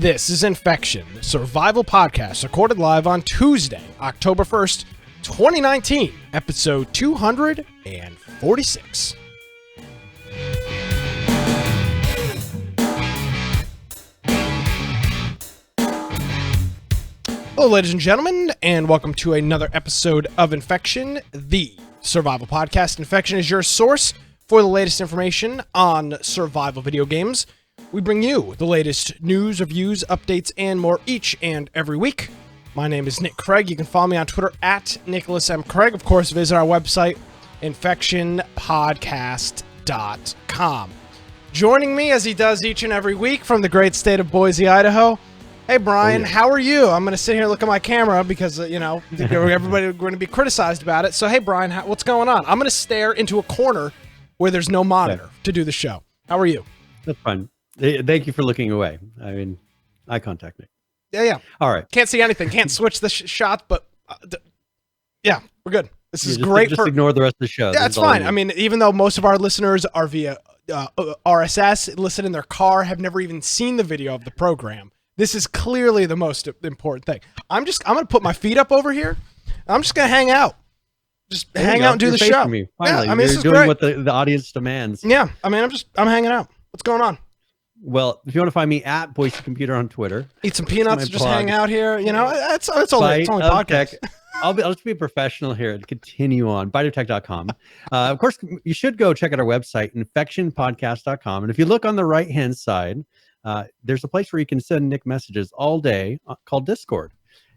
This is Infection, the survival podcast recorded live on Tuesday, October 1st, 2019, episode 246. Hello, ladies and gentlemen, and welcome to another episode of Infection, the survival podcast. Infection is your source for the latest information on survival video games. We bring you the latest news, reviews, updates, and more each and every week. My name is Nick Craig. You can follow me on Twitter at Nicholas M. Craig. Of course, visit our website, infectionpodcast.com. Joining me, as he does each and every week, from the great state of Boise, Idaho. Hey, Brian, How are you? I'm going to sit here and look at my camera because, everybody going to be criticized about it. So, hey, Brian, what's going on? I'm going to stare into a corner where there's no monitor to do the show. How are you? That's fine. Thank you for looking away. I mean, eye contact, Nick. Yeah. All right. Can't see anything. Can't switch the shot, but we're good. This is great. Just ignore the rest of the show. Yeah, it's fine. I mean, even though most of our listeners are via RSS, listen in their car, have never even seen the video of the program, this is clearly the most important thing. I'm going to put my feet up over here. I'm just going to hang out. Just hang out and do the show. Me. Finally, yeah, I mean, this is doing great. What the audience demands. Yeah, I mean, I'm hanging out. What's going on? Well, if you want to find me at Boise Computer on Twitter, eat some peanuts, just hang out here. You know, it's only podcast. I'll just be professional here and continue on biteoftech.com. Of course, you should go check out our website, infectionpodcast.com. And if you look on the right-hand side, there's a place where you can send Nick messages all day called Discord.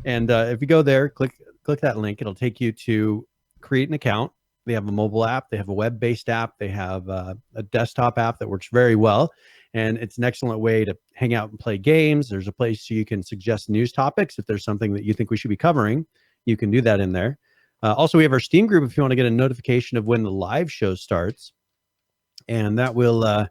And if you go there, click that link, it'll take you to create an account. They have a mobile app. They have a web-based app. They have a desktop app that works very well. And it's an excellent way to hang out and play games. There's a place you can suggest news topics. If there's something that you think we should be covering, you can do that in there. Also, we have our Steam group if you want to get a notification of when the live show starts. And that will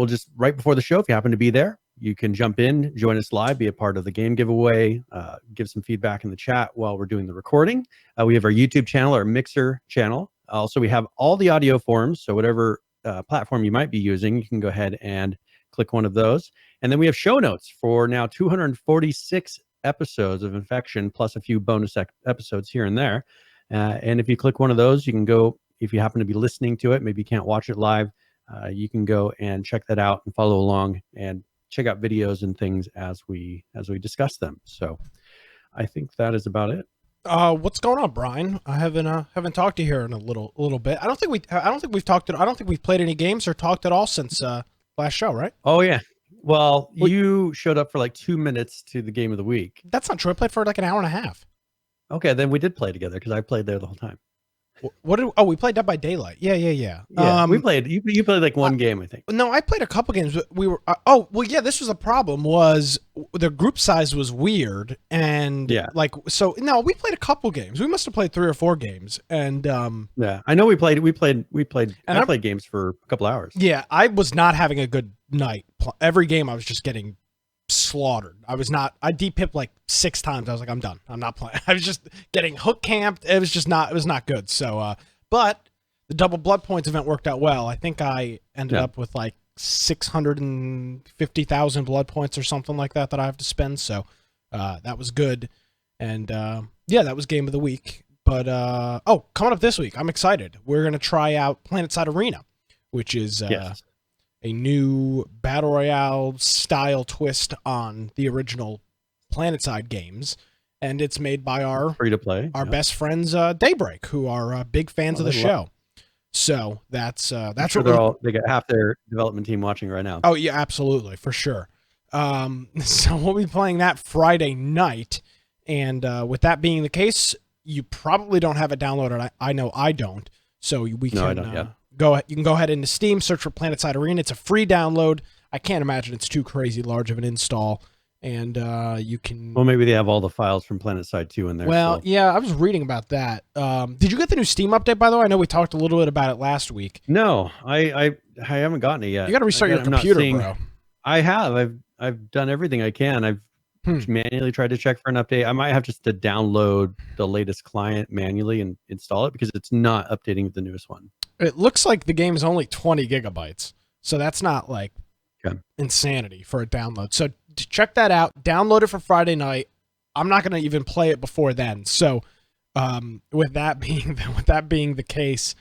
just right before the show, if you happen to be there, you can jump in, join us live, be a part of the game giveaway, give some feedback in the chat while we're doing the recording. We have our YouTube channel, our Mixer channel. Also, we have all the audio forms. So whatever platform you might be using, you can go ahead and click one of those. And then we have show notes for now 246 episodes of Infection, plus a few bonus episodes here and there. And if you click one of those, you can go, if you happen to be listening to it, maybe you can't watch it live, you can go and check that out and follow along and check out videos and things as we discuss them. So I think that is about it. What's going on, Brian? I haven't talked to you here in a little bit. I don't think we've played any games or talked at all since last show, right? Oh yeah. Well, you showed up for like 2 minutes to the game of the week. That's not true. I played for like an hour and a half. Okay, then we did play together because I played there the whole time. We played Dead by Daylight. Yeah. We played. You played like one game, I think. No, I played a couple games. But we were. This was a problem. Was the group size was weird, and we played a couple games. We must have played 3 or 4 games, and yeah, I know we played. And I played games for a couple hours. Yeah, I was not having a good night. Every game I was just getting slaughtered. I depipped like 6 times. I was like, I'm done. I'm not playing. I was just getting hook camped. It was not good. So, but the double blood points event worked out well. I think I ended up with like 650,000 blood points or something like that I have to spend. So, that was good. And, that was game of the week. But, coming up this week, I'm excited. We're going to try out Planetside Arena, which is, a new Battle Royale style twist on the original Planetside games. And it's made by our free-to-play, best friends, Daybreak, who are big fans of the show. So that's sure they got half their development team watching right now. Oh yeah, absolutely, for sure. So we'll be playing that Friday night. And with that being the case, you probably don't have it downloaded. I know I don't. So we can... No, I don't yet. You can go ahead into Steam, search for Planetside Arena. It's a free download. I can't imagine it's too crazy large of an install. And you can... Well, maybe they have all the files from Planetside 2 in there. Well, yeah, I was reading about that. Did you get the new Steam update, by the way? I know we talked a little bit about it last week. No, I haven't gotten it yet. You got to restart your computer, bro. I have. I've done everything I can. I've manually tried to check for an update. I might have just to download the latest client manually and install it because it's not updating the newest one. It looks like the game is only 20 gigabytes. So that's not like insanity for a download. So check that out. Download it for Friday night. I'm not going to even play it before then. So with that being the case,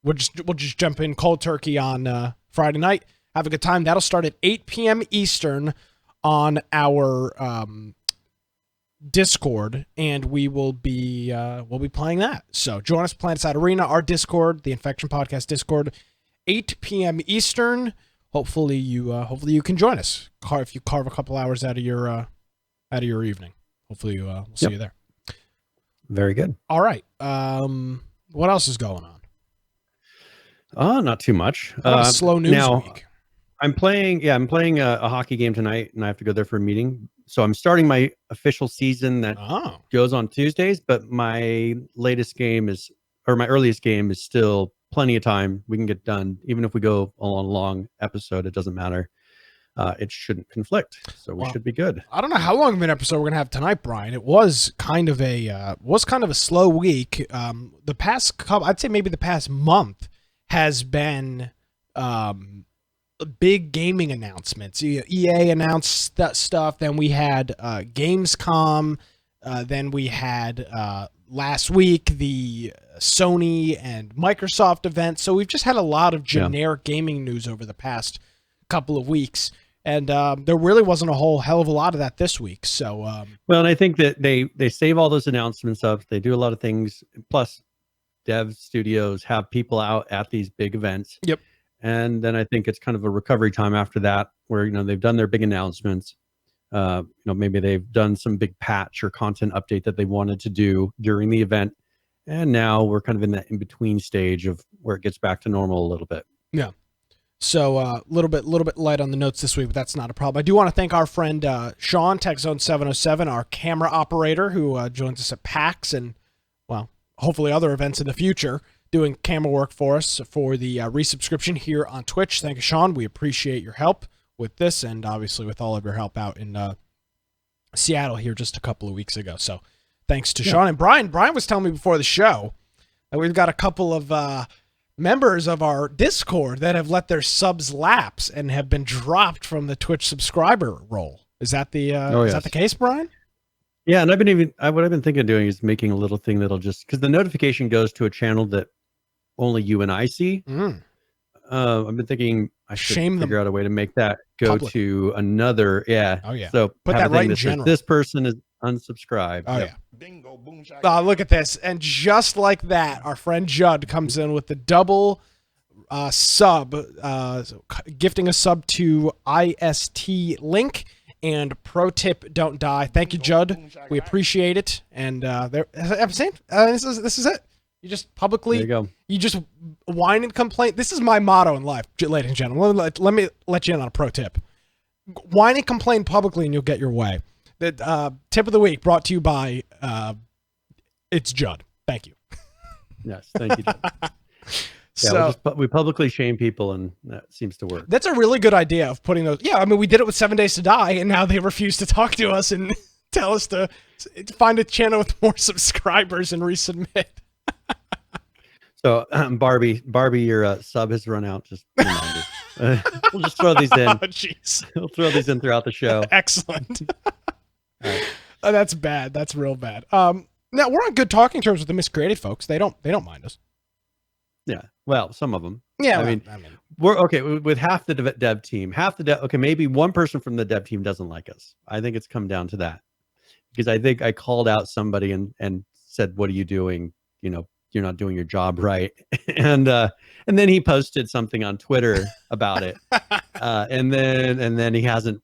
we'll just jump in cold turkey on Friday night. Have a good time. That'll start at 8 p.m. Eastern on our Discord, and we'll be playing that. So join us, Planetside Arena, our Discord, the Infection Podcast Discord, 8 p.m. Eastern. Hopefully you can join us. If you carve a couple hours out of your evening, hopefully we'll see you there. Very good. All right. What else is going on? Not too much. Slow news week. I'm playing a hockey game tonight, and I have to go there for a meeting. So I'm starting my official season that goes on Tuesdays, but my earliest game is still plenty of time. We can get done. Even if we go on a long episode, it doesn't matter. It shouldn't conflict. So we should be good. I don't know how long of an episode we're going to have tonight, Brian. It was kind of a slow week. The past couple, I'd say maybe the past month has been big gaming announcements. EA announced that stuff. Then we had Gamescom. Then we had last week the Sony and Microsoft event. So we've just had a lot of generic gaming news over the past couple of weeks. And there really wasn't a whole hell of a lot of that this week. So well, and I think that they save all those announcements up. They do a lot of things. Plus, dev studios have people out at these big events. Yep. And then I think it's kind of a recovery time after that, where they've done their big announcements. Maybe they've done some big patch or content update that they wanted to do during the event, and now we're kind of in that in between stage of where it gets back to normal a little bit. Yeah. So a little bit light on the notes this week, but that's not a problem. I do want to thank our friend Sean, TechZone 707, our camera operator, who joins us at PAX and, well, hopefully other events in the future, doing camera work for us for the resubscription here on Twitch. Thank you, Sean. We appreciate your help with this, and obviously with all of your help out in Seattle here just a couple of weeks ago. So thanks to Sean. And Brian was telling me before the show that we've got a couple of members of our Discord that have let their subs lapse and have been dropped from the Twitch subscriber roll. Is that the is that the case, Brian? Yeah, and what I've been thinking of doing is making a little thing that'll just, because the notification goes to a channel that only you and I see. I've been thinking I should figure out a way to make that go public to another. Yeah. Oh yeah. So put that right in general. This person is unsubscribed. Oh yeah. Bingo, boom, look at this, and just like that, our friend Judd comes in with the double sub, gifting a sub to IST Link and pro tip: don't die. Thank you, Judd. We appreciate it. And I'm saying this is it. You just publicly, there you go. You just whine and complain. This is my motto in life, ladies and gentlemen. Let me let you in on a pro tip. Whine and complain publicly, and you'll get your way. The tip of the week brought to you by it's Judd. Thank you. Yes, thank you, Judd. So we publicly shame people, and that seems to work. That's a really good idea of putting those. Yeah, I mean, we did it with 7 Days to Die, and now they refuse to talk to us and tell us to find a channel with more subscribers and resubmit. So Barbie, your sub has run out. Just remind us. We'll just throw these in. Oh, jeez. We'll throw these in throughout the show. Excellent. Right. Oh, that's bad. That's real bad. Now we're on good talking terms with the Miscreated folks. They don't mind us. Yeah. Well, some of them. Yeah. I mean, we're okay with half the dev team. Okay, maybe one person from the dev team doesn't like us. I think it's come down to that, because I think I called out somebody and said, "What are you doing? You're not doing your job right." and then he posted something on Twitter about it. And then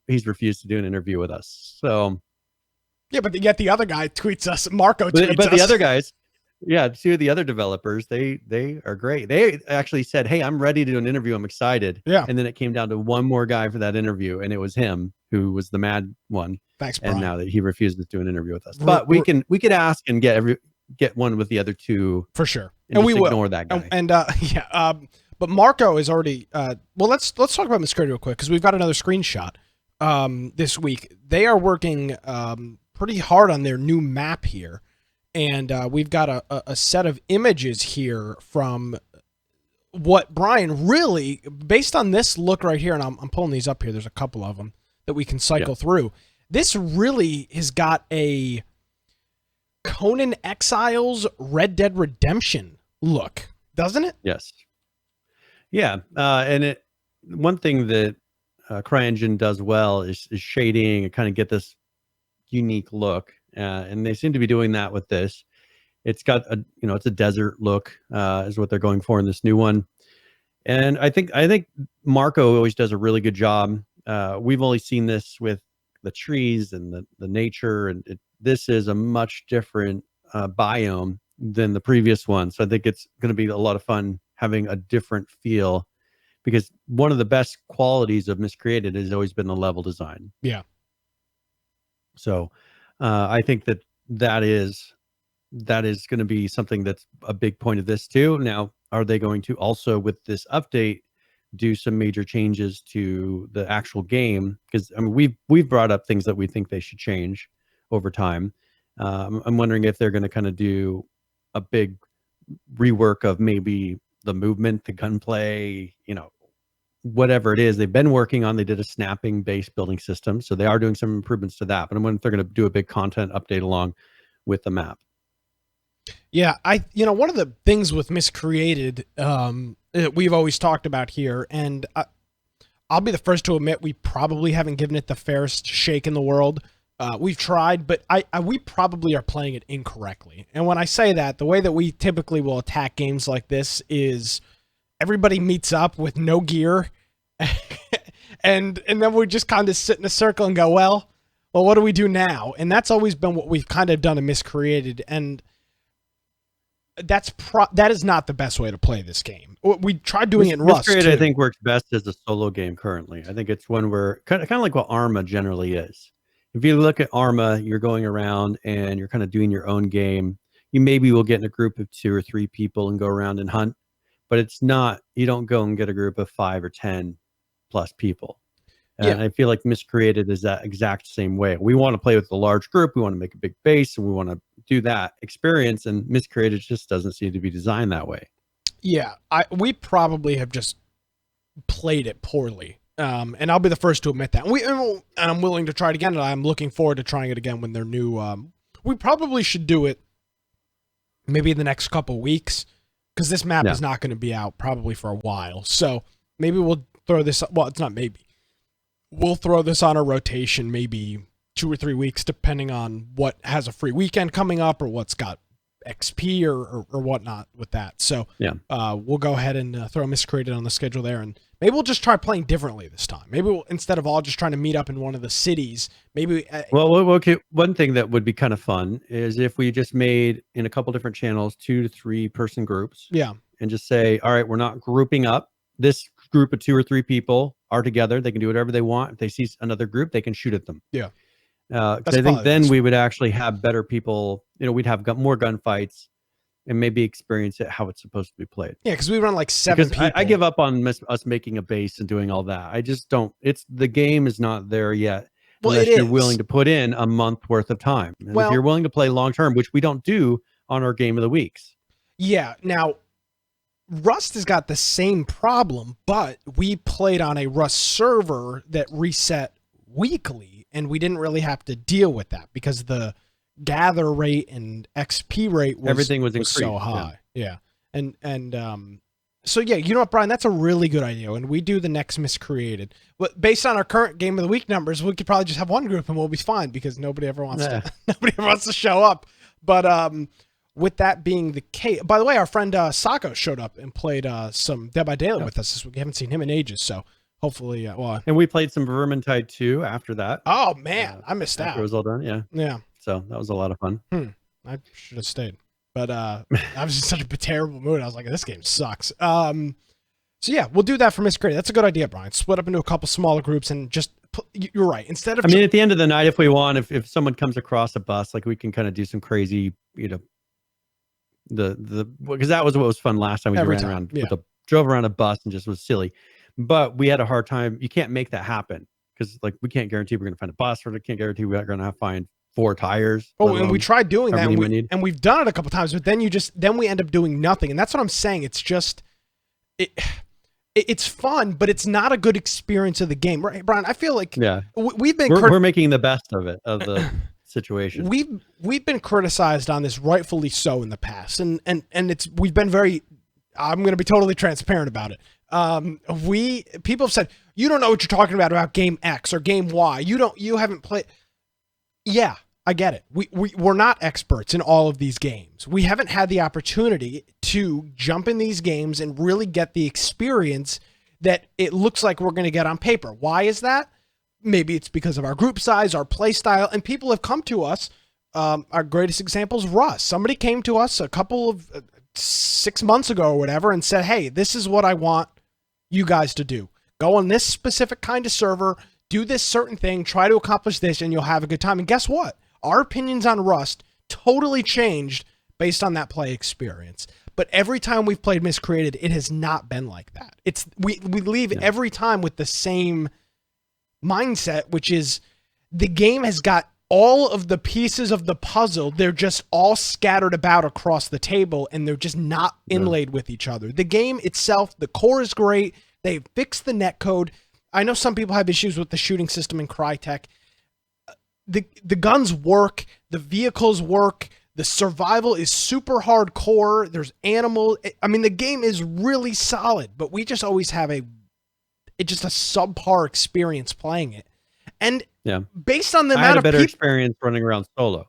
he's refused to do an interview with us. So yeah, but yet the other guy tweets us. Marco tweets us. But the other guys, yeah, two of the other developers, they are great. They actually said, "Hey, I'm ready to do an interview. I'm excited." Yeah. And then it came down to one more guy for that interview, and it was him who was the mad one. Thanks, Brian. And now that he refuses to do an interview with us, but we could ask and get one with the other two for sure, and we will ignore that guy. But Marco is already. Well, let's talk about Miscreated real quick, because we've got another screenshot this week. They are working pretty hard on their new map here, and we've got a set of images here from what Brian really, based on this look right here, and I'm pulling these up here, there's a couple of them that we can cycle through. This really has got a Conan Exiles Red Dead Redemption look, doesn't it? Yes. Yeah. And one thing that CryEngine does well is shading and kind of get this unique look. And they seem to be doing that with this. It's got it's a desert look, is what they're going for in this new one. And I think Marco always does a really good job. We've only seen this with the trees and the nature, and this is a much different biome than the previous one. So I think it's going to be a lot of fun having a different feel, because one of the best qualities of Miscreated has always been the level design. Yeah. So I think that is going to be something that's a big point of this too. Now, are they going to also, with this update, do some major changes to the actual game? Because I mean, we've brought up things that we think they should change over time. I'm wondering if they're going to kind of do a big rework of maybe the movement, the gunplay, whatever it is they've been working on. They did a snapping base building system, so they are doing some improvements to that. But I'm wondering if they're going to do a big content update along with the map. Yeah, one of the things with Miscreated, we've always talked about here, and I'll be the first to admit we probably haven't given it the fairest shake in the world. We've tried, but we probably are playing it incorrectly. And when I say that, the way that we typically will attack games like this is everybody meets up with no gear, and then we just kind of sit in a circle and go, well, what do we do now? And that's always been what we've kind of done in Miscreated, and that is not the best way to play this game. We tried doing it in Rust. Miscreated, I think, works best as a solo game currently. I think it's one where kind of like what Arma generally is. If you look at Arma, you're going around and you're kind of doing your own game. You maybe will get in a group of 2 or 3 people and go around and hunt, but it's not, you don't go and get a group of 5 or 10 plus people. And I feel like Miscreated is that exact same way. We want to play with a large group. We want to make a big base, and we want to do that experience. And Miscreated just doesn't seem to be designed that way. Yeah, we probably have just played it poorly. And I'll be the first to admit that. And I'm willing to try it again, and I'm looking forward to trying it again when they're new. We probably should do it maybe in the next couple weeks, because this map is not going to be out probably for a while. So maybe we'll throw this. Well, it's not maybe. We'll throw this on a rotation, maybe 2 or 3 weeks, depending on what has a free weekend coming up or what's got XP or whatnot with that. So we'll go ahead and throw Miscreated on the schedule there, and maybe we'll just try playing differently this time. Maybe instead of all just trying to meet up in one of the cities, maybe. Okay. One thing that would be kind of fun is if we just made in a couple different channels 2 to 3 person groups. Yeah. And just say, all right, we're not grouping up. This group of 2 or 3 people are together. They can do whatever they want. If they see another group, they can shoot at them. Yeah. I think then we would actually have better people. We'd have more gunfights and maybe experience it how it's supposed to be played. Yeah, because we run like 7 people. I give up on us making a base and doing all that. I just don't. The game is not there yet. Well, unless you're willing to put in a month worth of time. And if you're willing to play long term, which we don't do on our game of the weeks. Yeah. Now, Rust has got the same problem, but we played on a Rust server that reset weekly, and we didn't really have to deal with that because the gather rate and XP rate was so high. Yeah. And so yeah, you know what, Brian, that's a really good idea. When we do the next Miscreated, based on our current game of the week numbers, we could probably just have one group and we'll be fine because nobody ever wants to show up. But with that being the case, by the way, our friend Sako showed up and played some Dead by Daylight with us this week. We haven't seen him in ages, so hopefully, and we played some Vermintide 2 after that. Oh man, I missed out. It was all done, yeah. So that was a lot of fun. I should have stayed, but I was in such a terrible mood. I was like, this game sucks. So yeah, we'll do that for Miscreated. That's a good idea, Brian. Split up into a couple smaller groups and just. You're right. Instead of, at the end of the night, if we want, if someone comes across a bus, like we can kind of do some crazy, because that was what was fun last time we drove around a bus and just was silly. But we had a hard time. You can't make that happen because we can't guarantee we're going to find a bus, or we can't guarantee we're going to find 4 tires. Oh, and we tried doing that, and we've done it a couple times, but then we end up doing nothing, and that's what I'm saying. It's just it's fun, but it's not a good experience of the game, right, Brian? I feel like we've been we're making the best of it, of the situation. We've been criticized on this, rightfully so, in the past, and we've been very. I'm going to be totally transparent about it. People have said, you don't know what you're talking about game X or game Y. You haven't played. Yeah, I get it. We're not experts in all of these games. We haven't had the opportunity to jump in these games and really get the experience that it looks like we're going to get on paper. Why is that? Maybe it's because of our group size, our play style, and people have come to us. Our greatest example is Russ. Somebody came to us a couple of 6 months ago or whatever and said, hey, this is what I want you guys to do. Go on this specific kind of server, do this certain thing, try to accomplish this, and you'll have a good time. And guess what? Our opinions on Rust totally changed based on that play experience. But every time we've played Miscreated, it has not been like that. We leave every time with the same mindset, which is the game has got all of the pieces of the puzzle. They're just all scattered about across the table, and they're just not inlaid with each other. The game itself, the core is great. They fixed the netcode. I know some people have issues with the shooting system in Crytek. The guns work. The vehicles work. The survival is super hardcore. There's animals. I mean, the game is really solid, but we just always have just a subpar experience playing it. And based on the amount of better experience running around solo.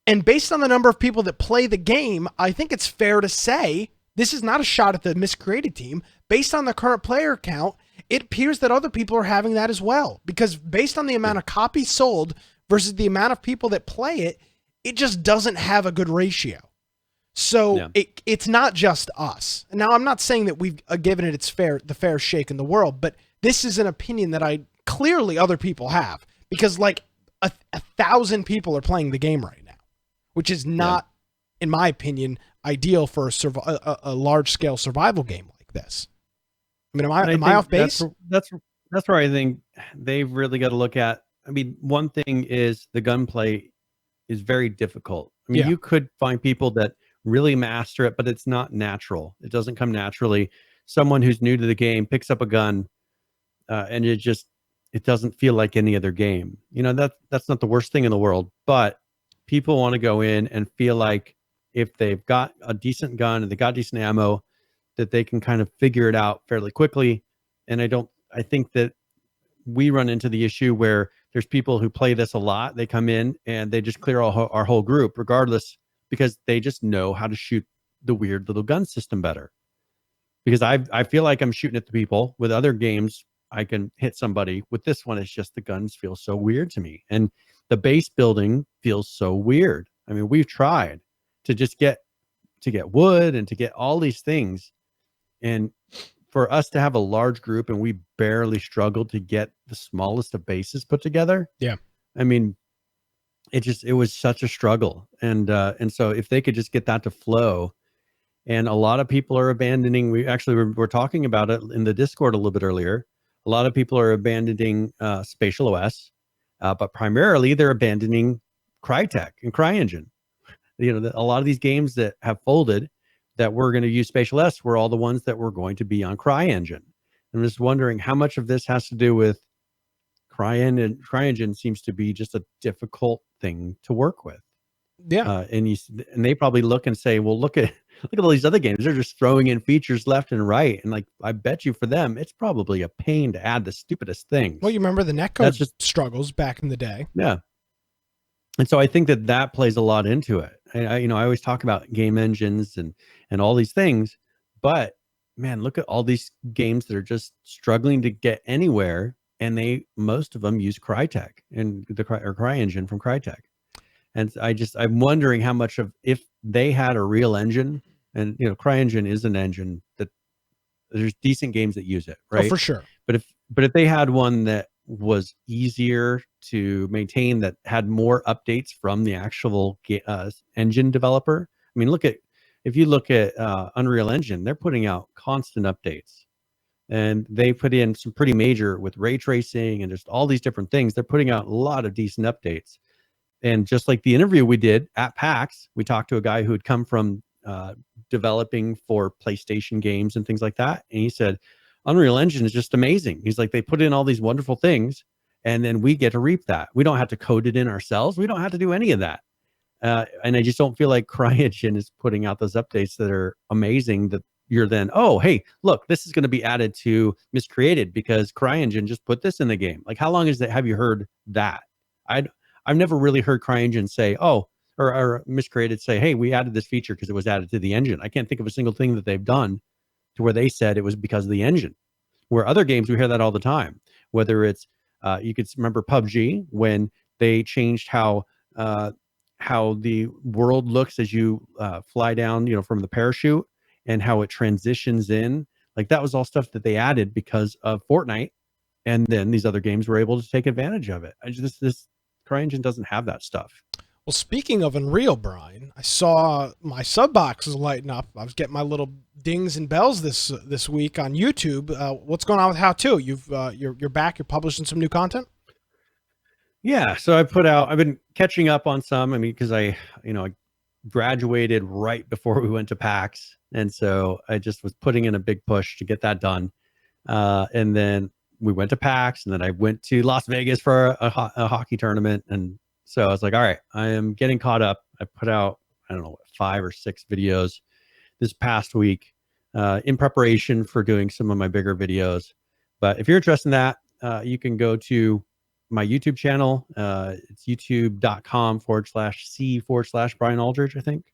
And based on the number of people that play the game, I think it's fair to say this is not a shot at the Miscreated team. Based on the current player count, it appears that other people are having that as well. Because based on the amount of copies sold versus the amount of people that play it, it just doesn't have a good ratio. So it's not just us. Now, I'm not saying that we've given it the fair shake in the world, but this is an opinion that clearly other people have, because like a 1,000 people are playing the game right now, which is not, in my opinion, ideal for a large-scale survival game like this. I mean, am I off base? That's where I think they've really got to look at. I mean, one thing is the gunplay is very difficult. I mean, you could find people that really master it, but it's not natural. It doesn't come naturally. Someone who's new to the game picks up a gun, and it doesn't feel like any other game. You know, that's not the worst thing in the world, but people want to go in and feel like if they've got a decent gun and they got decent ammo, that they can kind of figure it out fairly quickly. And I think that we run into the issue where there's people who play this a lot. They come in and they just clear our whole group regardless, because they just know how to shoot the weird little gun system better. Because I feel like I'm shooting at the people. With other games, I can hit somebody. With this one, it's just the guns feel so weird to me. And the base building feels so weird. I mean, we've tried to just get wood and to get all these things. And for us to have a large group and we barely struggled to get the smallest of bases put together. Yeah. I mean, it was such a struggle. And so if they could just get that to flow, and a lot of people are abandoning, we're talking about it in the Discord a little bit earlier. A lot of people are abandoning Spatial OS, but primarily they're abandoning Crytek and CryEngine. You know, a lot of these games that have folded that we're going to use Spatial OS were all the ones that were going to be on CryEngine. I'm just wondering how much of this has to do with CryEngine seems to be just a difficult thing to work with. Yeah. And they probably look and say, well, look at all these other games. They're just throwing in features left and right. And like, I bet you for them, it's probably a pain to add the stupidest things. Well, you remember the netcode struggles back in the day. Yeah. And so I think that plays a lot into it. I always talk about game engines and all these things, but man, look at all these games that are just struggling to get anywhere. And most of them use Crytek and or CryEngine from Crytek. And I'm wondering how much if they had a real engine, and CryEngine is an engine that there's decent games that use it, right? Oh, for sure. But if they had one that was easier to maintain, that had more updates from the actual engine developer. I mean, if you look at Unreal Engine, they're putting out constant updates, and they put in some pretty major with ray tracing and just all these different things. They're putting out a lot of decent updates. And just like the interview we did at PAX, we talked to a guy who had come from developing for PlayStation games and things like that. And he said, Unreal Engine is just amazing. He's like, they put in all these wonderful things, and then we get to reap that. We don't have to code it in ourselves. We don't have to do any of that. And I just don't feel like CryEngine is putting out those updates that are amazing that you're then, oh, hey, look, this is going to be added to Miscreated because CryEngine just put this in the game. Like, how long is that? Have you heard that? I've never really heard CryEngine say, oh, or Miscreated say, hey, we added this feature because it was added to the engine. I can't think of a single thing that they've done to where they said it was because of the engine. Where other games, we hear that all the time. Whether it's, you could remember PUBG when they changed how the world looks as you fly down, from the parachute, and how it transitions in. Like, that was all stuff that they added because of Fortnite, and then these other games were able to take advantage of it. This CryEngine doesn't have that stuff. Well, speaking of Unreal, Brian, I saw my sub boxes lighting up. I was getting my little dings and bells this week on YouTube. What's going on with How To? You're back. You're publishing some new content. Yeah, so I've been catching up on some. I mean, because I graduated right before we went to PAX, and so I just was putting in a big push to get that done. And then we went to PAX, and then I went to Las Vegas for a hockey tournament, and so I was like, all right, I am getting caught up. I put out, I don't know, 5 or 6 videos this past week in preparation for doing some of my bigger videos. But if you're interested in that, you can go to my YouTube channel. It's youtube.com/C/Brian Aldridge, I think.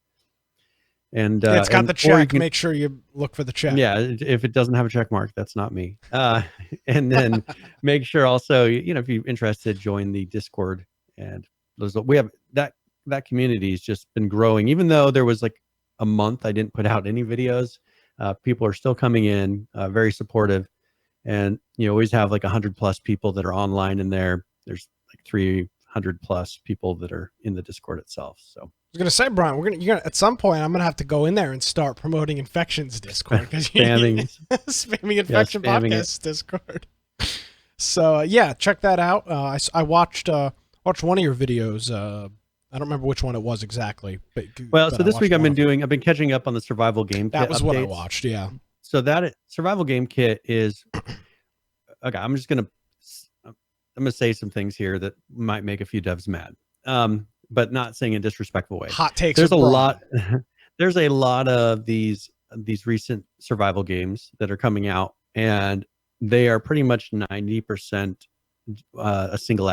And it's got the check. Make sure you look for the check. Yeah, if it doesn't have a check mark, that's not me. And then make sure also, if you're interested, join the Discord. And we have that community has just been growing. Even though there was like a month I didn't put out any videos, people are still coming in, very supportive. And you always have like 100+ people that are online in there. There's like 300+ people that are in the Discord itself. So I was gonna say, Brian, you're gonna at some point I'm gonna have to go in there and start promoting Infections Discord because spamming Infection Podcast Discord. So yeah, check that out. I watched one of your videos. I don't remember which one it was exactly. But so this week I've been catching up on the survival game kit. That was updates. What I watched. Yeah. So that survival game kit is okay. I'm gonna say some things here that might make a few devs mad, but not saying in a disrespectful way. Hot takes. There's a lot. There's a lot of these recent survival games that are coming out, and they are pretty much 90% a single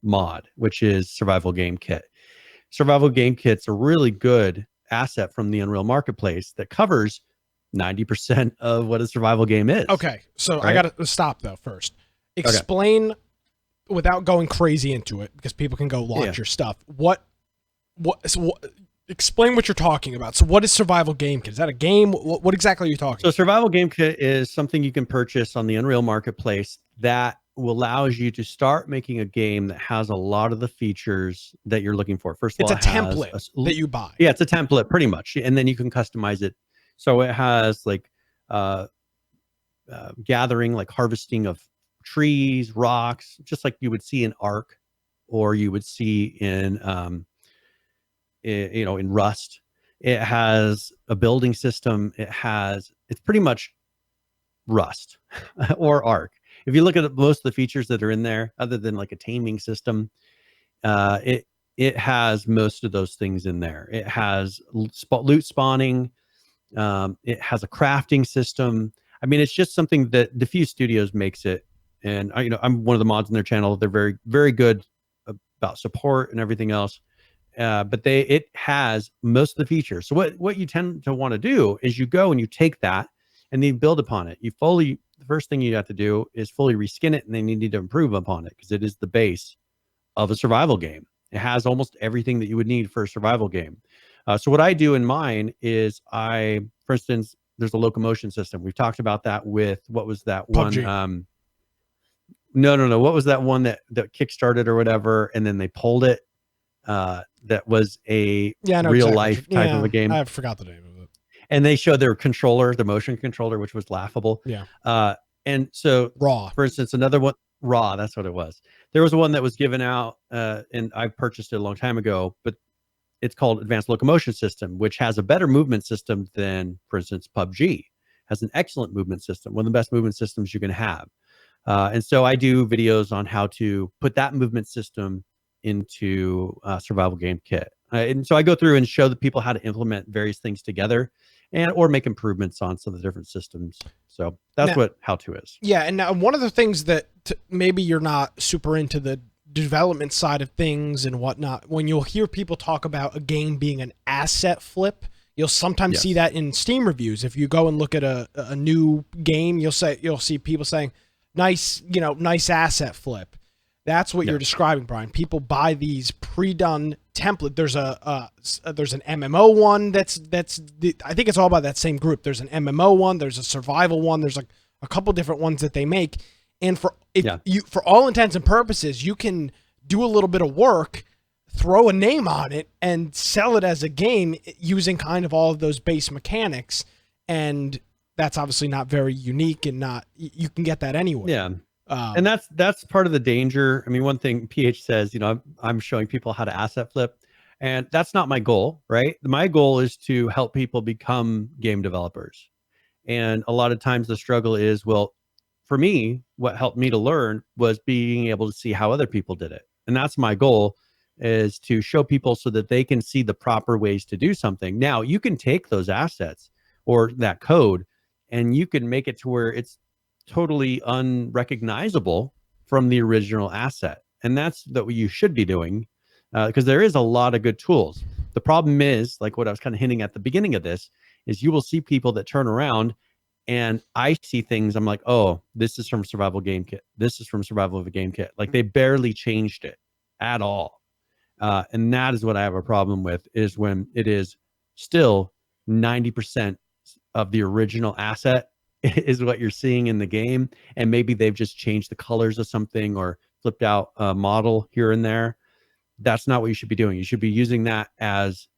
mod, which is survival game kit. Survival game kit's a really good asset from the Unreal Marketplace that covers 90% of what a survival game is. Okay, so right? I gotta stop though first. Explain without going crazy into it, because people can go launch your stuff. Explain what you're talking about. So what is survival game kit? Is that a game? What exactly are you talking about? So survival game kit is something you can purchase on the Unreal Marketplace that allows you to start making a game that has a lot of the features that you're looking for. First of all, it's a template that you buy. Yeah, it's a template pretty much. And then you can customize it. So it has like gathering, like harvesting of trees, rocks, just like you would see in Ark, or you would see in Rust. It has a building system. It's pretty much Rust or Ark. If you look at most of the features that are in there, other than like a taming system, it has most of those things in there. It has loot spawning. It has a crafting system. I mean, it's just something that Diffuse Studios makes it. And I'm one of the mods in their channel. They're very, very good about support and everything else. But it has most of the features. So what you tend to want to do is you go and you take that and then build upon it. The first thing you have to do is fully reskin it, and then you need to improve upon it because it is the base of a survival game. It has almost everything that you would need for a survival game. So what I do in mine is for instance, there's a locomotion system. We've talked about that with, what was that PUBG. one? No. What was that one that kickstarted or whatever, and then they pulled it? That was a real life type of a game. I forgot the name of it. And they showed their controller, the motion controller, which was laughable. Yeah. And so Raw, for instance, another one, Raw, that's what it was. There was one that was given out, and I purchased it a long time ago, but it's called Advanced Locomotion System, which has a better movement system than, for instance, PUBG has an excellent movement system, one of the best movement systems you can have. And so I do videos on how to put that movement system into a survival game kit. And so I go through and show the people how to implement various things together or make improvements on some of the different systems. So that's what how-to is. Yeah, and now one of the things that maybe you're not super into the development side of things and whatnot, when you'll hear people talk about a game being an asset flip, you'll sometimes see that in Steam reviews. If you go and look at a new game, you'll see people saying, nice asset flip. That's what you're describing, Brian. People buy these pre-done template. There's there's an MMO one I think it's all by that same group. There's an MMO one, there's a survival one, there's like a couple different ones that they make. And for all intents and purposes, you can do a little bit of work, throw a name on it, and sell it as a game using kind of all of those base mechanics. And that's obviously not very unique, and you can get that anywhere. Yeah. And that's part of the danger. I mean, one thing PH says, I'm showing people how to asset flip, and that's not my goal, right? My goal is to help people become game developers. And a lot of times the struggle is, well, for me, what helped me to learn was being able to see how other people did it. And that's my goal, is to show people so that they can see the proper ways to do something. Now, you can take those assets or that code and you can make it to where it's totally unrecognizable from the original asset. And that's what you should be doing, because there is a lot of good tools. The problem is, like what I was kind of hinting at the beginning of this, is you will see people that turn around and I see things, I'm like, oh, this is from Survival Game Kit. This is from Survival of a Game Kit. Like they barely changed it at all. And that is what I have a problem with, is when it is still 90% of the original asset is what you're seeing in the game, and maybe they've just changed the colors of something or flipped out a model here and there. That's not what you should be doing. You should be using that as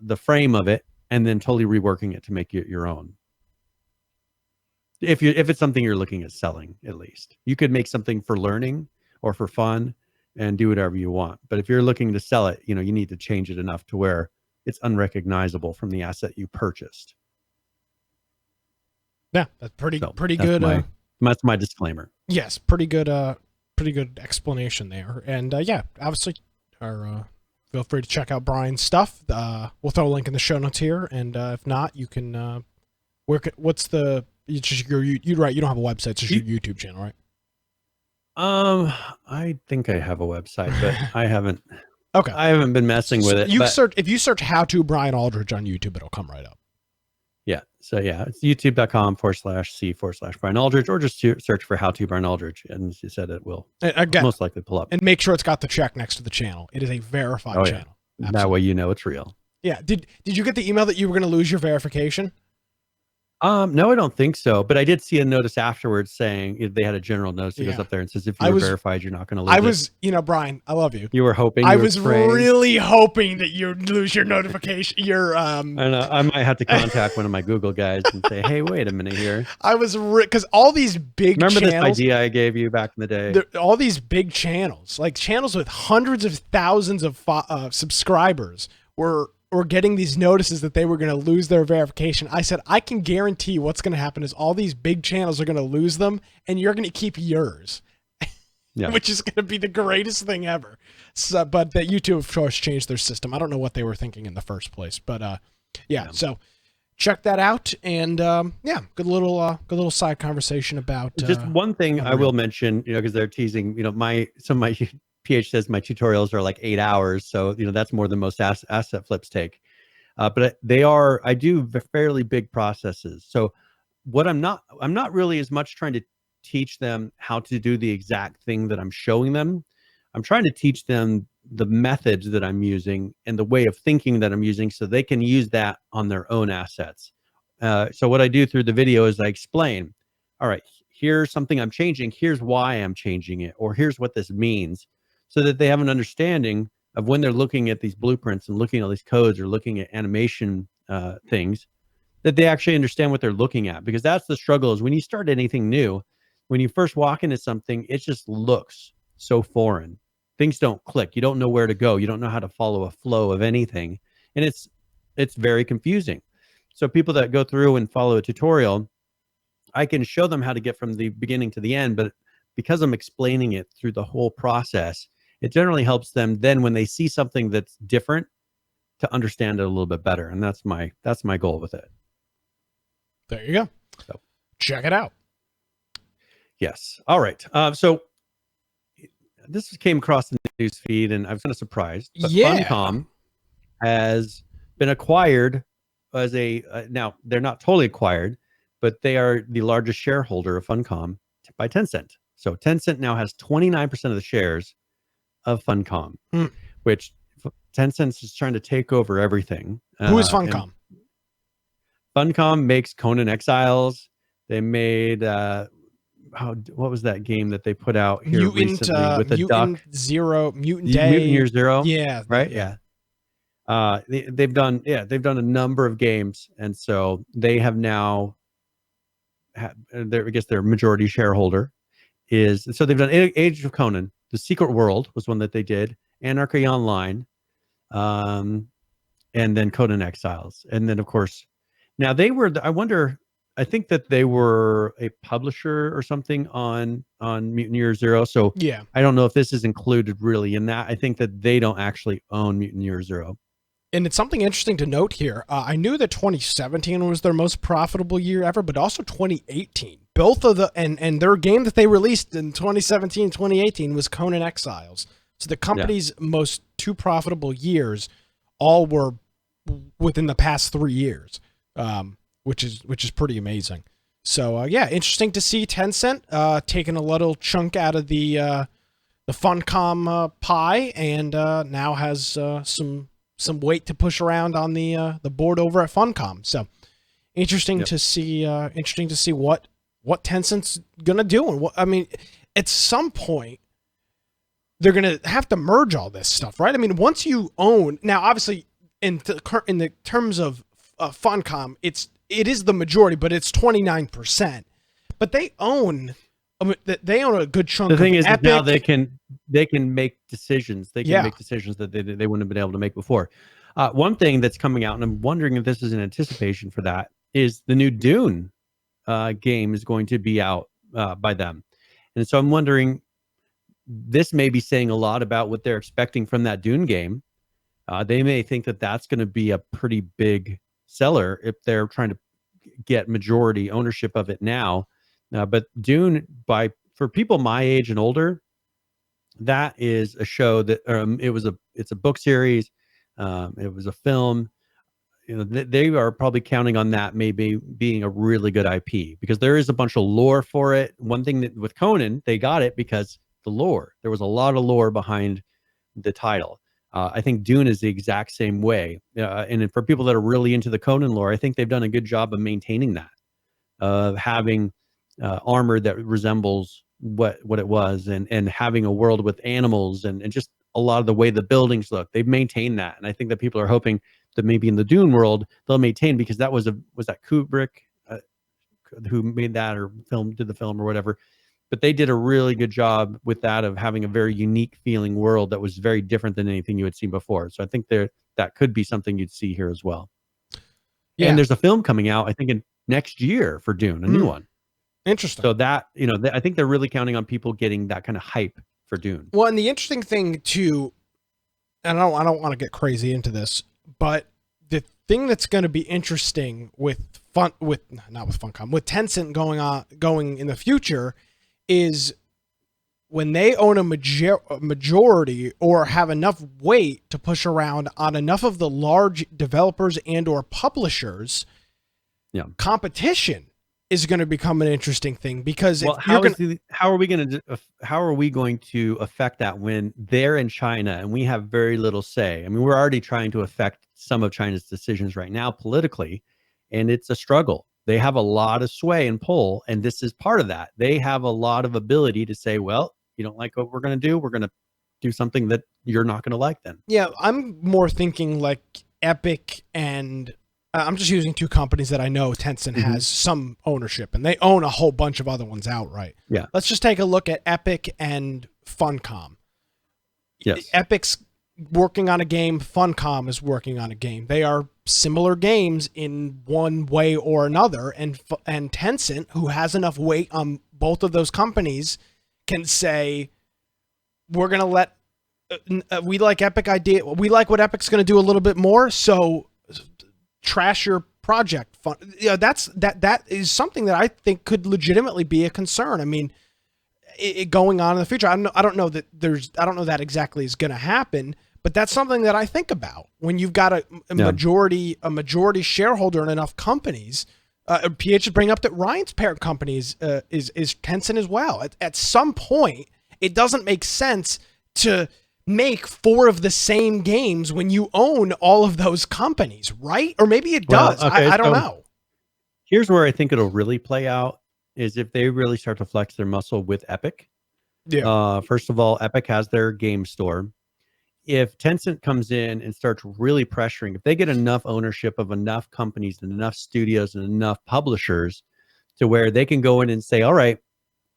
the frame of it and then totally reworking it to make it your own. If it's something you're looking at selling, at least you could make something for learning or for fun and do whatever you want. But if you're looking to sell it, you need to change it enough to where it's unrecognizable from the asset you purchased. Yeah, that's pretty good. That's my disclaimer. Yes, pretty good explanation there. And obviously, feel free to check out Brian's stuff. We'll throw a link in the show notes here, and if not, you can what's the? It's just you're right. You don't have a website. It's just your YouTube channel, right? I think I have a website, but I haven't. Okay, I haven't been messing with it. If you search "How to Brian Aldridge" on YouTube, it'll come right up. Yeah. So it's youtube.com/C/Brian Aldridge, or just search for How to Brian Aldridge. And as you said, it will most likely pull up. And make sure it's got the check next to the channel. It is a verified channel. Absolutely. That way it's real. Yeah. Did you get the email that you were going to lose your verification? No, I don't think so. But I did see a notice afterwards saying they had a general notice that goes up there and says, if you're verified, you're not going to lose it. Brian, I love you. You were hoping. I was really hoping that you'd lose your notification. I know. I might have to contact one of my Google guys and say, hey, wait a minute here. I was because all these big Remember channels, this idea I gave you back in the day? All these big channels, like channels with hundreds of thousands of subscribers, were getting these notices that they were going to lose their verification. I said, I can guarantee what's going to happen is all these big channels are going to lose them, and you're going to keep yours, which is going to be the greatest thing ever. So, but that YouTube, of course, changed their system. I don't know what they were thinking in the first place, but so check that out. And good little side conversation about just one thing I will mention, because they're teasing, some of my PH says my tutorials are like 8 hours. So, that's more than most asset flips take. But I do fairly big processes. So what I'm not really as much trying to teach them how to do the exact thing that I'm showing them. I'm trying to teach them the methods that I'm using and the way of thinking that I'm using so they can use that on their own assets. So what I do through the video is I explain, all right, here's something I'm changing. Here's why I'm changing it, or here's what this means, so that they have an understanding of when they're looking at these blueprints and looking at all these codes or looking at animation things, that they actually understand what they're looking at. Because that's the struggle, is when you start anything new, when you first walk into something, it just looks so foreign. Things don't click. You don't know where to go. You don't know how to follow a flow of anything. and it's very confusing. So people that go through and follow a tutorial, I can show them how to get from the beginning to the end, but because I'm explaining it through the whole process, it generally helps them then when they see something that's different to understand it a little bit better. And that's my goal with it. There you go. So check it out. yes. All right. So this came across the news feed and I was kind of surprised, but Funcom has been acquired as a, now they're not totally acquired, but they are the largest shareholder of Funcom by Tencent. So Tencent now has 29% of the shares of Funcom, which Tencent is trying to take over everything. Who is Funcom? Funcom makes Conan Exiles. They made what was that game that they put out here recently with a duck? Mutant Day, Mutant Year Zero. Yeah, right. Yeah. They've done a number of games, and so they have now. I guess their majority shareholder is. So they've done Age of Conan, The Secret World was one that they did, Anarchy Online, and then Conan Exiles, and then of course, now they were. I wonder. I think that they were a publisher or something on Mutant Year Zero. So yeah, I don't know if this is included really in that. I think that they don't actually own Mutant Year Zero. And it's something interesting to note here. I knew that 2017 was their most profitable year ever, but also 2018. Both of the and their game that they released in 2017, 2018 was Conan Exiles. So the company's most two profitable years all were within the past 3 years. Which is pretty amazing. So yeah, interesting to see Tencent taking a little chunk out of the Funcom pie, and now has some weight to push around on the board over at Funcom. So interesting to see. Interesting to see what Tencent's gonna do, and I mean, at some point they're gonna have to merge all this stuff, right? I mean, once you own now, obviously in the terms of Funcom, it is the majority, but it's 29%. But they own a good chunk. The thing of is, Epic. now they can make decisions. They can make decisions that they wouldn't have been able to make before. One thing that's coming out, and I'm wondering if this is in anticipation for that, is the new Dune game is going to be out by them, and so I'm wondering, this may be saying a lot about what they're expecting from that Dune game. They may think that that's going to be a pretty big seller if they're trying to get majority ownership of it now. But Dune, for people my age and older, that is a show that it's a book series. It was a film. You know, they are probably counting on that maybe being a really good IP, because there is a bunch of lore for it. One thing that with Conan, they got it because the lore. There was a lot of lore behind the title. I think Dune is the exact same way. And for people that are really into the Conan lore, I think they've done a good job of maintaining that, of having armor that resembles what it was, and having a world with animals and just a lot of the way the buildings look. They've maintained that. And I think that people are hoping that maybe in the Dune world, they'll maintain, because that was that Kubrick who made that or did the film or whatever. But they did a really good job with that, of having a very unique feeling world that was very different than anything you had seen before. So I think that could be something you'd see here as well. Yeah. And there's a film coming out, I think, in next year for Dune, a new one. Interesting. So that, I think they're really counting on people getting that kind of hype for Dune. Well, and the interesting thing too, and I don't want to get crazy into this, but the thing that's going to be interesting with Tencent going in the future is when they own a majority or have enough weight to push around on enough of the large developers and or publishers, competition is going to become an interesting thing, because how are we going to affect that when they're in China and we have very little say? I mean, we're already trying to affect some of China's decisions right now politically, and it's a struggle. They have a lot of sway and pull, and this is part of that. They have a lot of ability to say, well, you don't like what we're going to do, we're going to do something that you're not going to like then. Yeah, I'm more thinking like Epic and I'm just using two companies that I know Tencent has some ownership, and they own a whole bunch of other ones outright. Yeah. Let's just take a look at Epic and Funcom. Yes. Epic's working on a game. Funcom is working on a game. They are similar games in one way or another. And Tencent, who has enough weight on both of those companies, can say, we're going to let, we like Epic idea. We like what Epic's going to do a little bit more. So trash your project. That is something that I think could legitimately be a concern. I mean, it going on in the future. I don't know that exactly is going to happen, but that's something that I think about when you've got a majority shareholder in enough companies. PH is bringing up that Ryan's parent company is Tencent as well. At some point, it doesn't make sense to make 4 of the same games when you own all of those companies, right? Or maybe it does. Well, okay, I don't know. Here's where I think it'll really play out is if they really start to flex their muscle with Epic. Yeah. First of all, Epic has their game store. If Tencent comes in and starts really pressuring, if they get enough ownership of enough companies and enough studios and enough publishers to where they can go in and say, all right,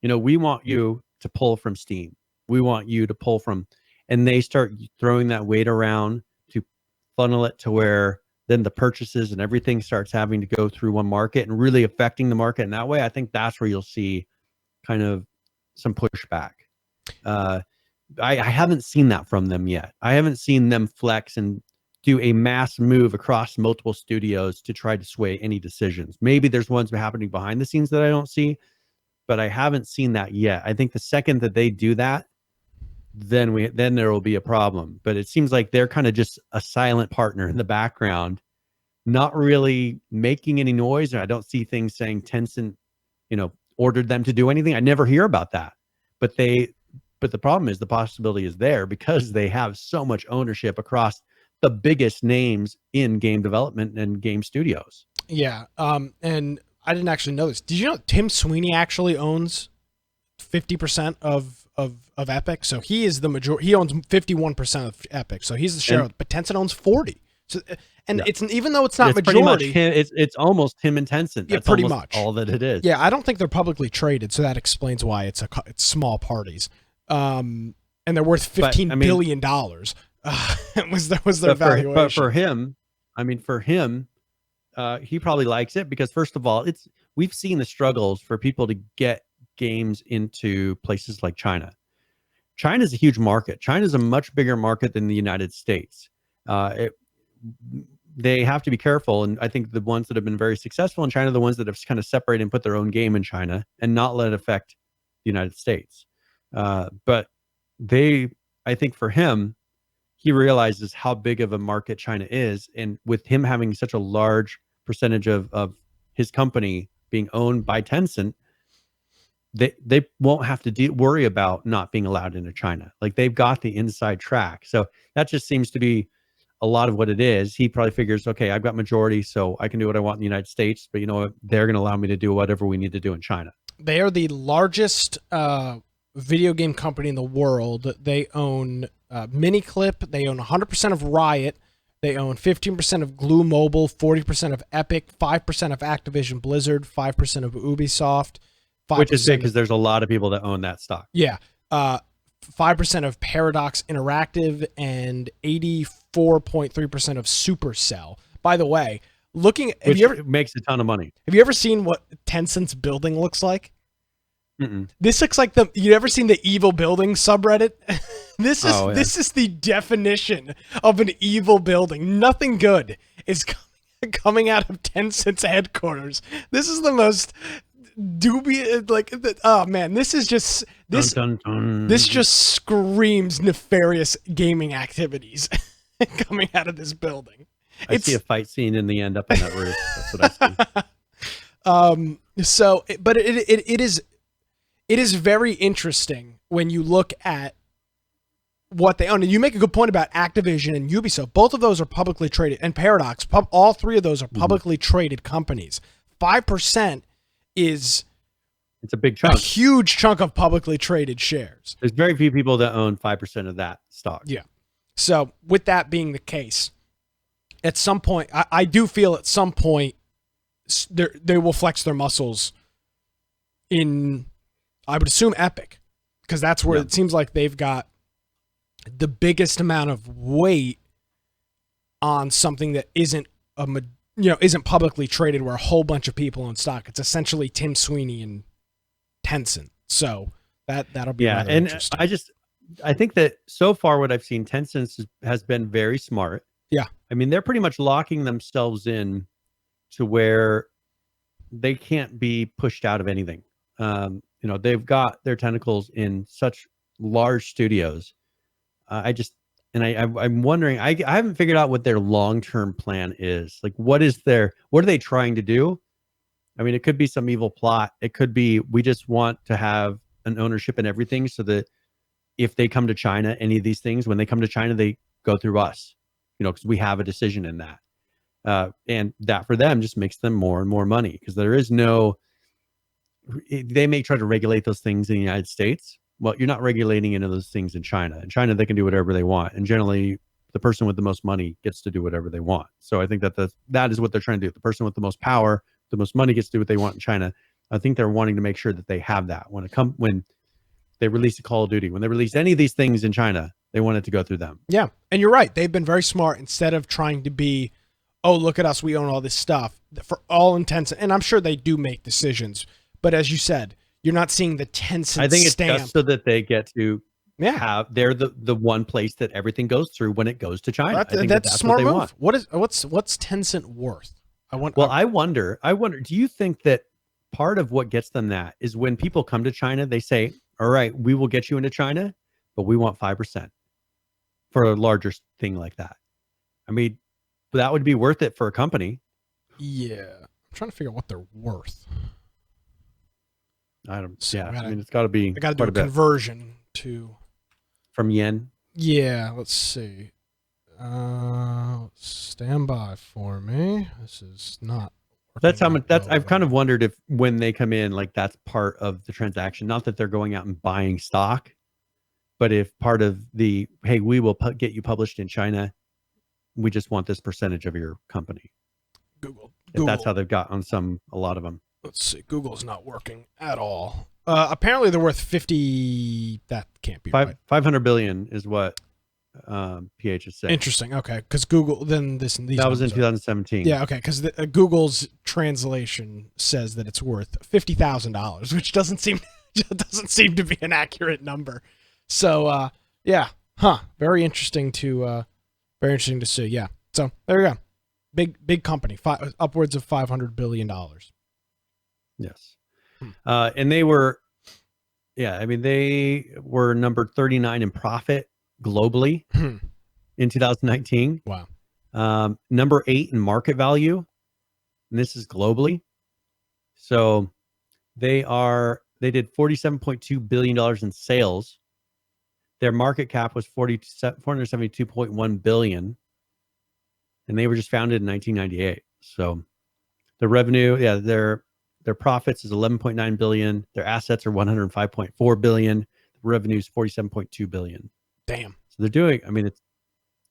we want you to pull from Steam. We want you to pull from, and they start throwing that weight around to funnel it to where then the purchases and everything starts having to go through one market and really affecting the market in that way. I think that's where you'll see kind of some pushback. I haven't seen that from them yet. I haven't seen them flex and do a mass move across multiple studios to try to sway any decisions. Maybe there's ones happening behind the scenes that I don't see, but I haven't seen that yet. I think the second that they do that, then there will be a problem. But it seems like they're kind of just a silent partner in the background, not really making any noise. And I don't see things saying Tencent, ordered them to do anything. I never hear about that. But the problem is the possibility is there because they have so much ownership across the biggest names in game development and game studios. Yeah. And I didn't actually know this. Did you know Tim Sweeney actually owns 50% of Epic? So he is the majority. He owns 51% of Epic. So he's the shareholder, but Tencent owns 40. So, and it's even though it's not majority, it's almost him and Tencent. That's pretty much all that it is. Yeah, I don't think they're publicly traded, so that explains why it's small parties. And they're worth $15 billion. Was their valuation? But for him, he probably likes it because first of all, we've seen the struggles for people to get games into places like China. China is a huge market. China is a much bigger market than the United States. They have to be careful, and I think the ones that have been very successful in China are the ones that have kind of separated and put their own game in China and not let it affect the United States. But I think for him, he realizes how big of a market China is, and with him having such a large percentage of his company being owned by Tencent, they won't have to worry about not being allowed into China. Like they've got the inside track. So that just seems to be a lot of what it is. He probably figures, okay, I've got majority, so I can do what I want in the United States, but you know what? They're going to allow me to do whatever we need to do in China. They are the largest video game company in the world. They own Miniclip. They own 100% of Riot. They own 15% of Glue Mobile, 40% of Epic, 5% of Activision Blizzard, 5% of Ubisoft. Which is big because there's a lot of people that own that stock. Yeah. 5% of Paradox Interactive and 84.3% of Supercell. By the way, makes a ton of money. Have you ever seen what Tencent's building looks like? This looks like you ever seen the evil building subreddit? This is the definition of an evil building. Nothing good is coming out of Tencent's headquarters. This is the most dubious, oh man, this is just this this just screams nefarious gaming activities coming out of this building. I see a fight scene in the end up on that roof. That's what I see. So but it is very interesting when you look at what they own. And you make a good point about Activision and Ubisoft. Both of those are publicly traded, and Paradox. All three of those are publicly traded companies. 5% it's a big chunk, a huge chunk of publicly traded shares. There's very few people that own 5% of that stock. Yeah. So with that being the case, at some point, I do feel at some point they will flex their muscles in, I would assume, Epic, because that's where it seems like they've got the biggest amount of weight on something that isn't publicly traded, where a whole bunch of people own stock. It's essentially Tim Sweeney and Tencent. So that'll be rather interesting. I think that so far what I've seen, Tencent has been very smart. Yeah. I mean, they're pretty much locking themselves in to where they can't be pushed out of anything. They've got their tentacles in such large studios. I'm wondering, I haven't figured out what their long-term plan is. Like, what are they trying to do? I mean, it could be some evil plot. It could be, we just want to have an ownership in everything so that if they come to China, any of these things, when they come to China, they go through us, because we have a decision in that. And that for them just makes them more and more money, because they may try to regulate those things in the United States. Well, you're not regulating any of those things in China. In China, they can do whatever they want. And generally, the person with the most money gets to do whatever they want. So I think that is what they're trying to do. The person with the most power, the most money gets to do what they want in China. I think they're wanting to make sure that they have that. When they release a Call of Duty, when they release any of these things in China, they want it to go through them. Yeah. And you're right. They've been very smart. Instead of trying to be, oh, look at us, we own all this stuff, for all intents. And I'm sure they do make decisions. But as you said, you're not seeing the Tencent I think it's stamp. just so that they get to they're the one place that everything goes through when it goes to China. That's a smart move. What's Tencent worth? I wonder, do you think that part of what gets them that is when people come to China, they say, all right, we will get you into China, but we want 5% for a larger thing like that. I mean, that would be worth it for a company. Yeah. I'm trying to figure out what they're worth. I mean, it's got to be. I got to do a conversion from yen. Yeah, let's see. Stand by for me. This is not. That's how much. I've kind of wondered if when they come in, like that's part of the transaction. Not that they're going out and buying stock, but if part of the hey, we will get you published in China. We just want this percentage of your company. Google. That's how they've got on a lot of them. Let's see. Google's not working at all. Apparently, they're worth 50. That can't be right. 500 billion is what PH is saying. Interesting. Okay, because Google these that was in 2017. Yeah. Okay, because Google's translation says that it's worth $50,000, which doesn't seem to be an accurate number. So yeah, very interesting to see. Yeah. So there you go. Big company, upwards of $500 billion. Yes. And they were, they were number 39 in profit globally in 2019. Wow. Number 8 in market value. And this is globally. So they did $47.2 billion in sales. Their market cap was $472.1 billion. And they were just founded in 1998. So the revenue, their profits is 11.9 billion. Their assets are 105.4 billion. The revenue is 47.2 billion. Damn. So it's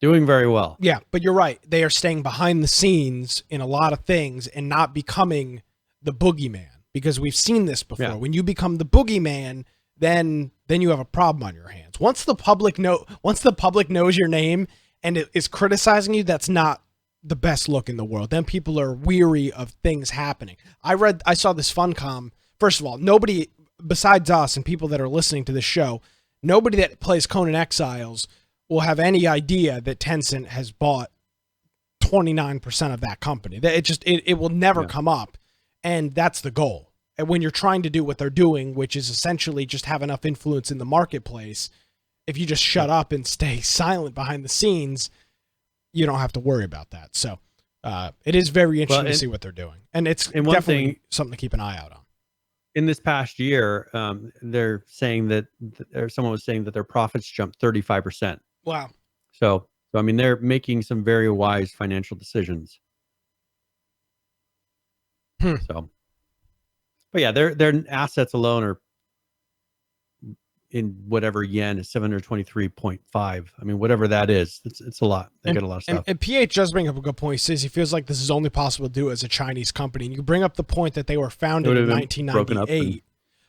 doing very well. Yeah, but you're right. They are staying behind the scenes in a lot of things and not becoming the boogeyman, because we've seen this before. Yeah. When you become the boogeyman, then you have a problem on your hands. Once the public knows your name and is criticizing you, that's not the best look in the world. Then people are weary of things happening. I saw this Funcom. First of all, nobody besides us and people that are listening to this show, nobody that plays Conan Exiles will have any idea that Tencent has bought 29% of that company. It will never come up. And that's the goal. And when you're trying to do what they're doing, which is essentially just have enough influence in the marketplace, if you just shut up and stay silent behind the scenes, you don't have to worry about that. So it is very interesting to see what they're doing. And it's definitely something to keep an eye out on. In this past year, they're saying that someone was saying that their profits jumped 35%. Wow. So I mean, they're making some very wise financial decisions. So, but yeah, their assets alone are in whatever yen is 723.5. I mean, whatever that is, it's a lot. They get a lot of stuff. And PH does bring up a good point. He says he feels like this is only possible to do as a Chinese company. And you bring up the point that they were founded in 1998.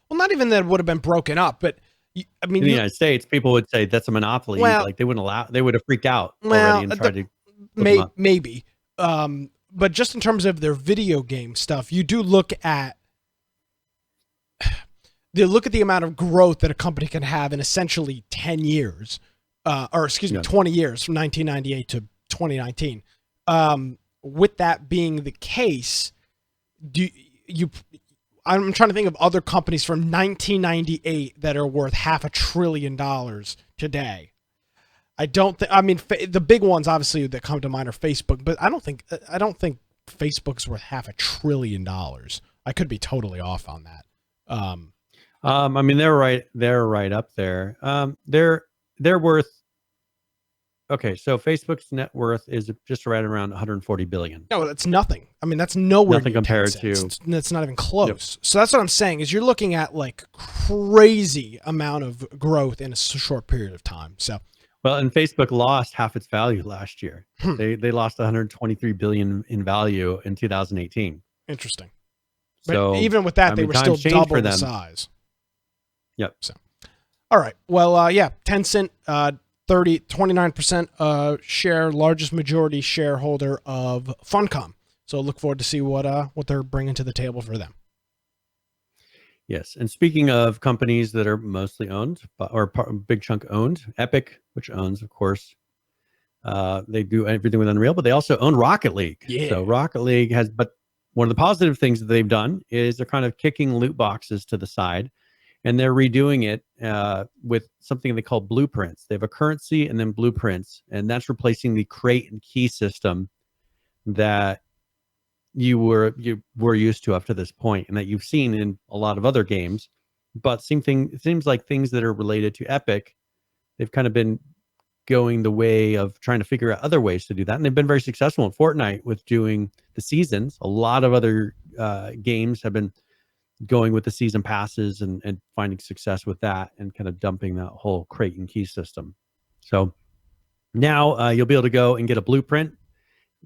Well, not even that it would have been broken up, but I mean, In the United States, people would say that's a monopoly. Well- like they wouldn't allow. They would have freaked out Well, already and tried to look them up. maybe. But just in terms of their video game stuff, you do look at the amount of growth that a company can have in essentially 10 years, 20 years from 1998 to 2019. With that being the case, I'm trying to think of other companies from 1998 that are worth $500 billion today. I don't think. I mean, the big ones obviously that come to mind are Facebook, but I don't think Facebook's worth $500 billion. I could be totally off on that. I mean, they're right up there. They're worth. Okay, so Facebook's net worth is just right around 140 billion. No, that's nothing. I mean, that's nowhere Nothing near compared Tencent. to. It's not even close. Yep. So that's what I'm saying is you're looking at like crazy amount of growth in a short period of time. So. Well, and Facebook lost half its value last year. They lost 123 billion in value in 2018. Interesting. But So even with that, I they mean, were times still changed double for the them. size. Yep. So, all right. Well, yeah, Tencent, 29% share, largest majority shareholder of Funcom. So look forward to see what they're bringing to the table for them. Yes, and speaking of companies that are mostly owned or big chunk owned, Epic, which owns, of course, they do everything with Unreal, but they also own Rocket League. Yeah. So Rocket League has, but one of the positive things that they've done is they're kind of kicking loot boxes to the side, and they're redoing it with something they call blueprints. They have a currency and then blueprints, and that's replacing the crate and key system that you were used to up to this point, and that you've seen in a lot of other games. But same thing, it seems like things that are related to Epic, they've kind of been going the way of trying to figure out other ways to do that, and they've been very successful in Fortnite with doing the seasons. A lot of other games have been going with the season passes and finding success with that, and kind of dumping that whole crate and key system. So now you'll be able to go and get a blueprint.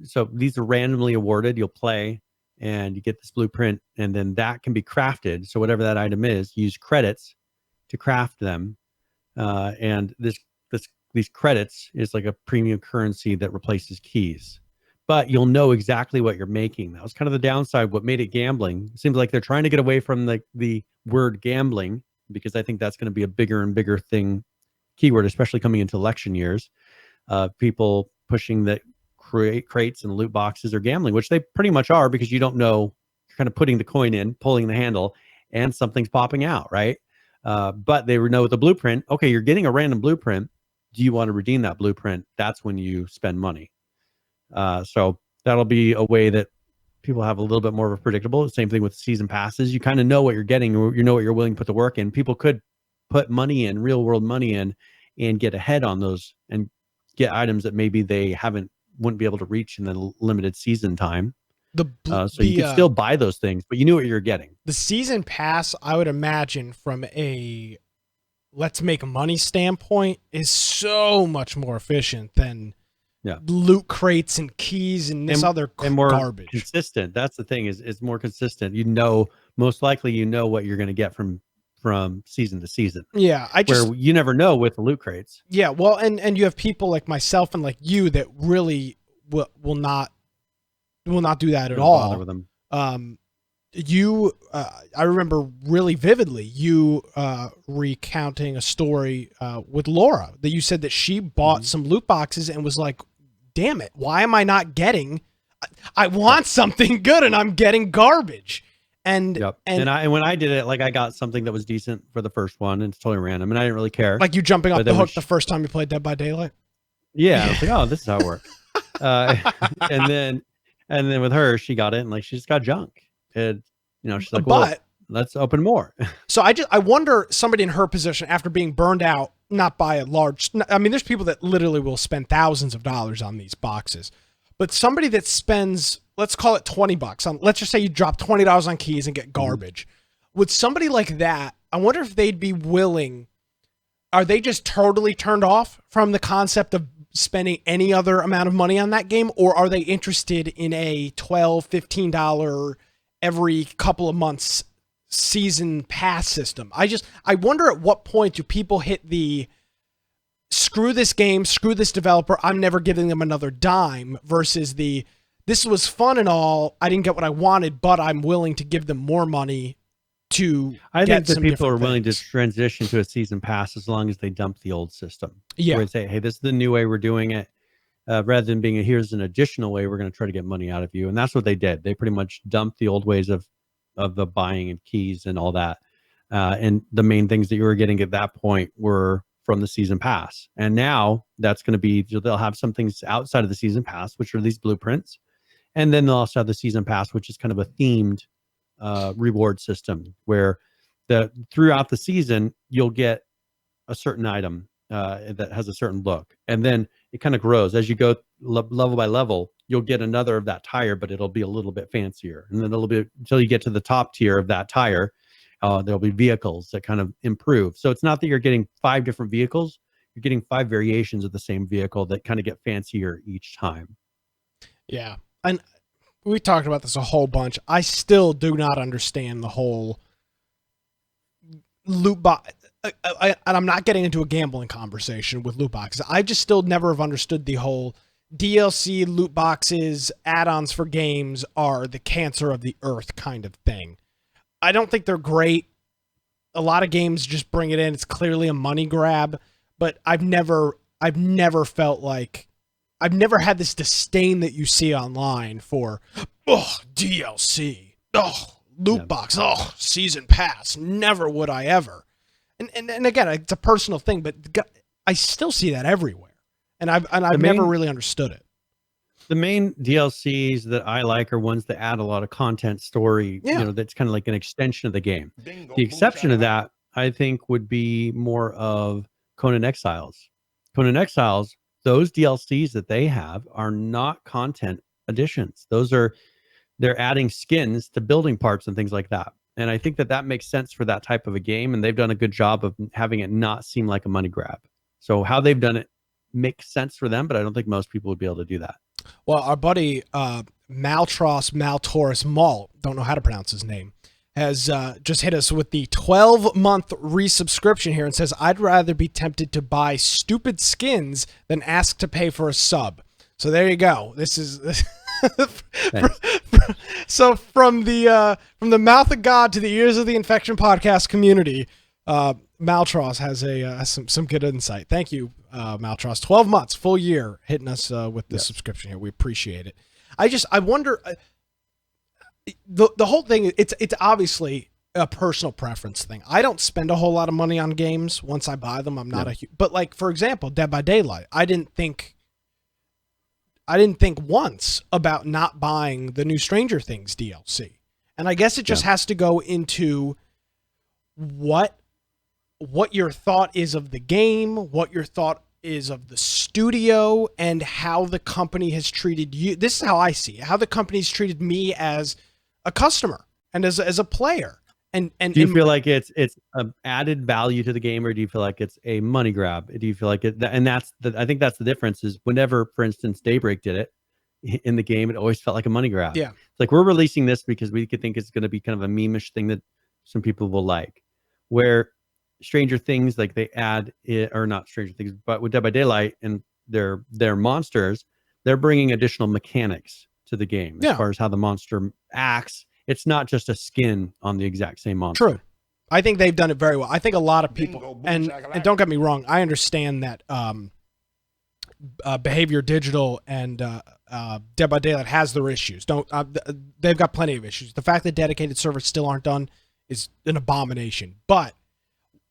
So these are randomly awarded. You'll play and you get this blueprint, and then that can be crafted. So whatever that item is, use credits to craft them. And these credits is like a premium currency that replaces keys. But you'll know exactly what you're making. That was kind of the downside. What made it gambling. It seems like they're trying to get away from the word gambling, because I think that's going to be a bigger and bigger keyword, especially coming into election years. People pushing that crates and loot boxes are gambling, which they pretty much are, because you don't know, you're kind of putting the coin in, pulling the handle, and something's popping out, right? But they know with the blueprint, okay, you're getting a random blueprint. Do you want to redeem that blueprint? That's when you spend money. So that'll be a way that people have a little bit more of a predictable. Same thing with season passes. You kind of know what you're getting, you know what you're willing to put the work in. People could put money in, real world money in, and get ahead on those and get items that maybe they wouldn't be able to reach in the limited season time. So you could still buy those things, but you knew what you were getting. The season pass, I would imagine, from a let's make money standpoint, is so much more efficient than loot crates and keys and other and more garbage. Consistent. That's the thing, is more consistent. Most likely you know what you're going to get from season to season. Yeah, where you never know with the loot crates. Yeah, well, and you have people like myself and like you that really will not do that at all. Bother with them. I remember really vividly you recounting a story with Laura that you said that she bought some loot boxes and was like, damn it, why am I not getting, I want something good and I'm getting garbage. And when I did it, like, I got something that was decent for the first one, and it's totally random, and I didn't really care. Like you jumping off the hook the first time you played Dead by Daylight. Yeah, I was like, oh, this is how it works. And then with her, she got it, and like she just got junk. And she's like, well, let's open more. So I wonder, somebody in her position, after being burned out, not by a large, I mean, there's people that literally will spend thousands of dollars on these boxes, but somebody that spends, let's call it $20 on, let's just say you drop $20 on keys and get garbage. Would somebody like that, I wonder if they'd be willing, are they just totally turned off from the concept of spending any other amount of money on that game? Or are they interested in a $12, $15 every couple of months season pass system. I wonder at what point do people hit the screw this game, screw this developer, I'm never giving them another dime, versus the this was fun and all, I didn't get what I wanted, but I'm willing to give them more money to I get think that some people are different willing to things. transition to a season pass as long as they dump the old system. Yeah. Where they say, hey, this is the new way we're doing it. Rather than being here's an additional way we're going to try to get money out of you. And that's what they did. They pretty much dumped the old ways of the buying and keys and all that. And the main things that you were getting at that point were from the season pass. And now that's going to be, they'll have some things outside of the season pass, which are these blueprints. And then they'll also have the season pass, which is kind of a themed reward system where throughout the season, you'll get a certain item that has a certain look. And then it kind of grows as you go level by level. You'll get another of that tire, but it'll be a little bit fancier. And then it'll be until you get to the top tier of that tire. There'll be vehicles that kind of improve. So it's not that you're getting 5 different vehicles. You're getting 5 variations of the same vehicle that kind of get fancier each time. Yeah. And we talked about this a whole bunch. I still do not understand the whole loot box. And I'm not getting into a gambling conversation with loot boxes. I just still never have understood the whole DLC loot boxes, add-ons for games are the cancer of the earth kind of thing. I don't think they're great. A lot of games just bring it in. It's clearly a money grab, but I've never felt like, I've never had this disdain that you see online for, DLC, loot box, season pass. Never would I ever. And again, it's a personal thing, but I still see that everywhere, and I've never really understood it. The main DLCs that I like are ones that add a lot of content, story. Yeah. That's kind of like an extension of the game. The exception of that, I think, would be more of Conan Exiles. Conan Exiles, those DLCs that they have are not content additions. They're adding skins to building parts and things like that. And I think that makes sense for that type of a game. And they've done a good job of having it not seem like a money grab. So how they've done it makes sense for them, but I don't think most people would be able to do that. Well, our buddy Maltaurus Malt, don't know how to pronounce his name, has just hit us with the 12-month resubscription here and says, I'd rather be tempted to buy stupid skins than ask to pay for a sub. So there you go. This is so from the mouth of God to the ears of the Infection Podcast community, Maltros has some good insight. Thank you, Maltros. 12 months, full year, hitting us with the subscription here. We appreciate it. I wonder, the whole thing, it's obviously a personal preference thing. I don't spend a whole lot of money on games once I buy them. I'm not but like, for example, Dead by Daylight, I didn't think once about not buying the new Stranger Things DLC. And I guess it just has to go into what your thought is of the game, what your thought is of the studio, and how the company has treated you. This is how I see it, how the company's treated me as a customer and as a player. And do you feel like it's added value to the game, or do you feel like it's a money grab? Do you feel like it? And I think that's the difference. Is whenever, for instance, Daybreak did it in the game, it always felt like a money grab. Yeah, it's like we're releasing this because we could think it's going to be kind of a meme-ish thing that some people will like. Where Stranger Things, like they add it, or not Stranger Things, but with Dead by Daylight and their monsters, they're bringing additional mechanics to the game as far as how the monster acts. It's not just a skin on the exact same monster. True. I think they've done it very well. I think a lot of people, and don't get me wrong, I understand that Behavior Digital and Dead by Daylight has their issues. They've got plenty of issues. The fact that dedicated servers still aren't done is an abomination. But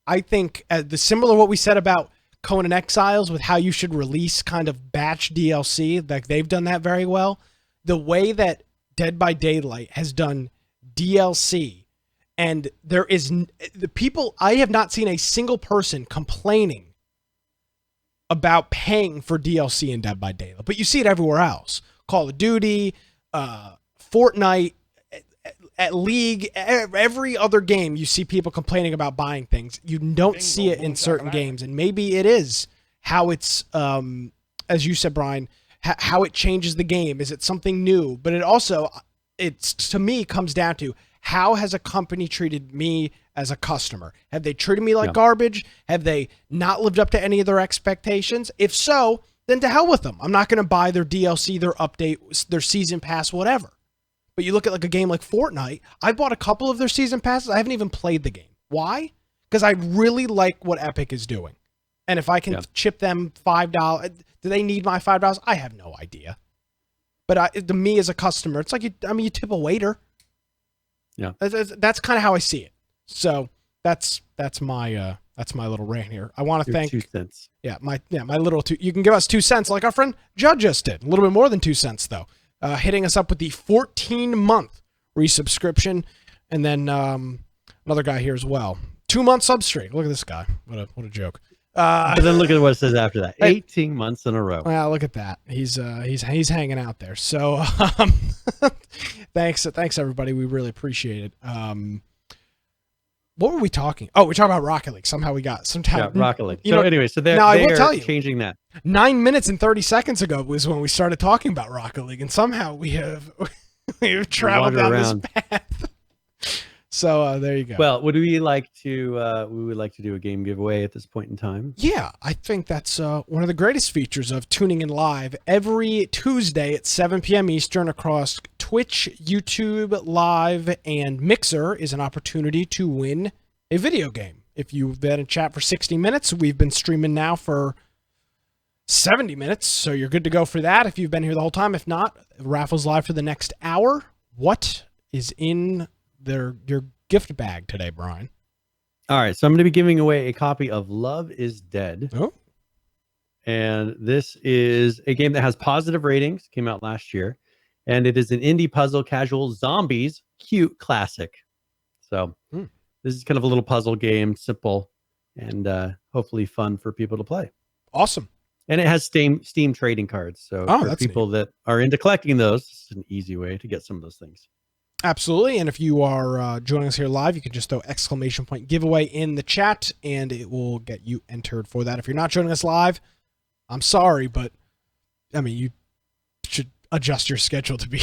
I think the similar what we said about Conan Exiles with how you should release kind of batch DLC, like they've done that very well. The way that Dead by Daylight has done DLC, and there is the people, I have not seen a single person complaining about paying for DLC in Dead by Daylight, but you see it everywhere else. Call of Duty, Fortnite, at League, every other game, you see people complaining about buying things. You don't see it in certain games, and maybe it is how it's, as you said, Brian, how it changes the game. Is it something new? But it also, to me, comes down to How has a company treated me as a customer? Have they treated me like Yeah. garbage? Have they not lived up to any of their expectations? If so, then to hell with them. I'm not going to buy their DLC, their update, their season pass, whatever. But you look at like a game like Fortnite, I bought a couple of their season passes. I haven't even played the game. Why? Because I really like what Epic is doing. And if I can chip them $5, do they need my $5? I have no idea. But to me as a customer, it's like you tip a waiter. Yeah, that's kind of how I see it. So that's my little rant here. I want to thank 2 cents. my little you can give us 2 cents like our friend Judd just did. A little bit more than 2 cents though. Hitting us up with the 14-month resubscription, and then another guy here as well. 2-month substreak. Look at this guy. What a joke. But then look at what it says after that. 18 months in a row. Well, look at that. He's hanging out there. So thanks everybody. We really appreciate it. What were we talking? Oh, we talked about Rocket League. Somehow we got Rocket League. Anyway, so they're changing that. 9 minutes and 30 seconds ago was when we started talking about Rocket League, and somehow we have traveled down this path. So there you go. Well, would we like to? We would like to do a game giveaway at this point in time. Yeah, I think that's one of the greatest features of tuning in live every Tuesday at 7 p.m. Eastern across Twitch, YouTube, Live, and Mixer is an opportunity to win a video game. If you've been in chat for 60 minutes, we've been streaming now for 70 minutes, so you're good to go for that if you've been here the whole time. If not, raffle's live for the next hour. What is in your gift bag today, Brian? All right, so I'm going to be giving away a copy of Love is Dead. Oh. And this is a game that has positive ratings, came out last year, and it is an indie puzzle casual zombies cute classic. So this is kind of a little puzzle game, simple, and hopefully fun for people to play. Awesome. And it has Steam trading cards. So for people that are into collecting those, it's an easy way to get some of those things. Absolutely. And if you are joining us here live, you can just throw ! giveaway in the chat, and it will get you entered for that. If you're not joining us live, I'm sorry, but I mean, you should adjust your schedule to be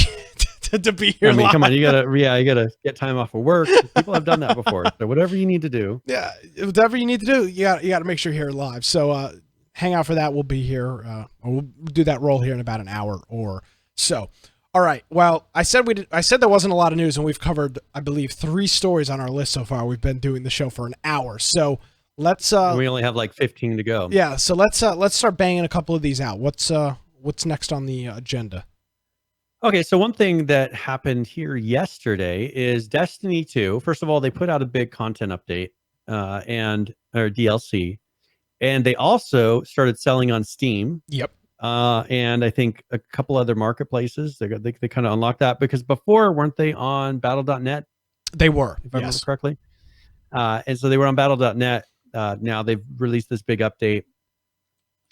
to be here. I mean, live. come on, you gotta get time off of work. People have done that before. So whatever you need to do. Yeah, whatever you need to do, you got to make sure you're here live. So hang out for that. We'll be here. Or we'll do that roll here in about an hour or so. All right. Well, I said there wasn't a lot of news, and we've covered, I believe, 3 stories on our list so far. We've been doing the show for an hour, so let's. We only have like 15 to go. Yeah. So let's start banging a couple of these out. What's next on the agenda? Okay. So one thing that happened here yesterday is Destiny 2. First of all, they put out a big content update or DLC, and they also started selling on Steam. Yep. And I think a couple other marketplaces, they kind of unlocked that, because before, weren't they on battle.net? They were, if I remember correctly. And so they were on battle.net. Now they've released this big update,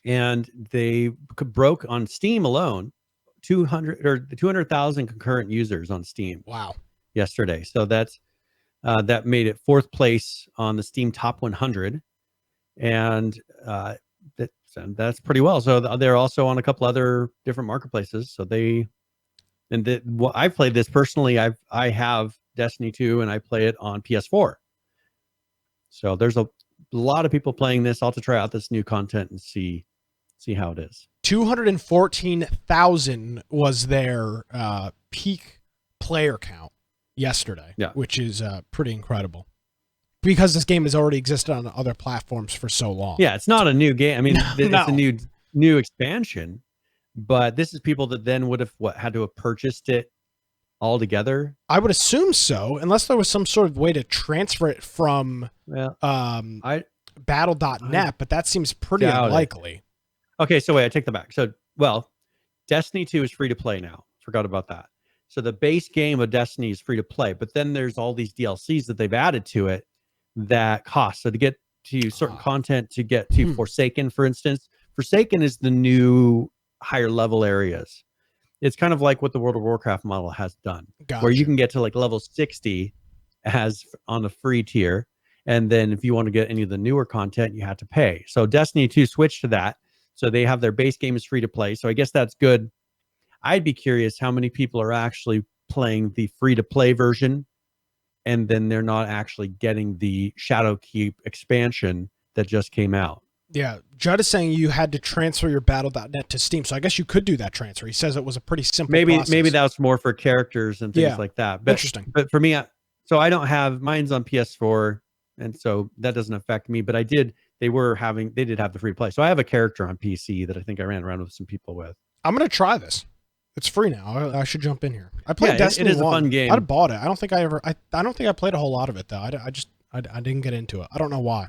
and they broke on Steam alone 200,000 concurrent users on Steam. Wow. Yesterday. So that made it 4th place on the Steam Top 100. And that's pretty well. So they're also on a couple other different marketplaces. So I've played this personally. I have Destiny 2, and I play it on PS4. So there's a lot of people playing this, all to try out this new content and see how it is. 214,000 was their peak player count yesterday, which is pretty incredible. Because this game has already existed on other platforms for so long. Yeah, it's not a new game. I mean, it's a new expansion, but this is people that then would have had to have purchased it all together. I would assume so, unless there was some sort of way to transfer it from battle.net, but that seems pretty unlikely. Okay, so wait, I take that back. So, Destiny 2 is free to play now. Forgot about that. So the base game of Destiny is free to play, but then there's all these DLCs that they've added to it that cost. So to get to certain content, to get to Forsaken, for instance, Forsaken is the new higher level areas. It's kind of like what the World of Warcraft model has done, where you can get to like level 60 as on the free tier. And then if you want to get any of the newer content, you have to pay. So Destiny 2 switched to that. So they have their base game is free to play. So I guess that's good. I'd be curious how many people are actually playing the free to play version and then they're not actually getting the Shadowkeep expansion that just came out. Yeah, Judd is saying you had to transfer your Battle.net to Steam, so I guess you could do that transfer. He says it was a pretty simple process. Maybe that's more for characters and things like that. But, interesting. But for me, so I don't have, mine's on PS4, and so that doesn't affect me. But they did have the free play. So I have a character on PC that I think I ran around with some people with. I'm gonna try this. It's free now. I should jump in here. I played Destiny 1. It is a fun game. I'd have bought it. I don't think I played a whole lot of it though. I didn't get into it. I don't know why.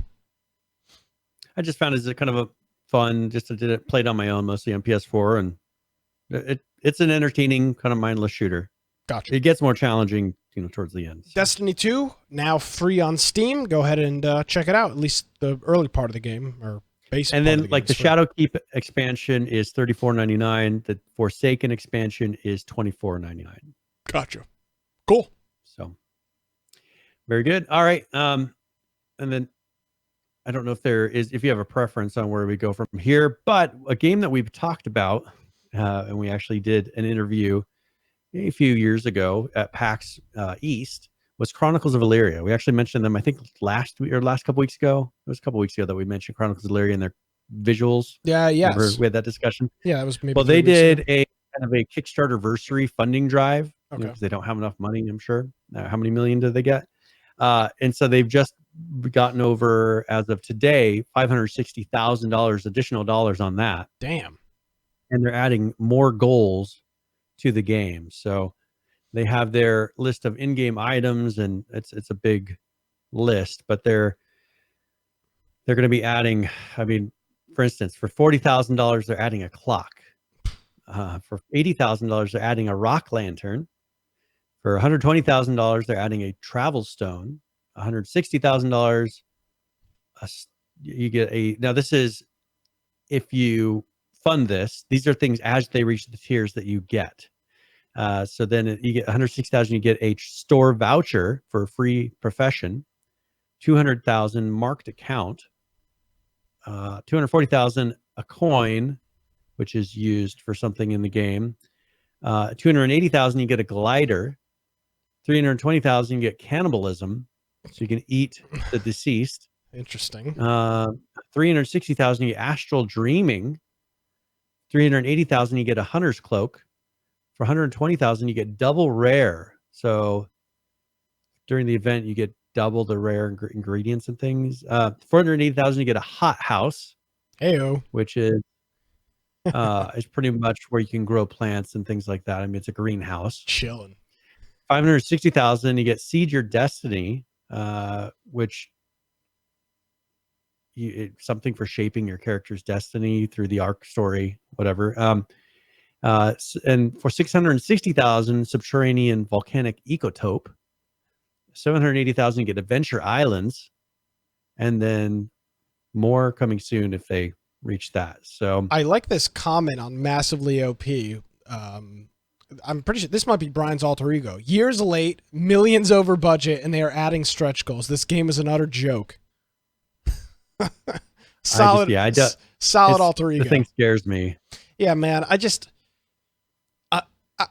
I just found it kind of a fun, just did it, played on my own, mostly on PS4, and it's an entertaining kind of mindless shooter. Gotcha. It gets more challenging, towards the end. So. Destiny 2 now free on Steam. Go ahead and check it out. At least the early part of the game, or basic. And then the Shadowkeep expansion is $34.99. The Forsaken expansion is $24.99. Gotcha. Cool. So very good. All right. And then I don't know if you have a preference on where we go from here, but a game that we've talked about, and we actually did an interview a few years ago at PAX East, was Chronicles of Elyria. We actually mentioned them, I think, last couple weeks ago. It was a couple weeks ago that we mentioned Chronicles of Elyria and their visuals. Yeah, yes. Remember we had that discussion. Yeah, it was maybe. Well, they did a kind of a Kickstarter-versary funding drive, because they don't have enough money, I'm sure. How many million did they get? And so they've just gotten over, as of today, $560,000 additional dollars on that. Damn. And they're adding more goals to the game. So they have their list of in-game items, and it's a big list, but they're going to be adding, for instance, for $40,000 they're adding a clock. For $80,000 they're adding a rock lantern. For $120,000 they're adding a travel stone. $160,000 you get now this is if you fund this. These are things as they reach the tiers that you get. So then you get $160,000, you get a store voucher for a free profession, $200,000 marked account, $240,000 a coin, which is used for something in the game, $280,000 you get a glider, $320,000 you get cannibalism, so you can eat the deceased. Interesting. $360,000 you get astral dreaming, $380,000 you get a hunter's cloak. For $120,000 you get double rare. So during the event you get double the rare ingredients and things. $480,000 you get a hot house. Heyo. Which is pretty much where you can grow plants and things like that. It's a greenhouse. Chilling. $560,000 you get Seed Your Destiny, which something for shaping your character's destiny through the arc story, whatever. And for $660,000, Subterranean Volcanic Ecotope. $780,000 you get Adventure Islands, and then more coming soon if they reach that. So I like this comment on Massively OP. I'm pretty sure this might be Brian's alter ego. Years late, millions over budget, and they are adding stretch goals. This game is an utter joke. Solid alter ego. The thing scares me. Yeah, man.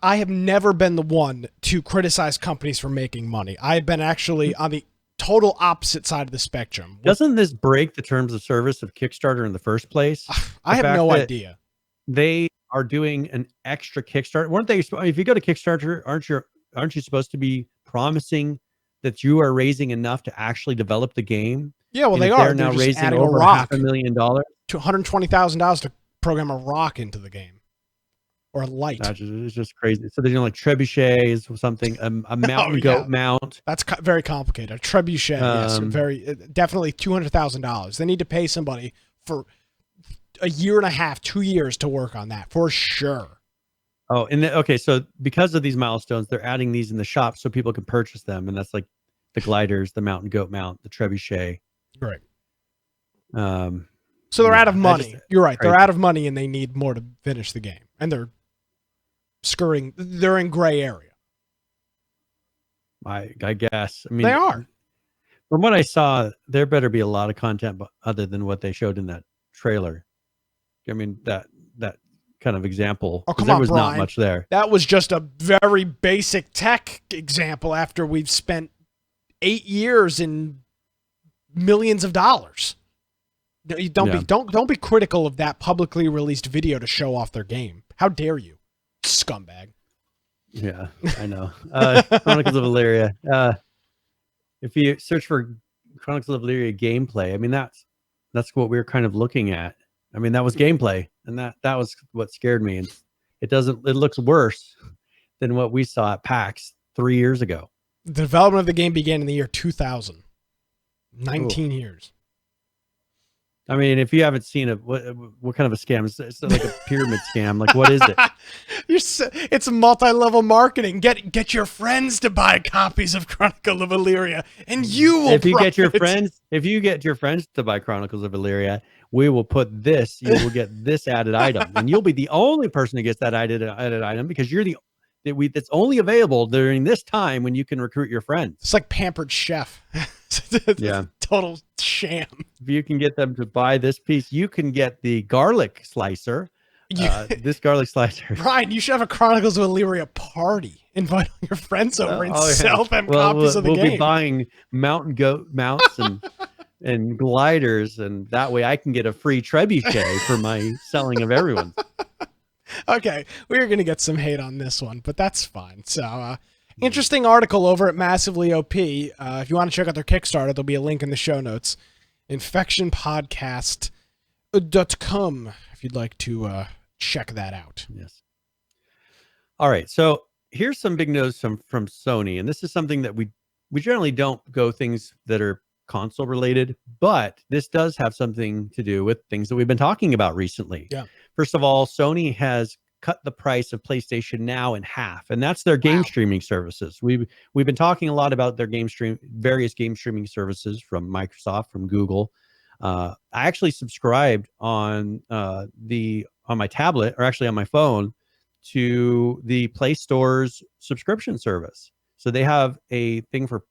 I have never been the one to criticize companies for making money. I have been actually on the total opposite side of the spectrum. Doesn't this break the terms of service of Kickstarter in the first place? I have no idea. They are doing an extra Kickstarter. Weren't they? If you go to Kickstarter, aren't you supposed to be promising that you are raising enough to actually develop the game? Yeah, well, they are. They're now raising over $500,000. $220,000 to program a rock into the game. Or a light. It's just crazy. So they're doing like trebuchets or something, a mountain goat mount. That's very complicated. A trebuchet, yes, definitely $200,000. They need to pay somebody for a year and a half, 2 years to work on that for sure. Oh, and okay, so because of these milestones, they're adding these in the shop so people can purchase them, and that's like the gliders, the mountain goat mount, the trebuchet. Right. So they're out of money. You're right. They're out of money, and they need more to finish the game, and they're scurrying. They're in gray area. I guess. They are. From what I saw, there better be a lot of content other than what they showed in that trailer. That kind of example. Oh, come there on, was Brian. Not much there. That was just a very basic tech example after we've spent 8 years and millions of dollars. Don't be critical of that publicly released video to show off their game. How dare you, scumbag? Yeah, I know. Chronicles of Elyria. If you search for Chronicles of Elyria gameplay, I mean that's what we were kind of looking at. I mean that was gameplay, and that was what scared me. And it looks worse than what we saw at PAX 3 years ago. The development of the game began in the year 2000. 19 Ooh. years. I mean, if you haven't seen it, what kind of a scam? It's like a pyramid scam. Like, what is it? It's multi-level marketing. Get your friends to buy copies of Chronicles of Elyria, and you will. If you get your friends to buy Chronicles of Elyria, we will put this. You will get this added item, and you'll be the only person who gets that added item because you're that's only available during this time when you can recruit your friends. It's like Pampered Chef. Yeah. Total sham. If you can get them to buy this piece, you can get the garlic slicer. This garlic slicer. Ryan, you should have a Chronicles of Elyria party. Invite all your friends over and sell them copies of the game. We'll be buying mountain goat mounts and gliders, and that way I can get a free trebuchet for my selling of everyone. Okay, we're going to get some hate on this one, but that's fine. So, interesting article over at Massively OP. If you want to check out their Kickstarter, there'll be a link in the show notes. infectionpodcast.com if you'd like to check that out. Yes. All right, so here's some big news from Sony, and this is something that we generally don't go things that are console related, but this does have something to do with things that we've been talking about recently. Yeah. First of all, Sony has cut the price of PlayStation Now in half, and that's their game streaming services. We've been talking a lot about their various game streaming services from Microsoft, from Google. I actually subscribed on my tablet, or actually on my phone, to the Play Store's subscription service. So they have a thing for,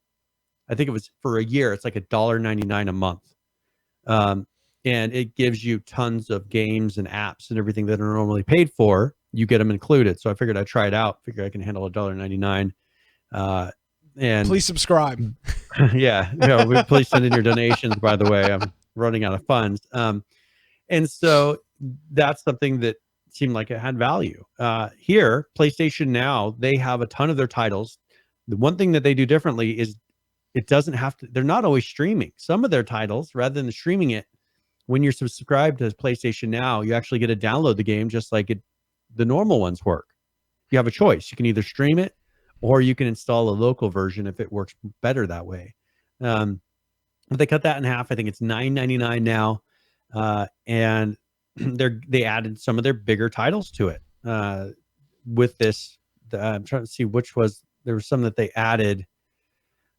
I think it was for a year. It's like $1.99 a month. And it gives you tons of games and apps and everything that are normally paid for. You get them included. So I figured I'd try it out. Figure I can handle $1.99. And please subscribe. Yeah. Please send in your donations, by the way. I'm running out of funds. And so that's something that seemed like it had value. Here, PlayStation Now, they have a ton of their titles. The one thing that they do differently is it doesn't have to, they're not always streaming. Some of their titles, rather than streaming it, when you're subscribed to PlayStation Now, you actually get to download the game just like the normal ones work. You have a choice. You can either stream it or you can install a local version if it works better that way. But they cut that in half. I think it's $9.99 now. And they added some of their bigger titles to it. With this, I'm trying to see there was some that they added.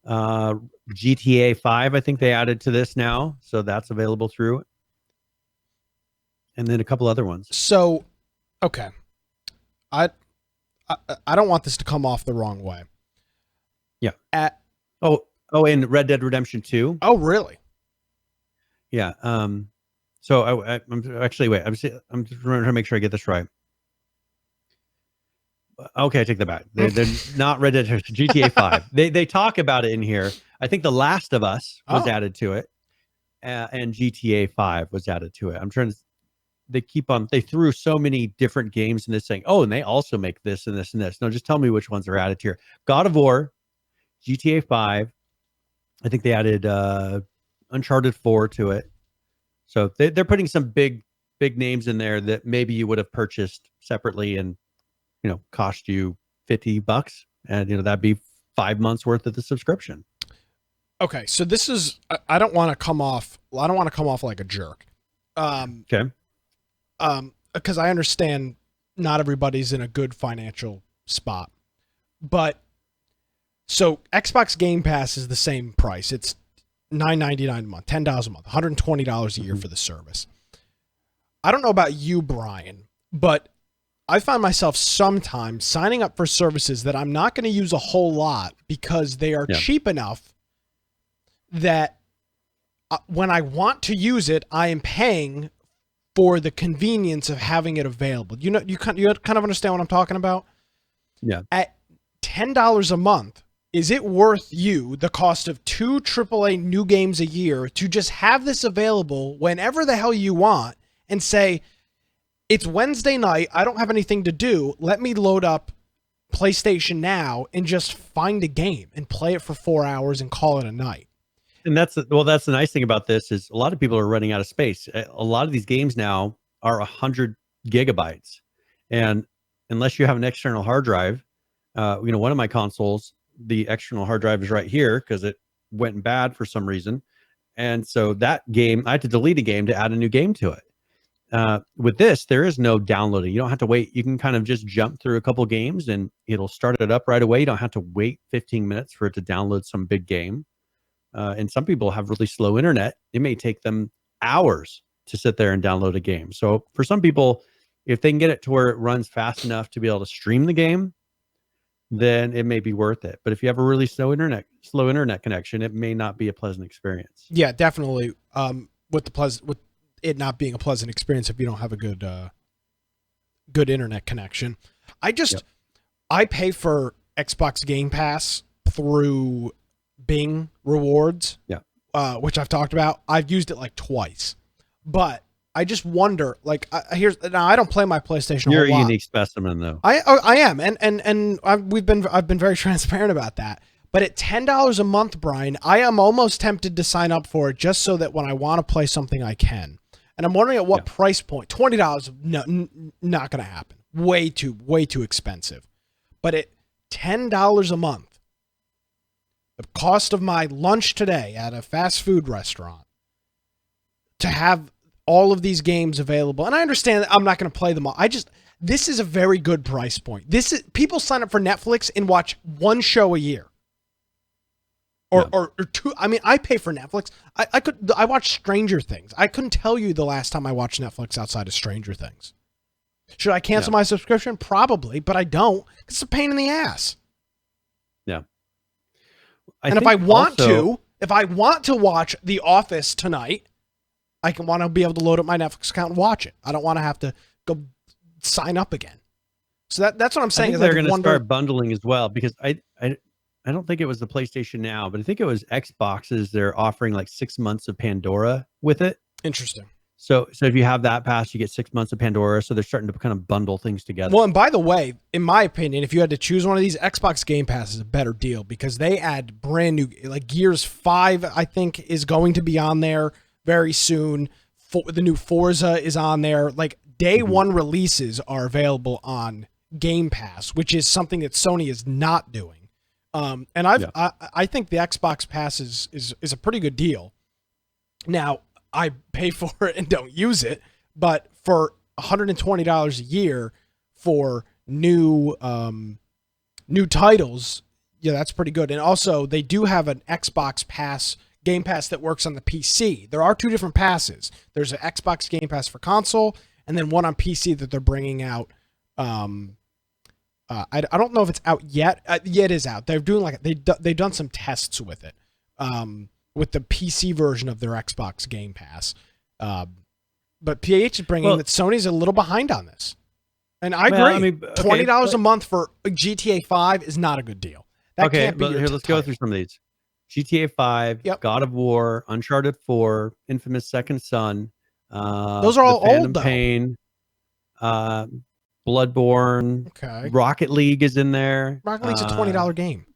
GTA 5, I think they added to this now. So that's available through it. And then a couple other ones. So, okay. I don't want this to come off the wrong way. Yeah. And Red Dead Redemption 2. Oh, really? Yeah. So I'm actually, wait, I'm just trying to make sure I get this right. Okay, I take that back. They're not Red Dead GTA 5. They talk about it in here. I think The Last of Us was added to it, and GTA 5 was added to it. I'm trying to. They threw so many different games in this saying, oh, and they also make this and this and this. No, just tell me which ones are added here. God of War, GTA 5. I think they added Uncharted 4 to it. So they're putting some big names in there that maybe you would have purchased separately and, cost you $50, and that'd be 5 months worth of the subscription. Okay, so this is I don't want to come off like a jerk. Okay. Because I understand not everybody's in a good financial spot, but so Xbox Game Pass is the same price. It's $9.99 a month, $10 a month, $120 a year for the service. I don't know about you, Brian, but I find myself sometimes signing up for services that I'm not going to use a whole lot because they are cheap enough that when I want to use it, I am paying for the convenience of having it available. You kind of understand what I'm talking about? Yeah. At $10 a month, is it worth you the cost of 2 AAA new games a year to just have this available whenever the hell you want and say, it's Wednesday night, I don't have anything to do, let me load up PlayStation Now and just find a game and play it for 4 hours and call it a night? And that's the nice thing about this is a lot of people are running out of space. A lot of these games now are 100 gigabytes, and unless you have an external hard drive, one of my consoles, the external hard drive is right here because it went bad for some reason, and so that game I had to delete a game to add a new game to it. With this, there is no downloading. You don't have to wait. You can kind of just jump through a couple games and it'll start it up right away. You don't have to wait 15 minutes for it to download some big game. And some people have really slow internet. It may take them hours to sit there and download a game. So for some people, if they can get it to where it runs fast enough to be able to stream the game, then it may be worth it. But if you have a really slow internet connection, it may not be a pleasant experience. Yeah, definitely. With it not being a pleasant experience if you don't have a good internet connection. I pay for Xbox Game Pass through Bing Rewards, which I've talked about. I've used it like twice, but I just wonder, like, now I don't play my PlayStation. You're a unique specimen, though. I am, and I've been very transparent about that. But at $10 a month, Brian, I am almost tempted to sign up for it just so that when I want to play something, I can. And I'm wondering at what price point. $20, no, not going to happen. Way too expensive. But at $10 a month, the cost of my lunch today at a fast food restaurant, to have all of these games available, and I understand that I'm not going to play them all. This is a very good price point. People sign up for Netflix and watch one show a year. Or two. I mean, I pay for Netflix. I watch Stranger Things. I couldn't tell you the last time I watched Netflix outside of Stranger Things. Should I cancel my subscription? Probably, but I don't. It's a pain in the ass. Yeah. And if I want to watch The Office tonight, I want to be able to load up my Netflix account and watch it. I don't want to have to go sign up again. So that's what I'm saying. I think they're going to start bundling as well, because I don't think it was the PlayStation Now, but I think it was Xboxes. They're offering like 6 months of Pandora with it. Interesting. So if you have that pass, you get 6 months of Pandora. So they're starting to kind of bundle things together. Well, and by the way, in my opinion, if you had to choose one of these, Xbox Game Pass is a better deal because they add brand new, like Gears 5, I think, is going to be on there very soon. The new Forza is on there. Like day one releases are available on Game Pass, which is something that Sony is not doing. And I think the Xbox Pass is a pretty good deal. Now, I pay for it and don't use it, but for $120 a year for new titles, yeah, that's pretty good. And also, they do have an Xbox Pass, Game Pass that works on the PC. There are two different passes. There's an Xbox Game Pass for console, and then one on PC that they're bringing out. I don't know if it's out yet. Yeah, it is out. They're doing they've done some tests with it, with the PC version of their Xbox Game Pass. But PH is bringing that Sony's a little behind on this, and I agree. I mean, $20 a month for GTA 5 is not a good deal. That can't be. But here, let's go through some of these. GTA 5, God of War, Uncharted 4, Infamous Second Son. Those are all old though. Pain, Bloodborne. Okay. Rocket League is in there. Rocket League's a $20 game.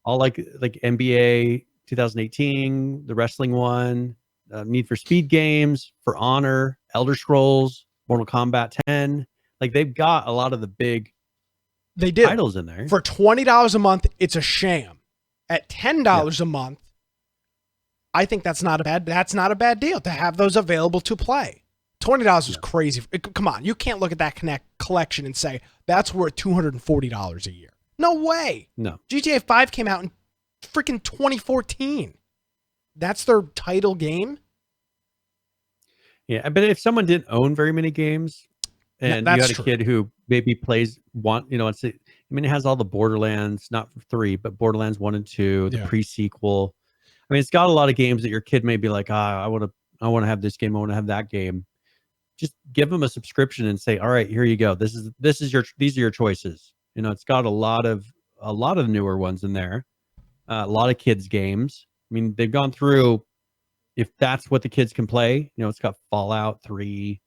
All like NBA 2018, the wrestling one, Need for Speed games, For Honor, Elder Scrolls, Mortal Kombat 10. Like they've got a lot of the big titles in there. For $20 a month, it's a sham. At $10 a month, I think that's not a bad deal to have those available to play. $20 is crazy. Come on, you can't look at that collection and say that's worth $240 a year. No way. No. GTA 5 came out in freaking 2014. That's their title game. Yeah, but if someone didn't own very many games, and you had a kid who maybe plays it has all the Borderlands, not 3, but Borderlands 1 and 2, the pre-sequel. I mean, it's got a lot of games that your kid may be like, I want to have this game, I want to have that game. Just give them a subscription and say, all right, here you go. These are your choices. It's got a lot of the newer ones in there. a lot of kids games. I mean, they've gone through, if that's what the kids can play, it's got Fallout 3.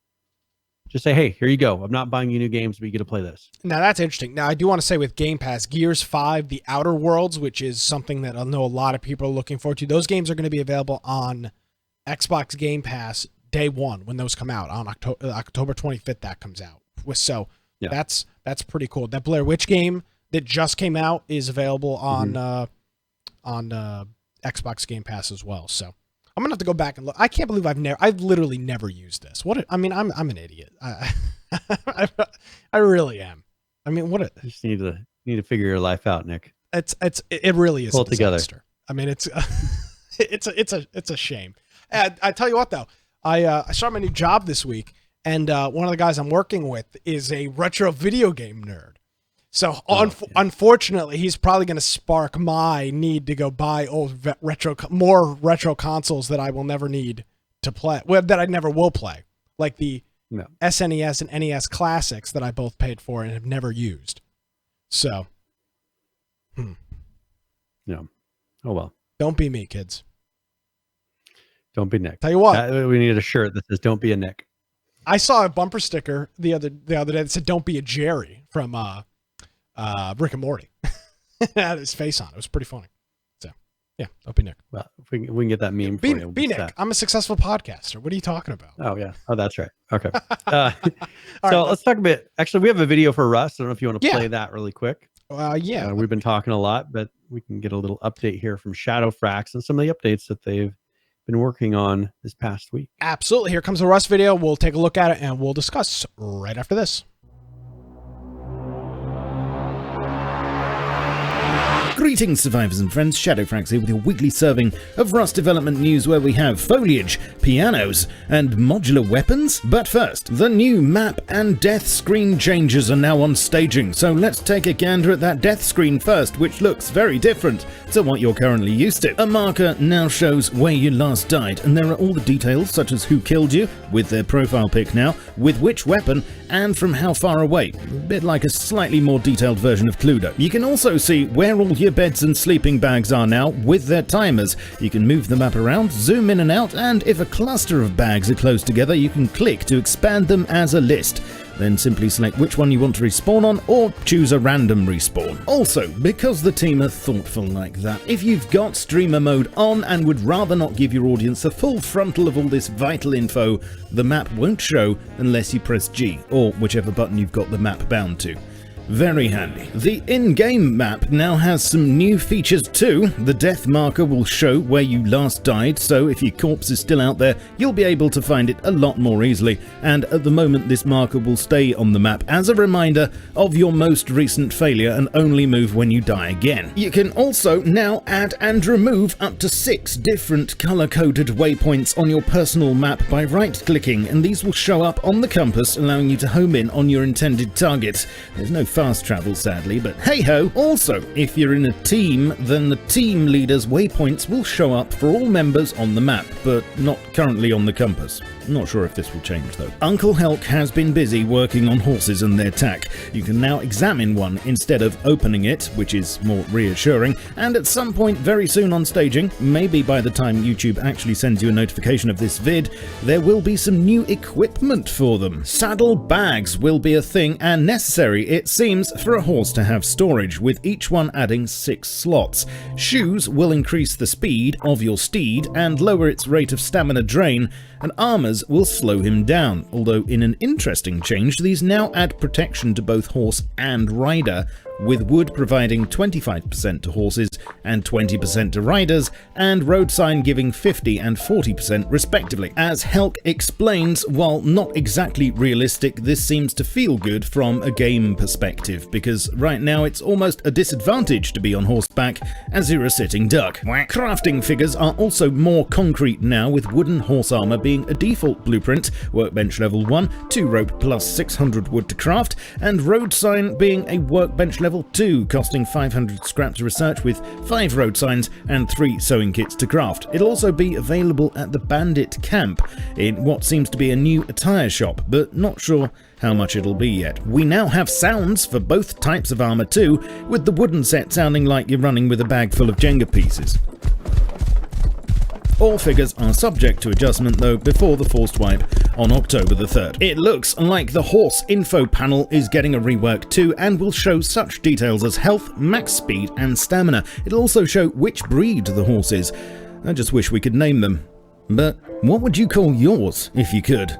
Just say, hey, here you go. I'm not buying you new games, but you get to play this. Now, that's interesting. Now, I do want to say with Game Pass, Gears 5, The Outer Worlds, which is something that I know a lot of people are looking forward to, those games are going to be available on Xbox Game Pass day one when those come out. On October 25th, that comes out. So yeah. That's pretty cool. That Blair Witch game that just came out is available on Xbox Game Pass as well. So I'm gonna have to go back and look. I can't believe I've literally never used this. I'm an idiot. I really am. I mean, you just need to figure your life out, Nick. It really is pull a disaster. Together. I mean, it's a shame. I tell you what though, I started my new job this week, and one of the guys I'm working with is a retro video game nerd. So unfortunately, he's probably going to spark my need to go buy more retro consoles that I will never need to play, that I never will play, like the SNES and NES classics that I both paid for and have never used. So, yeah. Oh well. Don't be me, kids. Don't be Nick. Tell you what, we need a shirt that says "Don't be a Nick." I saw a bumper sticker the other day that said "Don't be a Jerry" from Rick and Morty. It had his face on it. It was pretty funny. So yeah, don't be Nick. Well, if we can get that meme for you. Be Nick. I'm a successful podcaster. What are you talking about? Oh yeah. Oh, that's right. Okay. Let's talk a bit. Actually, we have a video for Russ. I don't know if you want to play that really quick. Yeah. We've been talking a lot, but we can get a little update here from Shadowfrax and some of the updates that they've been working on this past week. Absolutely. Here comes the Russ video. We'll take a look at it and we'll discuss right after this. Greetings, survivors and friends. Shadowfrax here with your weekly serving of Rust development news, where we have foliage, pianos, and modular weapons. But first, the new map and death screen changes are now on staging, so let's take a gander at that death screen first, which looks very different to what you're currently used to. A marker now shows where you last died, and there are all the details, such as who killed you, with their profile pic now, with which weapon, and from how far away. A bit like a slightly more detailed version of Cluedo. You can also see where all your beds and sleeping bags are now, with their timers. You can move the map around, zoom in and out, and if a cluster of bags are close together, you can click to expand them as a list. Then simply select which one you want to respawn on, or choose a random respawn. Also, because the team are thoughtful like that, if you've got streamer mode on and would rather not give your audience a full frontal of all this vital info, the map won't show unless you press G, or whichever button you've got the map bound to. Very handy. The in-game map now has some new features too. The death marker will show where you last died, so if your corpse is still out there, you'll be able to find it a lot more easily. And at the moment, this marker will stay on the map as a reminder of your most recent failure and only move when you die again. You can also now add and remove up to 6 different color-coded waypoints on your personal map by right-clicking, and these will show up on the compass, allowing you to home in on your intended target. There's no fast travel, sadly, but hey-ho. Also, if you're in a team, then the team leader's waypoints will show up for all members on the map, but not currently on the compass. I'm not sure if this will change, though. Uncle Helk has been busy working on horses and their tack. You can now examine one instead of opening it, which is more reassuring, and at some point very soon on staging, maybe by the time YouTube actually sends you a notification of this vid, there will be some new equipment for them. Saddle bags will be a thing and necessary, it seems, for a horse to have storage, with each one adding 6 slots. Shoes will increase the speed of your steed and lower its rate of stamina drain, and armors will slow him down, although in an interesting change, these now add protection to both horse and rider, with wood providing 25% to horses and 20% to riders, and road sign giving 50 and 40% respectively. As Helk explains, while not exactly realistic, this seems to feel good from a game perspective, because right now it's almost a disadvantage to be on horseback as you're a sitting duck. Crafting figures are also more concrete now, with wooden horse armor being a default blueprint, workbench level 1, 2 rope plus 600 wood to craft, and road sign being a workbench level 2, costing 500 scrap to research, with 5 road signs and 3 sewing kits to craft. It'll also be available at the Bandit camp in what seems to be a new attire shop, but not sure how much it'll be yet. We now have sounds for both types of armor too, with the wooden set sounding like you're running with a bag full of Jenga pieces. All figures are subject to adjustment though before the forced wipe on October the 3rd. It looks like the horse info panel is getting a rework too and will show such details as health, max speed and stamina. It'll also show which breed the horse is. I just wish we could name them. But what would you call yours if you could?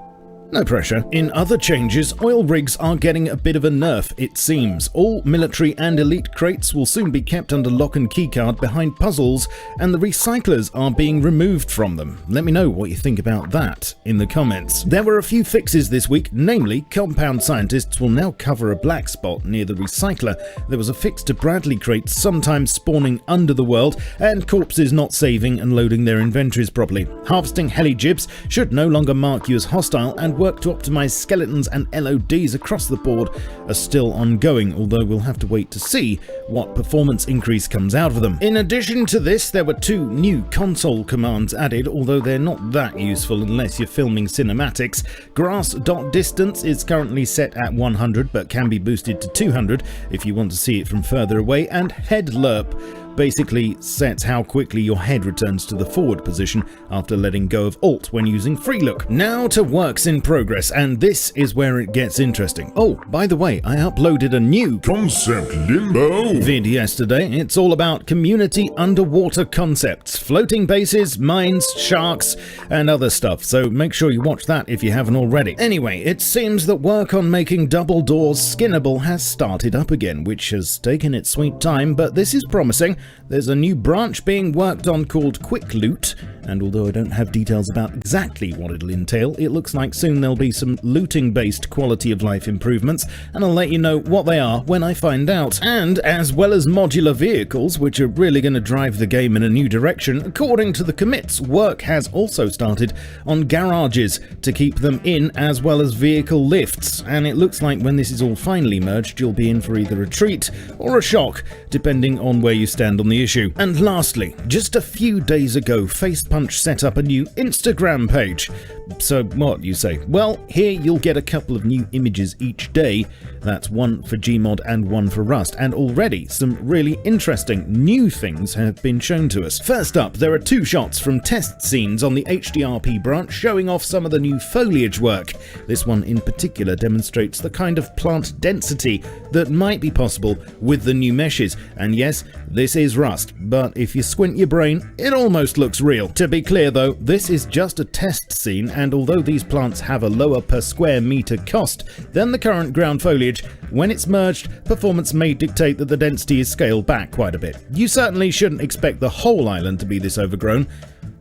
No pressure. In other changes, oil rigs are getting a bit of a nerf, it seems. All military and elite crates will soon be kept under lock and keycard behind puzzles, and the recyclers are being removed from them. Let me know what you think about that in the comments. There were a few fixes this week, namely, compound scientists will now cover a black spot near the recycler. There was a fix to Bradley crates sometimes spawning under the world, and corpses not saving and loading their inventories properly. Harvesting heli-jibs should no longer mark you as hostile, and work to optimize skeletons and LODs across the board are still ongoing, although we'll have to wait to see what performance increase comes out of them. In addition to this, there were 2 new console commands added, although they're not that useful unless you're filming cinematics. Grass.distance is currently set at 100 but can be boosted to 200 if you want to see it from further away, and head lerp basically sets how quickly your head returns to the forward position after letting go of Alt when using free look. Now to works in progress, and this is where it gets interesting. Oh, by the way, I uploaded a new Concept Limbo vid yesterday. It's all about community underwater concepts, floating bases, mines, sharks, and other stuff, so make sure you watch that if you haven't already. Anyway, it seems that work on making double doors skinnable has started up again, which has taken its sweet time, but this is promising. There's a new branch being worked on called Quick Loot, and although I don't have details about exactly what it'll entail, it looks like soon there'll be some looting-based quality of life improvements, and I'll let you know what they are when I find out. And as well as modular vehicles, which are really going to drive the game in a new direction, according to the commits, work has also started on garages to keep them in, as well as vehicle lifts, and it looks like when this is all finally merged, you'll be in for either a treat or a shock, depending on where you stand on the issue. And lastly, just a few days ago, Facepunch set up a new Instagram page. So what, you say? Well, here you'll get a couple of new images each day. That's one for Gmod and one for Rust, and already some really interesting new things have been shown to us. First up, there are 2 shots from test scenes on the HDRP branch showing off some of the new foliage work. This one in particular demonstrates the kind of plant density that might be possible with the new meshes. And yes, this is Rust, but if you squint your brain, it almost looks real. To be clear though, this is just a test scene, and although these plants have a lower per square meter cost than the current ground foliage, when it's merged, performance may dictate that the density is scaled back quite a bit. You certainly shouldn't expect the whole island to be this overgrown.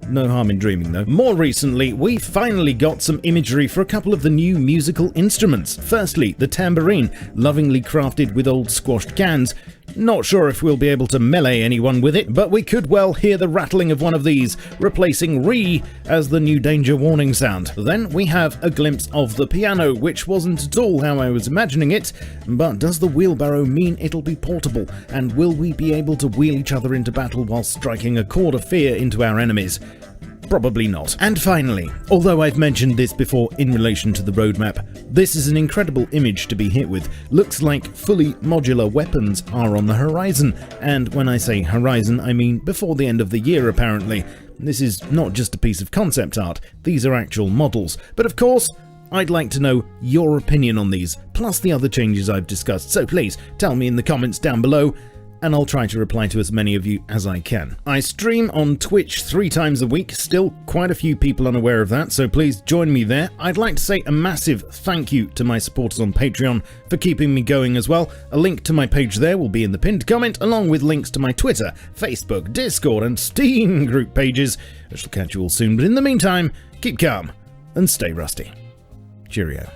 No harm in dreaming though. More recently, we finally got some imagery for a couple of the new musical instruments. Firstly, the tambourine, lovingly crafted with old squashed cans. Not sure if we'll be able to melee anyone with it, but we could well hear the rattling of one of these, replacing "re" as the new danger warning sound. Then we have a glimpse of the piano, which wasn't at all how I was imagining it, but does the wheelbarrow mean it'll be portable, and will we be able to wheel each other into battle while striking a chord of fear into our enemies? Probably not. And finally, although I've mentioned this before in relation to the roadmap, this is an incredible image to be hit with. Looks like fully modular weapons are on the horizon, and when I say horizon, I mean before the end of the year apparently. This is not just a piece of concept art, these are actual models. But of course, I'd like to know your opinion on these, plus the other changes I've discussed, so please tell me in the comments down below, and I'll try to reply to as many of you as I can. I stream on Twitch 3 times a week, still quite a few people unaware of that, so please join me there. I'd like to say a massive thank you to my supporters on Patreon for keeping me going as well. A link to my page there will be in the pinned comment, along with links to my Twitter, Facebook, Discord, and Steam group pages. I shall catch you all soon, but in the meantime, keep calm and stay rusty. Cheerio.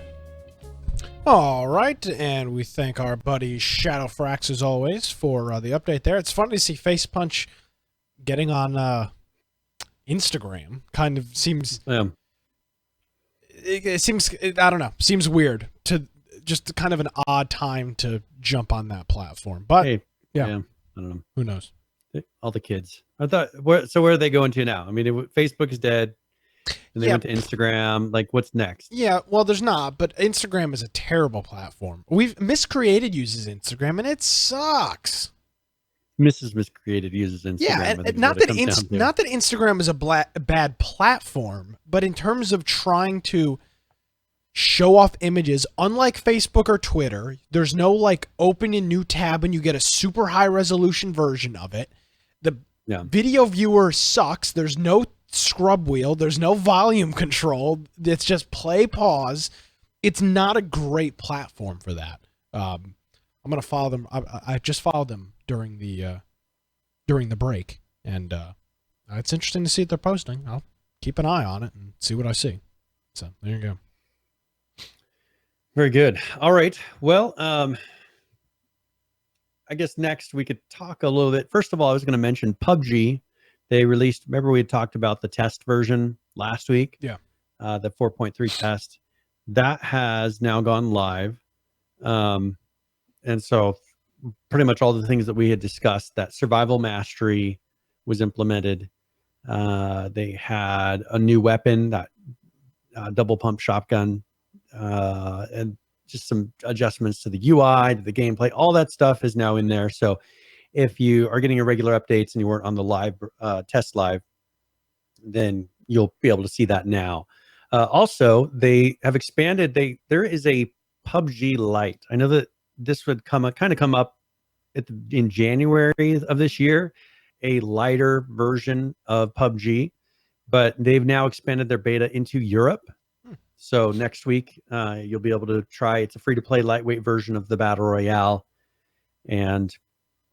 All right, and we thank our buddy Shadowfrax as always for the update there. It's fun to see Facepunch getting on Instagram. Kind of seems, it seems, I don't know, seems weird to just kind of an odd time to jump on that platform. But hey, yeah, I don't know. Who knows? All the kids. I thought, where are they going to now? I mean, Facebook is dead. and they went to Instagram. Like, what's next? Yeah, well, there's not, but Instagram is a terrible platform. Miscreated uses Instagram, and it sucks. Mrs. Miscreated uses Instagram. Yeah, and not that Instagram is a bad platform, but in terms of trying to show off images, unlike Facebook or Twitter, there's no like open a new tab and you get a super high resolution version of it. The video viewer sucks. There's no scrub wheel. There's no volume control. It's just play, pause. It's not a great platform for that. I'm gonna follow them. I just followed them during the break, and it's interesting to see what they're posting. I'll keep an eye on it and see what I see. So there you go. Very good. All right. Well, I guess next we could talk a little bit. First of all, I was going to mention PUBG. They released, remember we had talked about the test version last week? Yeah. The 4.3 test. That has now gone live. And so pretty much all the things that we had discussed, that survival mastery was implemented. They had a new weapon, that double pump shotgun, and just some adjustments to the UI, to the gameplay. All that stuff is now in there. So if you are getting your regular updates and you weren't on the live test live, then you'll be able to see that now. Also, they have expanded. There is a PUBG Lite. I know that this would come up in January of this year, a lighter version of PUBG, but they've now expanded their beta into Europe. So next week, you'll be able to try. It's a free-to-play lightweight version of the Battle Royale, and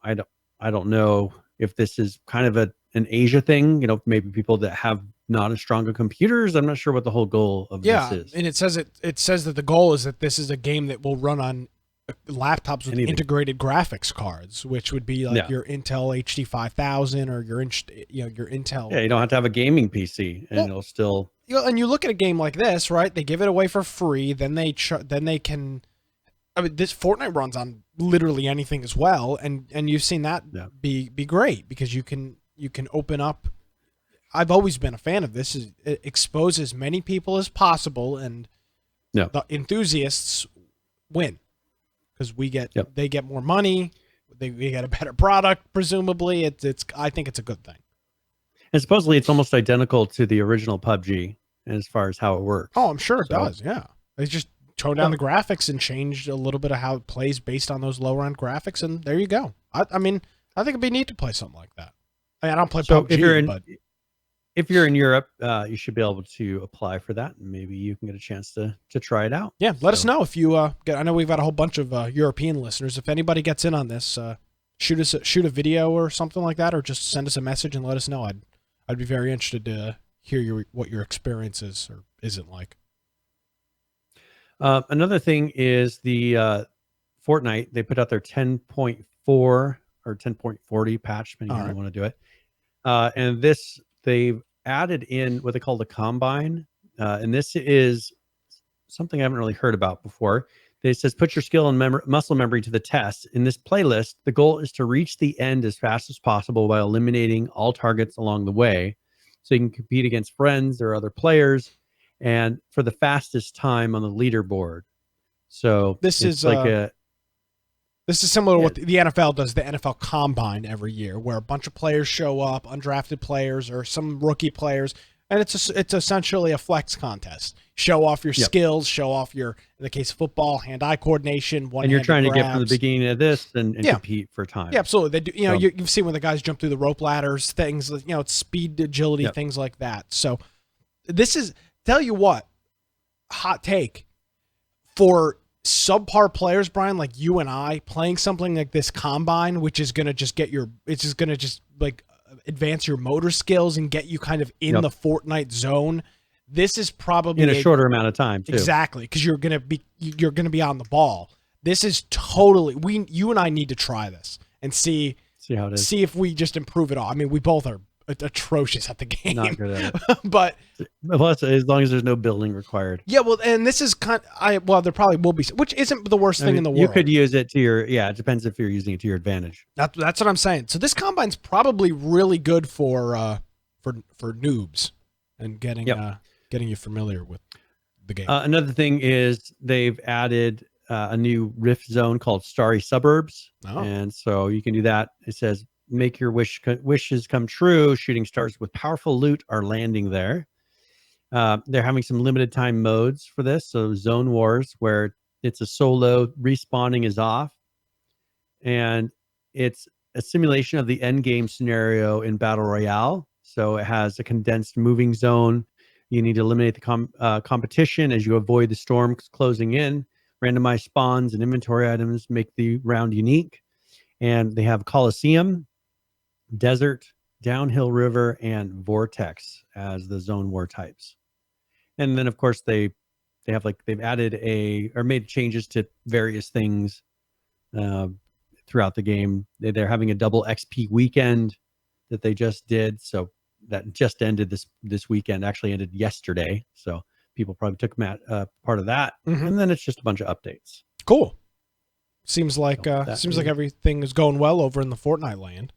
I don't know if this is kind of an Asia thing. You know, maybe people that have not as strong of computers. I'm not sure what the whole goal of this is. And it says that the goal is that this is a game that will run on laptops with integrated graphics cards, which would be like your Intel HD 5000 or your Intel. Yeah, you don't have to have a gaming PC, and it'll still. And you look at a game like this, right? They give it away for free. Then they can. I mean, this Fortnite runs on literally anything as well, and you've seen that be great because you can open up. I've always been a fan of this. It exposes as many people as possible, and the enthusiasts win because they get more money. We get a better product, presumably. I think it's a good thing. And supposedly it's almost identical to the original PUBG as far as how it works. Oh, I'm sure it does. Yeah, they just toned down the graphics and changed a little bit of how it plays based on those lower end graphics, and there you go. I mean, I think it'd be neat to play something like that. I mean, I don't play PUBG, if you're in Europe, you should be able to apply for that, and maybe you can get a chance to try it out. Yeah, let us know if you get. I know we've got a whole bunch of European listeners. If anybody gets in on this, shoot a video or something like that, or just send us a message and let us know. I'd be very interested to hear what your experience is or isn't like. Another thing is the Fortnite. They put out their 10.4 or 10.40 patch, depending on how you want to do it. And this, they've added in what they call the Combine. And this is something I haven't really heard about before. It says, put your skill and muscle memory to the test. In this playlist, the goal is to reach the end as fast as possible while eliminating all targets along the way. So you can compete against friends or other players and for the fastest time on the leaderboard. So this is similar to what the NFL does, the NFL Combine every year, where a bunch of players show up, undrafted players or some rookie players, and it's essentially a flex contest. Show off your skills, show off your, in the case of football, hand-eye coordination. And you're trying to get from the beginning of this and compete for time. Yeah, absolutely. They do. You know, you've seen when the guys jump through the rope ladders, things. You know, it's speed, agility, things like that. So this is, tell you what, hot take for subpar players, Brian, like you and I, playing something like this Combine, which is going to just advance your motor skills and get you kind of in the Fortnite zone. This is probably in a shorter amount of time too. Exactly, because you're gonna be on the ball. This is totally, you and I need to try this and see how it is. See if we just improve it all. I mean, we both are atrocious at the game. Not good at it. But plus, as long as there's no building required. Yeah, well, and this is there probably will be, which isn't the worst thing in the world. You could use it to your, it depends if you're using it to your advantage. That's what I'm saying. So this Combine's probably really good for noobs. and getting Yep. getting you familiar with the game. Another thing is they've added a new Rift zone called Starry Suburbs, and so you can do that. It says, "Make your wishes come true. Shooting stars with powerful loot are landing there." They're having some limited time modes for this. So Zone Wars, where it's a solo, respawning is off, and it's a simulation of the end game scenario in Battle Royale. So it has a condensed moving zone. You need to eliminate the competition as you avoid the storms closing in. Randomized spawns and inventory items make the round unique. And they have Coliseum, Desert, Downhill River, and Vortex as the Zone War types. And then, of course, they've added or made changes to various things throughout the game. They're having a double XP weekend that they just did. So that just ended this weekend, actually ended yesterday. So people probably took part of that. Mhm. And then it's just a bunch of updates. Cool. Seems like So like everything is going well over in the Fortnite land.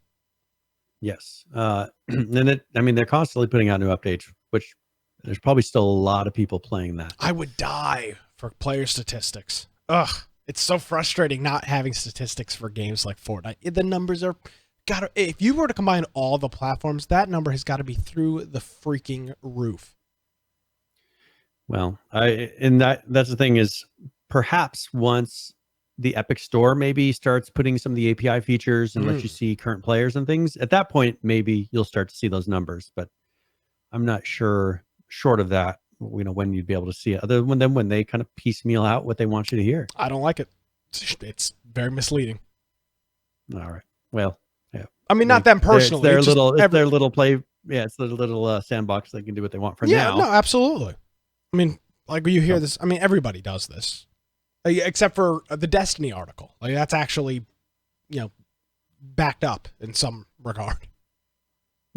Yes. And they're constantly putting out new updates, which there's probably still a lot of people playing that. I would die for player statistics. Ugh, it's so frustrating not having statistics for games like Fortnite. The numbers are if you were to combine all the platforms, that number has got to be through the freaking roof. Well, that's the thing is, perhaps once the Epic Store maybe starts putting some of the API features and lets you see current players and things, at that point maybe you'll start to see those numbers. But I'm not sure. Short of that, when you'd be able to see it, other than when they kind of piecemeal out what they want you to hear. I don't like it. It's very misleading. All right. Well, yeah. I mean, not them personally. It's their little play. Yeah, it's their little sandbox. They can do what they want for now. Yeah, no, absolutely. I mean, like when you hear this, I mean, everybody does this, except for the Destiny article. Like that's actually, backed up in some regard.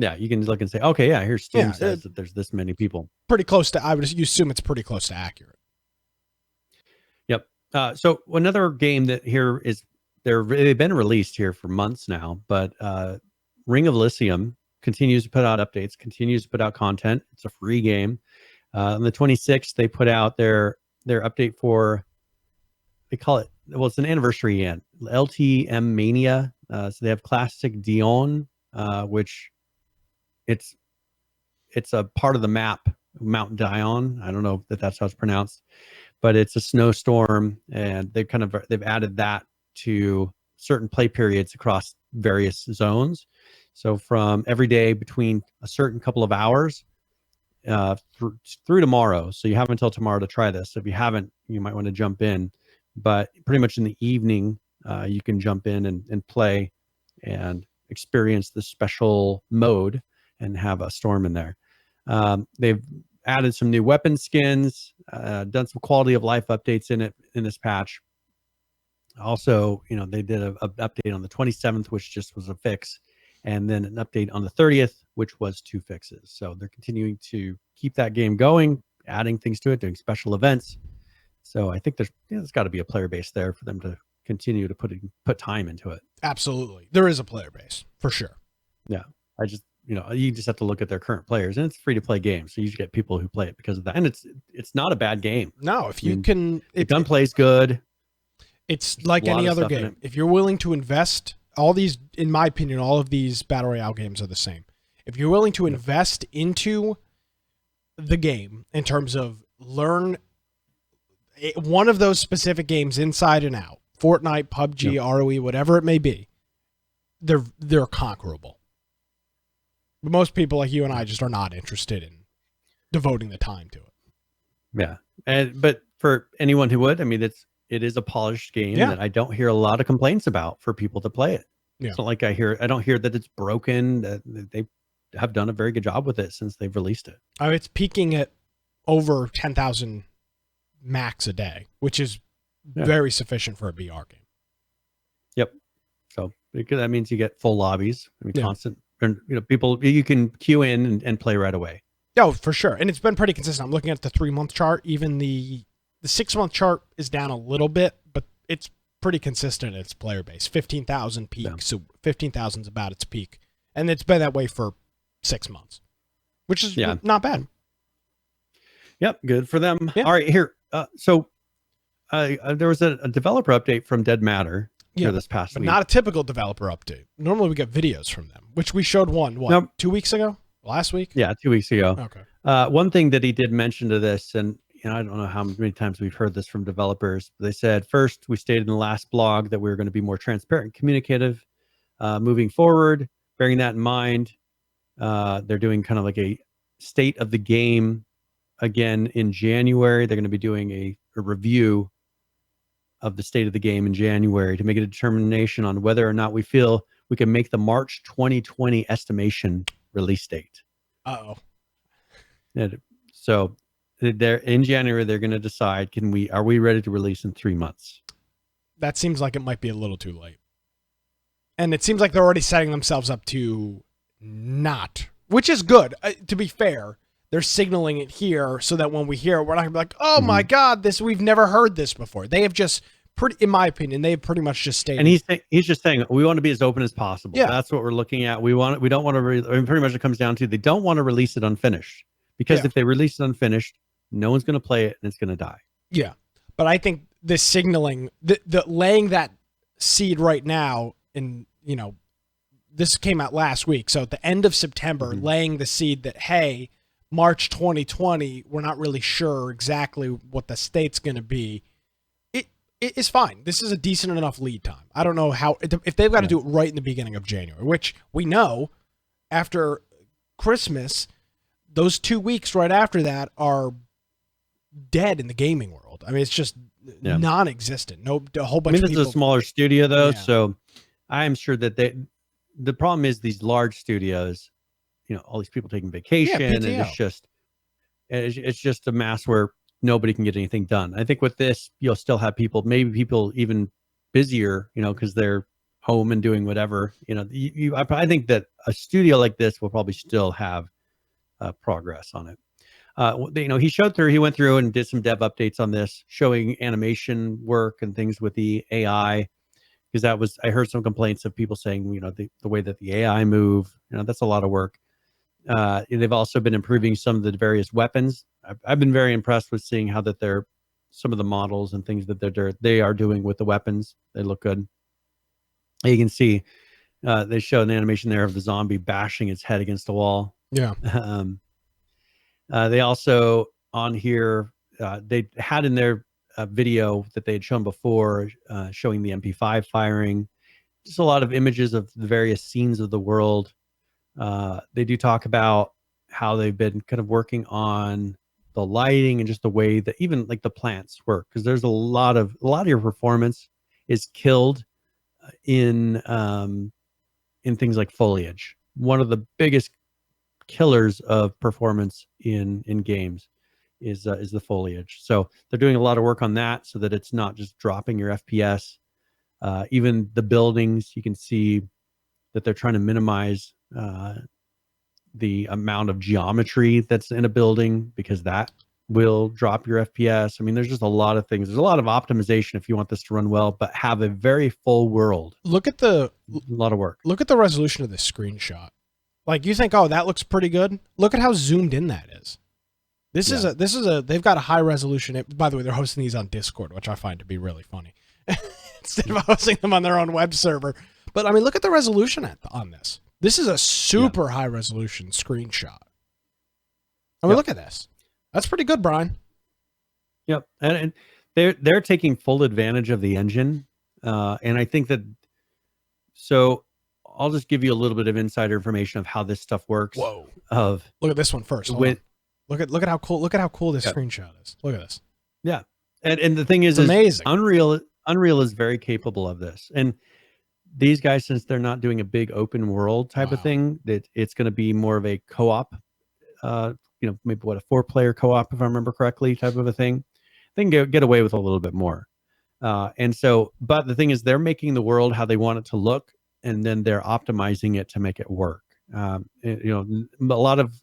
Yeah, you can look and say, okay, yeah, here's Steam says that there's this many people. Pretty close to, I would assume it's pretty close to accurate. Yep. So another game that here is, they've been released here for months now, but Ring of Elysium continues to put out updates, continues to put out content. It's a free game. On the 26th, they put out their update for, they call it, well, it's an anniversary end, LTM Mania. So they have Classic Dion, which it's a part of the map, Mount Dion. I don't know if that's how it's pronounced, but it's a snowstorm, and they've added that to certain play periods across various zones. So from every day between a certain couple of hours through tomorrow. So you have until tomorrow to try this. If you haven't, you might want to jump in. But pretty much in the evening, you can jump in and play and experience the special mode and have a storm in there. They've added some new weapon skins, done some quality of life updates in this patch. Also, they did an update on the 27th, which just was a fix, and then an update on the 30th, which was 2 fixes. So they're continuing to keep that game going, adding things to it, doing special events. So I think there's got to be a player base there for them to continue to put time into it. Absolutely. There is a player base for sure. Yeah. You just have to look at their current players, and it's free to play game. So you get people who play it because of that. And it's not a bad game. No, if you the gunplay's good. It's like any other game. If you're willing to invest, in my opinion, all of these Battle Royale games are the same. If you're willing to invest into the game in terms of learn one of those specific games inside and out, Fortnite, PUBG, ROE, whatever it may be, they're conquerable. But most people like you and I just are not interested in devoting the time to it. Yeah. But for anyone who would, I mean, it is a polished game that I don't hear a lot of complaints about for people to play it. Yeah. It's not like I don't hear that it's broken. They have done a very good job with it since they've released it. It's peaking at over 10,000 max a day, which is very sufficient for a VR game. Yep. So that means you get full lobbies. I mean, constant. And people, you can queue in and play right away. Oh, for sure. And it's been pretty consistent. I'm looking at the 3-month chart. Even the 6-month chart is down a little bit, but it's pretty consistent in its player base. 15,000 peak. Yeah. So 15,000 is about its peak. And it's been that way for 6 months. which is Yeah. not bad. Yep, good for them. Yeah. All right, here. So there was a developer update from Dead Matter here this past But week. not a typical developer update. Normally we get videos from them, which we showed Nope. 2 weeks ago? Last week? Yeah, 2 weeks ago. Okay. One thing that he did mention to this, and I don't know how many times we've heard this from developers. They said, first, we stated in the last blog that we were going to be more transparent and communicative moving forward. Bearing that in mind, they're doing kind of like a state of the game again in January. They're going to be doing a review of the state of the game in January to make a determination on whether or not we feel we can make the March 2020 estimation release date. Uh-oh. And so they're in January, they're going to decide, are we ready to release in 3 months? That seems like it might be a little too late. And it seems like they're already setting themselves up to not, which is good. To be fair, they're signaling it here so that when we hear it, we're not going to be like, oh my God, we've never heard this before. They have just, in my opinion, they have pretty much just stated. And he's just saying, we want to be as open as possible. Yeah. That's what we're looking at. We don't want to, pretty much it comes down to, they don't want to release it unfinished. Because if they release it unfinished, no one's going to play it and it's going to die. Yeah. But I think this signaling, the laying that seed right now, and this came out last week. So at the end of September, laying the seed that, hey, March 2020, we're not really sure exactly what the state's going to be. It is fine. This is a decent enough lead time. I don't know if they've got to do it right in the beginning of January, which we know after Christmas, those 2 weeks right after that are dead in the gaming world. I mean, it's just non-existent. A whole bunch of people. This is a smaller studio though, Yeah. so I'm sure that the problem is these large studios, all these people taking vacation, and PTO. it's just a mass where nobody can get anything done. I think with this, you'll still have maybe people even busier, because they're home and doing whatever. I think that a studio like this will probably still have progress on it. He went through and did some dev updates on this, showing animation work and things with the AI. Because I heard some complaints of people saying, the way that the AI move, that's a lot of work. They've also been improving some of the various weapons. I've been very impressed with seeing how that some of the models and things that they are doing with the weapons. They look good. You can see they show an animation there of the zombie bashing its head against the wall. Yeah. They also on here, they had in their video that they had shown before, showing the MP5 firing, just a lot of images of the various scenes of the world. They do talk about how they've been kind of working on the lighting and just the way that even like the plants work, because there's a lot of your performance is killed in things like foliage. One of the biggest killers of performance in games is the foliage. So they're doing a lot of work on that so that it's not just dropping your FPS. Even the buildings, you can see that they're trying to minimize the amount of geometry that's in a building, because that will drop your FPS. I mean, there's just a lot of things. There's a lot of optimization if you want this to run well, but have a very full world. Look at a lot of work. Look at the resolution of this screenshot. Like, you think, oh, that looks pretty good. Look at how zoomed in that is. They've got a high resolution. By the way, they're hosting these on Discord, which I find to be really funny, instead of hosting them on their own web server. But I mean, look at the resolution on this. This is a super high resolution screenshot. I mean, look at this. That's pretty good, Brian. Yep, and they're taking full advantage of the engine, and I think that. So, I'll just give you a little bit of insider information of how this stuff works. Whoa! Look at this one first. Look at how cool this screenshot is. Look at this. Yeah, and the thing is amazing. Unreal is very capable of this, and these guys, since they're not doing a big open world type of thing, that it's going to be more of a co-op. Maybe a 4-player co-op, if I remember correctly, type of a thing. They can get away with a little bit more. But the thing is, they're making the world how they want it to look, and then they're optimizing it to make it work. A lot of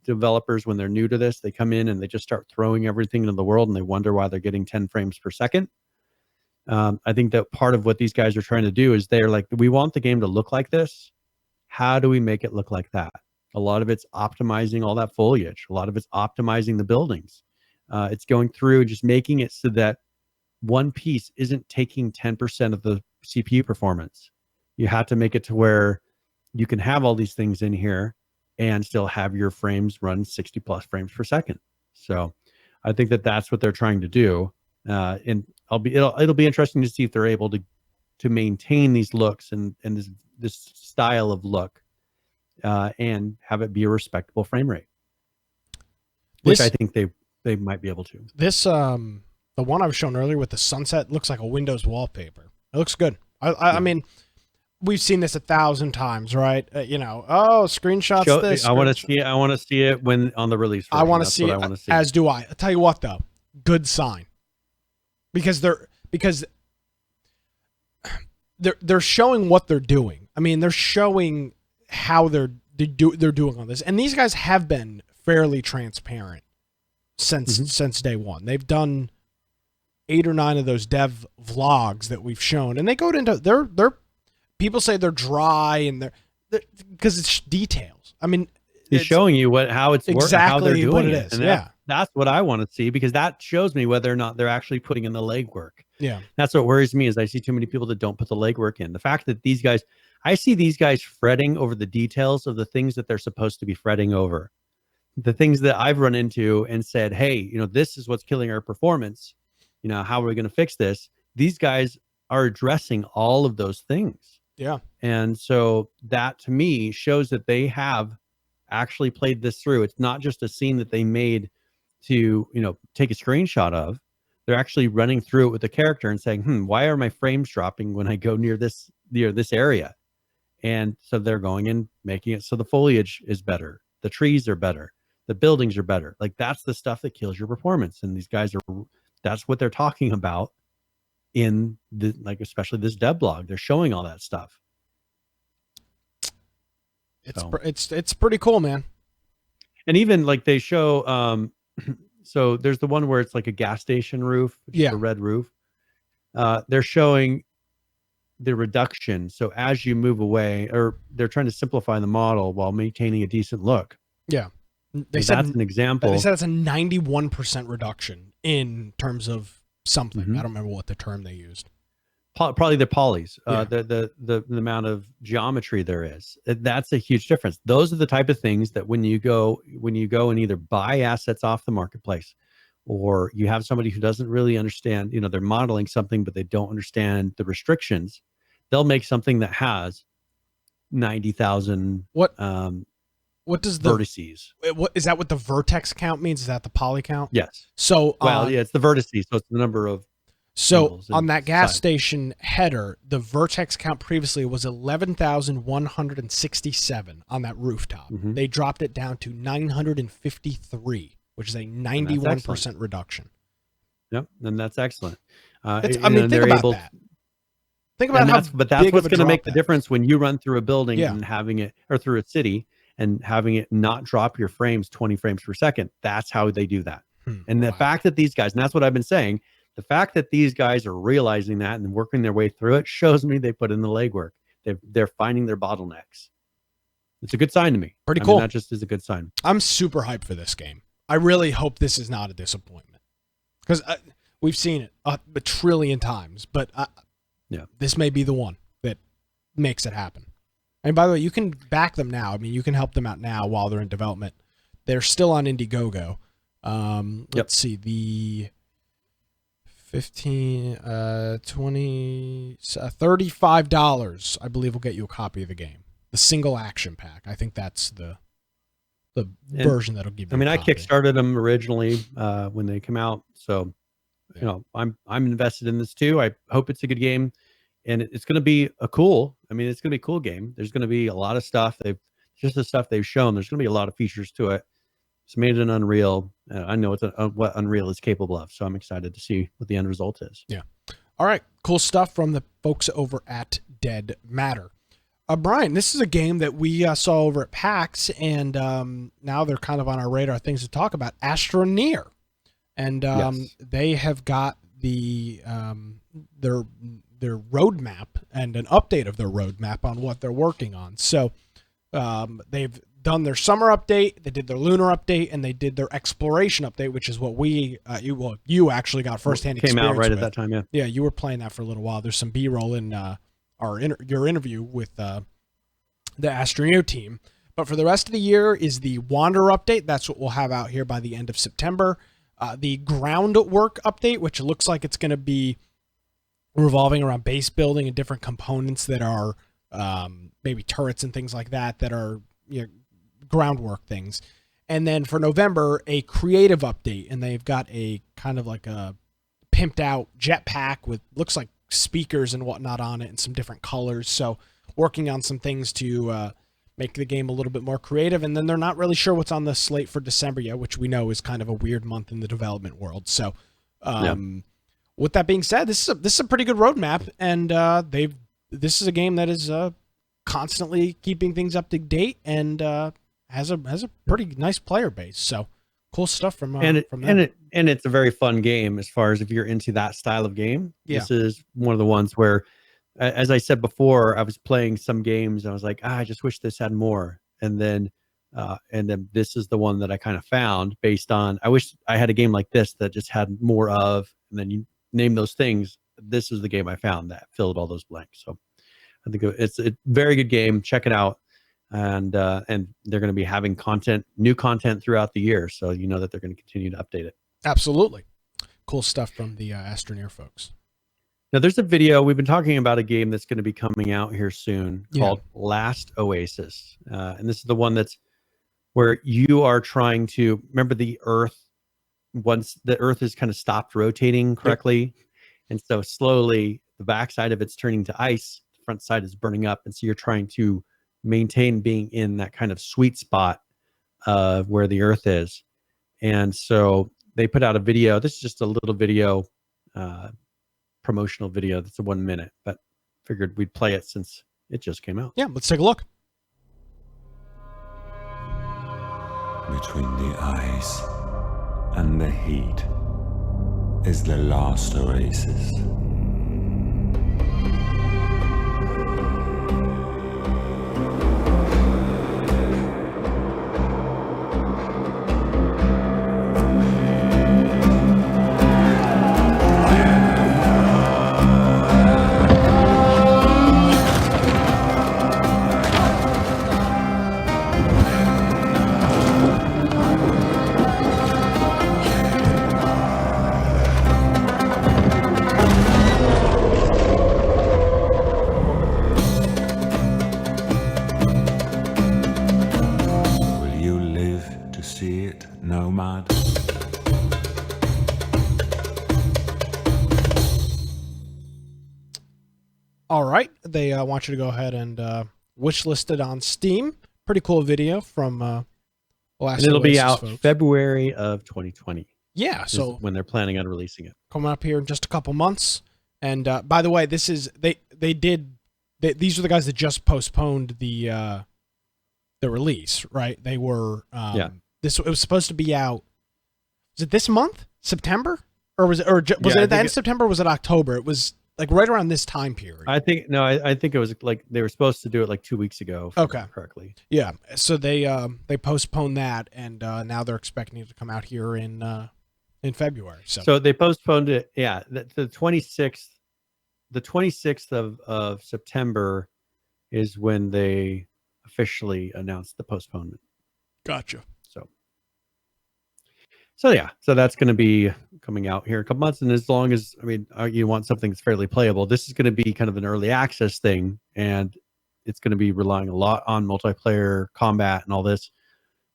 developers, when they're new to this, they come in and they just start throwing everything into the world, and they wonder why they're getting 10 frames per second. I think that part of what these guys are trying to do is they're like, we want the game to look like this. How do we make it look like that? A lot of it's optimizing all that foliage. A lot of it's optimizing the buildings. It's going through and just making it so that one piece isn't taking 10% of the CPU performance. You have to make it to where you can have all these things in here and still have your frames run 60 plus frames per second. So I think that that's what they're trying to do. And it'll be interesting to see if they're able to maintain these looks and this style of look, and have it be a respectable frame rate, which I think they might be able to. This the one I was shown earlier with the sunset looks like a Windows wallpaper. It looks good. I mean, we've seen this 1,000 times, right? Screenshots. This. I want to see it when on the release version. I want to see it. As do I. I'll tell you what, though, good sign, because they're showing what they're doing. I mean, they're showing how they're doing on this, and these guys have been fairly transparent since day one. They've done 8 or 9 of those dev vlogs that we've shown, and they go into they're people say they're dry and they're because it's details. I mean, it's showing you how it's exactly how they're doing what it is. And that's what I want to see, because that shows me whether or not they're actually putting in the legwork. Yeah, that's what worries me, is I see too many people that don't put the legwork in. The fact that I see these guys fretting over the details of the things that they're supposed to be fretting over. The things that I've run into and said, hey, this is what's killing our performance. How are we going to fix this? These guys are addressing all of those things. Yeah. And so that to me shows that they have actually played this through. It's not just a scene that they made to, take a screenshot of. They're actually running through it with the character and saying, why are my frames dropping when I go near this area? And so they're going and making it so the foliage is better. The trees are better. The buildings are better. Like, that's the stuff that kills your performance. And these guys that's what they're talking about in especially this dev blog. They're showing all that stuff. It's pretty cool, man. And even like they show, so there's the one where it's like a gas station roof, which is a red roof. They're showing the reduction. So as you move away, or they're trying to simplify the model while maintaining a decent look. Yeah. That's an example. They said it's a 91% reduction in terms of something. I don't remember what the term they used. Probably the polys, the amount of geometry there is. That's a huge difference. Those are the type of things that when you go and either buy assets off the marketplace, or you have somebody who doesn't really understand, they're modeling something, but they don't understand the restrictions, they'll make something that has 90,000. What does the vertices? What is that? What the vertex count means? Is that the poly count? Yes. So it's the vertices. So it's the number of. So on that gas station header, the vertex count previously was 11,167 on that rooftop. They dropped it down to 953, which is a 91% reduction. Yep, and that's excellent. Think about that. Think about that's what's going to make the difference when you run through a building and having it, or through a city and having it not drop your frames 20 frames per second. That's how they do that. And the fact that these guys, and that's what I've been saying, the fact that these guys are realizing that and working their way through it shows me they put in the legwork. They're finding their bottlenecks. It's a good sign to me. Pretty cool. That just is a good sign. I'm super hyped for this game. I really hope this is not a disappointment, because we've seen it a trillion times, but this may be the one that makes it happen. And by the way, you can back them now. I mean, you can help them out now while they're in development. They're still on Indiegogo. Let's see, the 15, 20, $35, I believe, will get you a copy of the game. The single action pack. I think that's the version that'll give you. I mean, a I copy. kickstarted them originally when they come out, so I'm invested in this too. I hope it's a good game, and it's going to be it's going to be a cool game. There's going to be a lot of stuff. The stuff they've shown. There's going to be a lot of features to it. It's made in Unreal. I know what Unreal is capable of, so I'm excited to see what the end result is. Yeah. All right. Cool stuff from the folks over at Dead Matter. Brian, this is a game that we saw over at PAX, and now they're kind of on our radar, things to talk about. Astroneer. And they have got their roadmap and an update of their roadmap on what they're working on. So they've done their summer update, they did their lunar update, and they did their exploration update, which is what you actually got firsthand experience Came out right with. at that time, yeah. Yeah, you were playing that for a little while. There's some B-roll in your interview with the Astroneer team. But for the rest of the year is the Wander update. That's what we'll have out here by the end of September. The groundwork update, which looks like it's going to be revolving around base building and different components that are maybe turrets and things like that are groundwork things. And then for November, a creative update, and they've got a kind of like a pimped out jetpack with looks like speakers and whatnot on it and some different colors. So working on some things to make the game a little bit more creative. And then they're not really sure what's on the slate for December yet, which we know is kind of a weird month in the development world. So with that being said, this is a pretty good roadmap, and this is a game that is constantly keeping things up to date and has a pretty nice player base. So cool stuff from them. And it's a very fun game as far as if you're into that style of game. Yeah. This is one of the ones where, as I said before, I was playing some games and I was like, I just wish this had more. And then this is the one that I kind of found based on, I wish I had a game like this that just had more of, and then you name those things. This is the game I found that filled all those blanks. So I think it's a very good game. Check it out. And they're going to be having new content throughout the year. So you know that they're going to continue to update it. Absolutely. Cool stuff from the Astroneer folks. Now, there's a video. We've been talking about a game that's going to be coming out here soon called Last Oasis. And this is the one that's where you are trying to remember the Earth. Once the Earth is kind of stopped rotating correctly. And so slowly the backside of it's turning to ice. The front side is burning up. And so you're trying to maintain being in that kind of sweet spot of where the Earth is. And so they put out a video. This is just a little video, promotional video that's a 1 minute, but figured we'd play it since it just came out. Yeah, let's take a look. Between the ice and the heat is the last oasis. Nomad. All right, they want you to go ahead and wish list it on Steam. Pretty cool video from Last and it'll Oasis, be out folks. February of 2020. Yeah, so when they're planning on releasing it, coming up here in just a couple months. And by the way, this is these are the guys that just postponed the release, right? They were it was supposed to be out. Was it this month, September, or was it at the end of September? Or was it October? It was like right around this time period. I think it was like they were supposed to do it like 2 weeks ago. If I remember correctly. Yeah. So they postponed that, and now they're expecting it to come out here in February. So they postponed it. Yeah, the 26th. The 26th of September is when they officially announced the postponement. Gotcha. So that's going to be coming out here in a couple months. And as long as, you want something that's fairly playable, this is going to be kind of an early access thing. And it's going to be relying a lot on multiplayer combat and all this.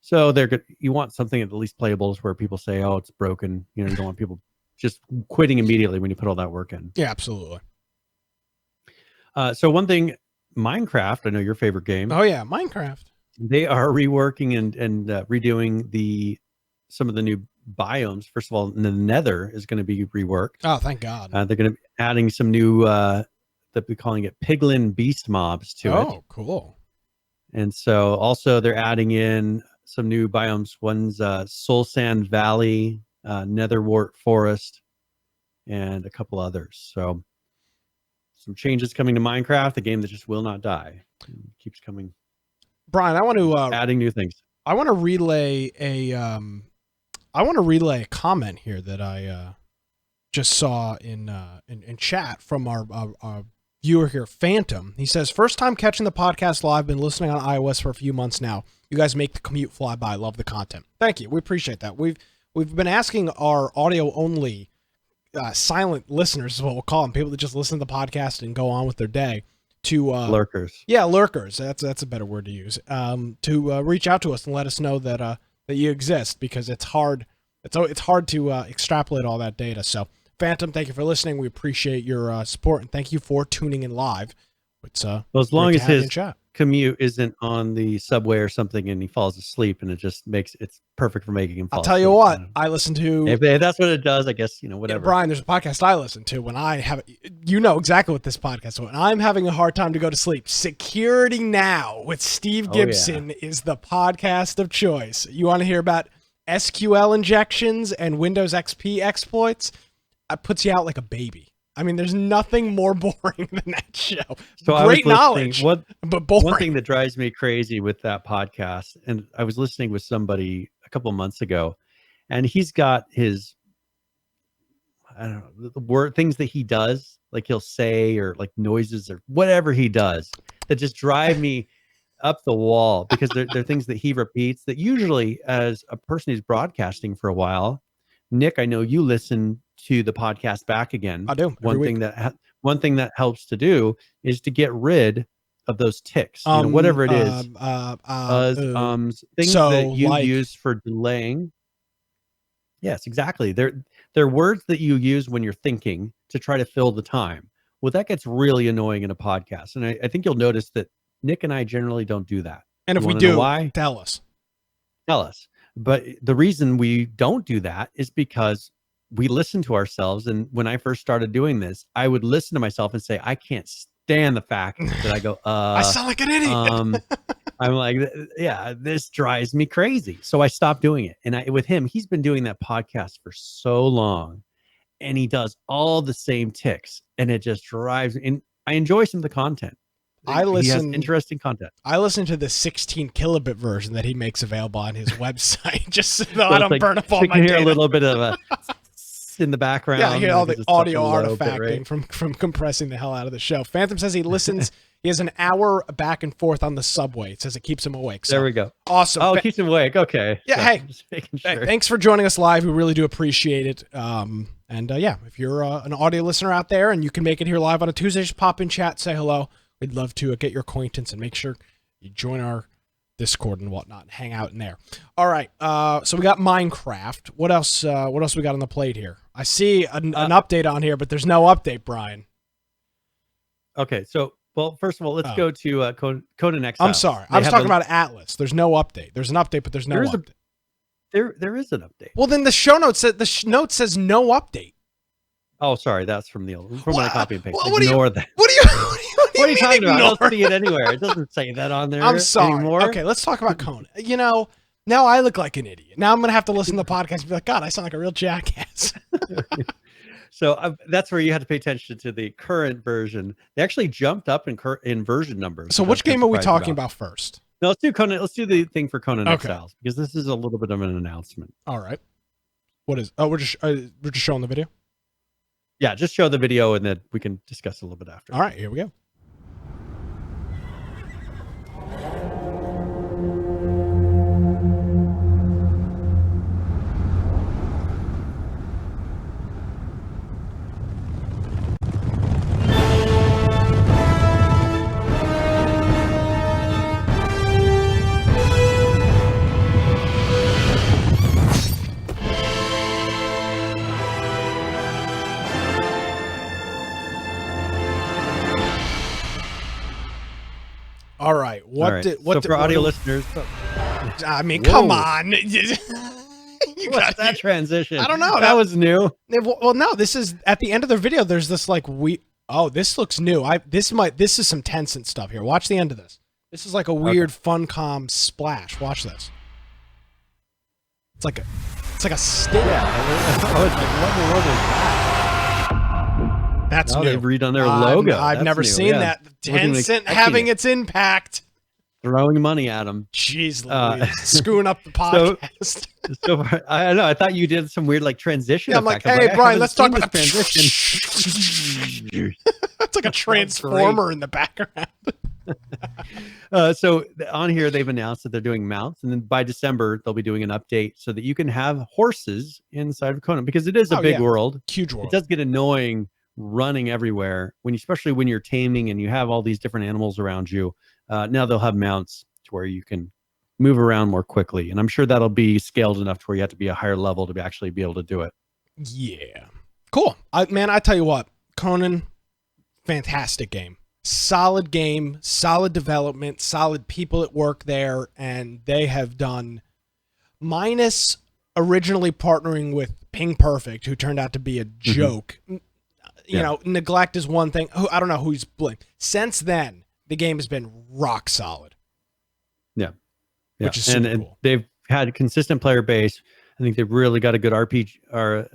So you want something at least playable where people say, oh, it's broken. You don't want people just quitting immediately when you put all that work in. Yeah, absolutely. So one thing, Minecraft, I know your favorite game. Oh yeah, Minecraft. They are reworking and redoing some of the new biomes. First of all, the Nether is going to be reworked. Oh, thank God. They're going to be adding some new, they'll be calling it piglin beast mobs to it. Oh, cool. And so also they're adding in some new biomes. One's Soul Sand Valley, Netherwart Forest, and a couple others. So some changes coming to Minecraft, a game that just will not die. It keeps coming. Brian, I want to adding new things. I want to relay a comment here that I just saw in chat from our viewer here, Phantom. He says, "First time catching the podcast live. Been listening on iOS for a few months now. You guys make the commute fly by. Love the content. Thank you. We appreciate that. We've been asking our audio only silent listeners, is what we'll call them, people that just listen to the podcast and go on with their day, to Lurkers. Yeah, lurkers. That's a better word to use. To reach out to us and let us know that you exist, because it's hard. It's hard to extrapolate all that data. So, Phantom, thank you for listening. We appreciate your support, and thank you for tuning in live. It's well, as long great as to have you in his chat. commute isn't on the subway or something and he falls asleep, and it just makes it's perfect for making him fall I'll tell you asleep. what, I listen to. If that's what it does, I guess, whatever. Yeah, Brian, there's a podcast I listen to when I have, you know exactly what this podcast is. When I'm having a hard time to go to sleep, Security Now with Steve Gibson is the podcast of choice. You want to hear about SQL injections and Windows XP exploits? It puts you out like a baby. I mean, there's nothing more boring than that show. So Great knowledge, but boring. One thing that drives me crazy with that podcast, and I was listening with somebody a couple months ago, and he's got his, I don't know, the word things that he does, like he'll say, or like noises or whatever he does, that just drive me up the wall, because they're things that he repeats that usually, as a person who's broadcasting for a while, Nick, I know you listen to the podcast back again. I do. One thing that helps to do is to get rid of those ticks, whatever it is, things that you use for delaying. Yes, exactly. They're words that you use when you're thinking to try to fill the time. Well, that gets really annoying in a podcast, and I think you'll notice that Nick and I generally don't do that. And if we do, why? Tell us. But the reason we don't do that is because we listen to ourselves. And when I first started doing this, I would listen to myself and say, I can't stand the fact that I go, I sound like an idiot. I'm like, yeah, this drives me crazy. So I stopped doing it. And with him, he's been doing that podcast for so long, and he does all the same ticks, and it just drives me. And I enjoy some of the content. He has interesting content. I listen to the 16 kilobit version that he makes available on his website, just so I don't burn up all my data. You can hear a little bit of a in the background. Yeah, I hear all the audio artifacting from compressing the hell out of the show. Phantom says he listens. He has an hour back and forth on the subway. It says it keeps him awake. So. There we go. Awesome. Oh, it keeps him awake. Okay. Yeah. So, hey, just making sure. Thanks for joining us live. We really do appreciate it. Yeah, if you're an audio listener out there and you can make it here live on a Tuesday, just pop in chat, say hello. We'd love to get your acquaintance and make sure you join our Discord and whatnot and hang out in there. All right. So we got Minecraft. What else? What else we got on the plate here? I see an update on here, but there's no update, Brian. Okay. So, well, first of all, let's go to Conan Exile. I'm sorry. I was talking about Atlas. There's no update. There's an update, but there's no update. There is an update. Well, then the show notes note says no update. Oh, sorry. That's from the old, from my copy and paste. Ignore that. What are you talking about? I don't see it anywhere. It doesn't say that on there. I'm sorry. Anymore. Okay, let's talk about Conan. Now I look like an idiot. Now I'm going to have to listen to the podcast and be like, God, I sound like a real jackass. So that's where you had to pay attention to the current version. They actually jumped up in version numbers. So which game are we talking about first? No, let's do Conan. Let's do the thing for Conan Exiles, because this is a little bit of an announcement. All right. What is? Oh, we're just showing the video. Yeah, just show the video and then we can discuss a little bit after. All right, here we go. All right. What for audio listeners? I mean, come on. What's that transition? I don't know. That was new. Well, no. This is at the end of the video. There's this like this looks new. This is some Tencent stuff here. Watch the end of this. This is like a weird Funcom splash. Watch this. It's like a stick. Yeah. I was like, what in the world is that? That's new. They've redone their logo. I've never seen that. Tencent having its impact. throwing money at them. Jeez Louise, screwing up the podcast. So I don't know. I thought you did some weird like transition. Yeah, I'm like, effect. hey, I Brian, haven't let's talk seen about this transition. transition. It's like a transformer in the background. So on here, they've announced that they're doing mounts, and then by December they'll be doing an update so that you can have horses inside of Conan, because it is a big world. Huge world. It does get annoying running everywhere especially when you're taming and you have all these different animals around you. Now they'll have mounts to where you can move around more quickly, and I'm sure that'll be scaled enough to where you have to be a higher level to actually be able to do it. Yeah, cool. Man, I tell you what, Conan, fantastic game. Solid game, solid development, solid people at work there, and they have done, minus originally partnering with Ping Perfect, who turned out to be a joke. You know, neglect is one thing. I don't know who's blamed. Since then, the game has been rock solid. Yeah. Which is super and cool. They've had a consistent player base. I think they've really got a good RPG or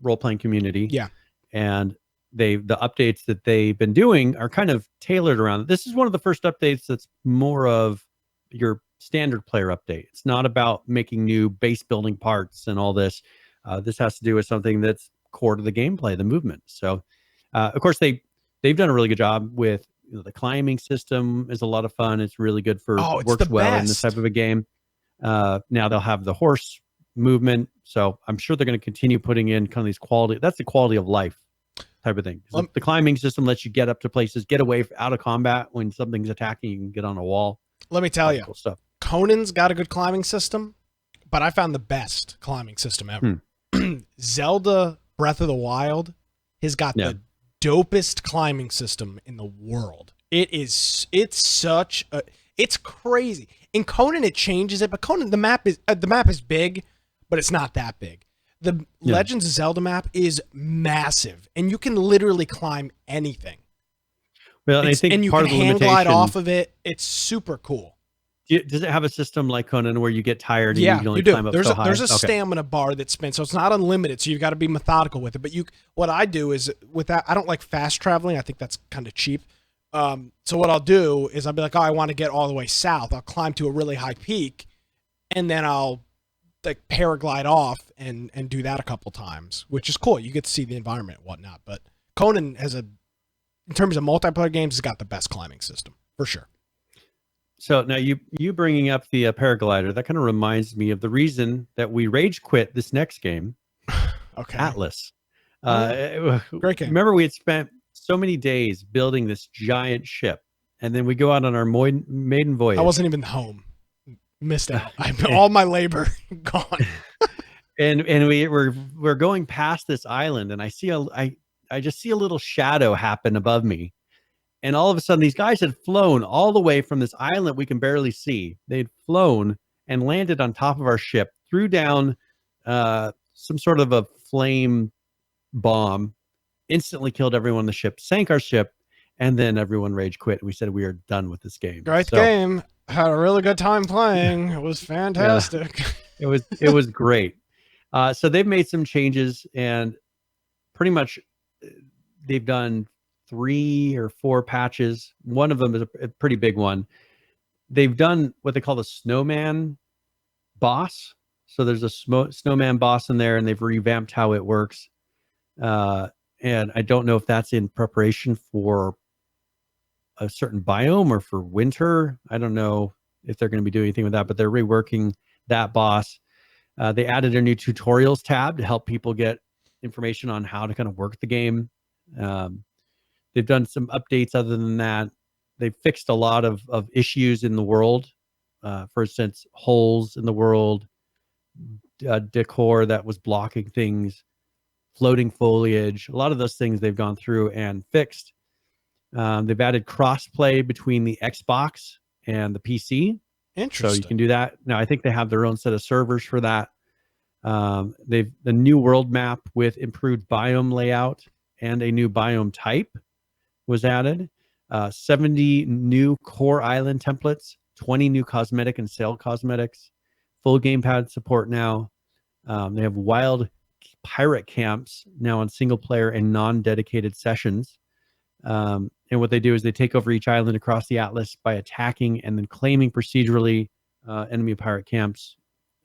role-playing community. Yeah. And the updates that they've been doing are kind of tailored around. This is one of the first updates that's more of your standard player update. It's not about making new base building parts and all this. This has to do with something that's core to the gameplay, the movement. So, of course, they've done a really good job with the climbing system. Is a lot of fun. It's really good for works well in this type of a game. Now they'll have the horse movement. So I'm sure they're going to continue putting in kind of these quality. That's the quality of life type of thing. The climbing system lets you get up to places, get away out of combat when something's attacking. You can get on a wall. Let me tell you, cool stuff. Conan's got a good climbing system, but I found the best climbing system ever. Zelda Breath of the Wild has got the dopest climbing system in the world. It's crazy. In Conan it changes it, but Conan the map is big, but it's not that big. The Legends of Zelda map is massive, and you can literally climb anything. Well, and I think and you part can of the hang glide limitation, off of it. It's super cool. does it have a system like Conan where you get tired and you can only you do. climb up There's so a, high? There's a stamina bar that spins, so it's not unlimited. So you've got to be methodical with it. But what I do is with that, I don't like fast traveling. I think that's kind of cheap. So what I'll do is I'll be like, oh, I want to get all the way south. I'll climb to a really high peak, and then I'll like paraglide off and do that a couple times, which is cool. You get to see the environment and whatnot. But Conan in terms of multiplayer games, has got the best climbing system for sure. So now you bringing up the paraglider, that kind of reminds me of the reason that we rage quit this next game, Atlas. Great game. Remember, we had spent so many days building this giant ship, and then we go out on our maiden voyage. I wasn't even home. Missed out. All my labor gone. and we're going past this island, and I just see a little shadow happen above me. And all of a sudden, these guys had flown all the way from this island we can barely see. They'd flown and landed on top of our ship, threw down some sort of a flame bomb, instantly killed everyone on the ship, sank our ship, and then everyone rage quit. And we said we are done with this game. Great game. Had a really good time playing. It was fantastic. It was great. So they've made some changes, and pretty much they've done 3 or 4 patches. One of them is a pretty big one. They've done what they call the snowman boss. So there's a snowman boss in there, and they've revamped how it works. And I don't know if that's in preparation for a certain biome or for winter. I don't know if they're going to be doing anything with that, but they're reworking that boss. They added a new tutorials tab to help people get information on how to kind of work the game. They've done some updates other than that. They've fixed a lot of issues in the world. For instance, holes in the world, decor that was blocking things, floating foliage. A lot of those things they've gone through and fixed. They've added crossplay between the Xbox and the PC. Interesting. So you can do that. Now, I think they have their own set of servers for that. The new world map with improved biome layout and a new biome type was added. 70 new core island templates, 20 new cosmetic and sale cosmetics, full gamepad support now. They have wild pirate camps now on single player and non-dedicated sessions. And And what they do is they take over each island across the atlas by attacking and then claiming procedurally enemy pirate camps.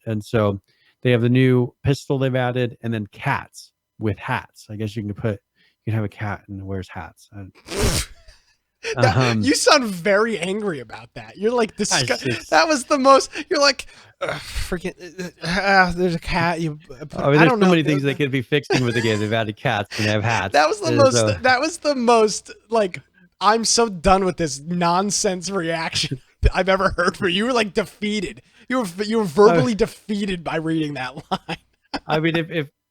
And so they have the new pistol they've added, and then cats with hats. I guess you can have a cat and it wears hats. You sound very angry about that. You're like that was the most. You're like freaking. There's a cat. There's so many things they could be fixing with the game. They've added cats and they have hats. That was the most. That was the most like. I'm so done with this nonsense reaction I've ever heard from you. You were like defeated. You were verbally defeated by reading that line. I mean,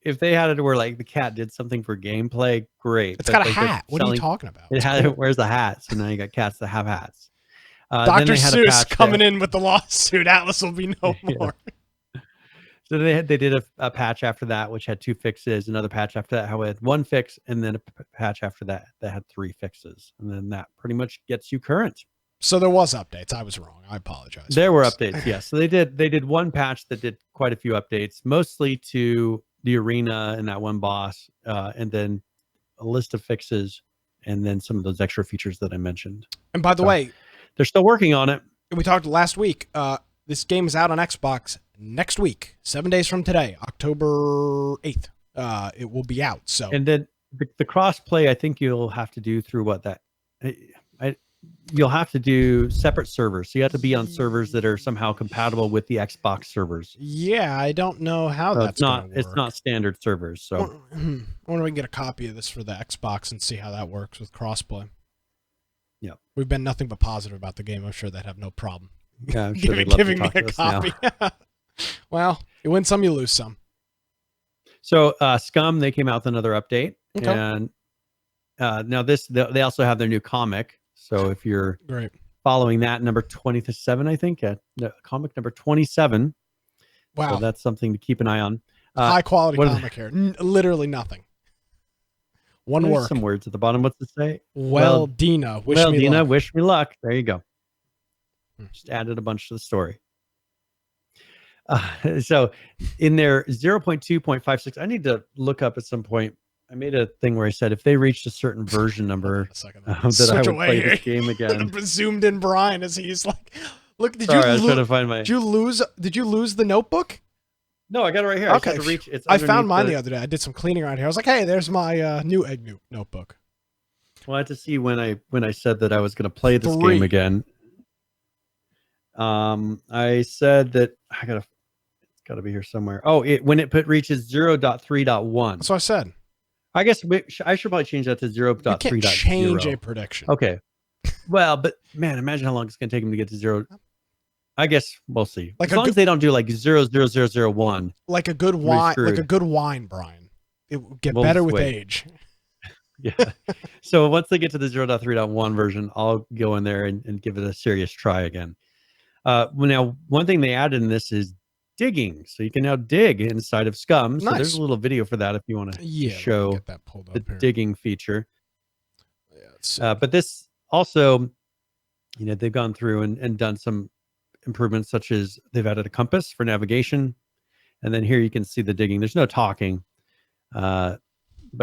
if they had it where like the cat did something for gameplay, great. It's got a hat. What are you talking about? It wears the hat, so now you got cats that have hats. Dr. Seuss coming in with the lawsuit. Atlas will be no more. So they did a patch after that, which had 2 fixes. Another patch after that had 1 fix, and then a patch after that had 3 fixes. And then that pretty much gets you current. So there was updates. I was wrong. I apologize. There were updates, yes. So they did 1 patch that did quite a few updates, mostly to the arena and that one boss, and then a list of fixes, and then some of those extra features that I mentioned. And by the way, they're still working on it. We talked last week. This game is out on Xbox next week, 7 days from today, October 8th. It will be out. So, and then the cross play, I think you'll have to do through you'll have to do separate servers. So you have to be on servers that are somehow compatible with the Xbox servers. Yeah, I don't know how that's going to work. It's not standard servers. So I wonder if we can get a copy of this for the Xbox and see how that works with crossplay. Yeah, we've been nothing but positive about the game. I'm sure they'd have no problem. Yeah, I'm sure giving me a copy. Well, you win some, you lose some. So SCUM, they came out with another update, okay. And now they also have their new comic. So if you're following that, number 27, I think, comic number 27. Wow, so that's something to keep an eye on. High quality comic here. Literally nothing. One word. Some words at the bottom. What's it say? Well, Dina, wish me luck. Wish me luck. There you go. Just added a bunch to the story. So in their 0.2.56, I need to look up at some point. I made a thing where I said if they reached a certain version number that I would play this game again. Zoomed in Brian as he's like, look, I was trying to find my. Did you lose the notebook? No, I got it right here. Okay. I, to reach, it's I found mine the other day. I did some cleaning around here. I was like, hey, there's my new egg notebook. Well, I had to see when I said that I was going to play this game again. I said that it's got to be here somewhere. Oh, when it reaches 0.3.1. That's what I said. I guess I should probably change that to 0.3.0. You can't change a prediction. Okay. Well, but man, imagine how long it's going to take him to get to 0. I guess we'll see. As long as they don't do like 0.0001. Like a good wine, Brian. It will get better with age. Yeah. So once they get to the 0.3.1 version, I'll go in there and give it a serious try again. Now, one thing they added in this is digging, so you can now dig inside of SCUM. So there's a little video for that if you want to show get that pulled up the here. digging feature. Yeah, but this also, they've gone through and done some improvements, such as they've added a compass for navigation, and then here you can see the digging. There's no talking, but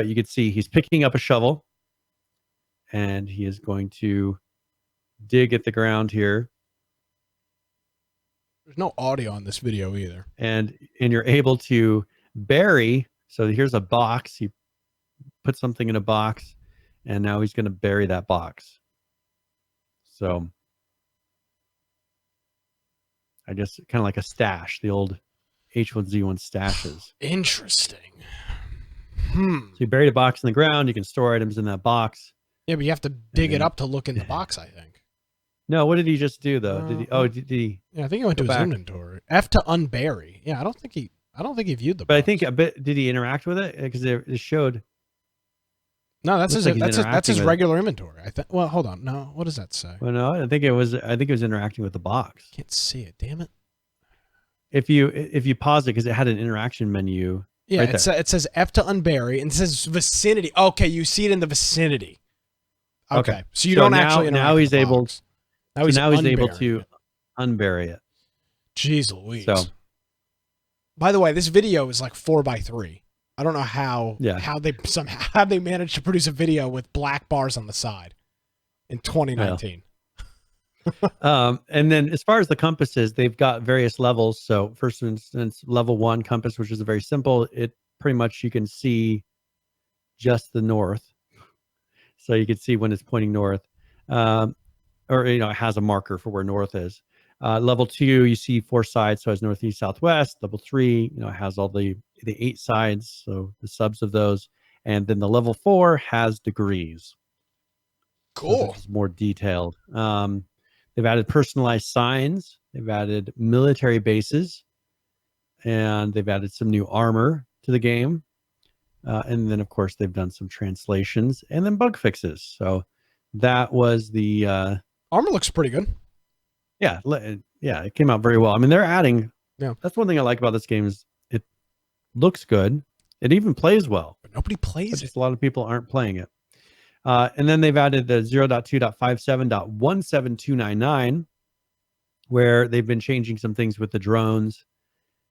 you can see he's picking up a shovel, and he is going to dig at the ground here. There's no audio on this video either. And you're able to bury. So here's a box. He put something in a box, and now he's going to bury that box. So I guess kind of like a stash, the old H1Z1 stashes. Interesting. So you buried a box in the ground. You can store items in that box. Yeah, but you have to dig it up to look in the box, I think. No, what did he just do though? Did he? Yeah, I think he went to his inventory. F to unbury. Yeah, I don't think he viewed the box. But I think did he interact with it? Because it showed. No, that's his regular inventory. I think. Well, hold on. No, what does that say? Well, no, I think it was interacting with the box. Can't see it. Damn it. If you pause it, because it had an interaction menu. Yeah, right it says F to unbury, and it says vicinity. Okay, you see it in the vicinity. Okay. So you don't actually interact now with he's the able. box. Now he's able to unbury it. Jeez Louise. So, by the way, this video is like 4:3. I don't know how they managed to produce a video with black bars on the side. in 2019. And then as far as the compasses, they've got various levels. So first instance, level 1 compass, which is very simple. It pretty much, you can see just the north. So you can see when it's pointing north, or, it has a marker for where north is. Level 2, you see 4 sides. So it has northeast, southwest. Level 3, it has all the 8 sides. So the subs of those. And then the level 4 has degrees. Cool. It's more detailed. They've added personalized signs. They've added military bases, and they've added some new armor to the game. And then, of course, they've done some translations and then bug fixes. So that was the armor looks pretty good. Yeah, it came out very well. I mean, they're adding. Yeah, that's one thing I like about this game is it looks good. It even plays well. But nobody plays it. A lot of people aren't playing it. And then they've added the 0.2.57.17299, where they've been changing some things with the drones.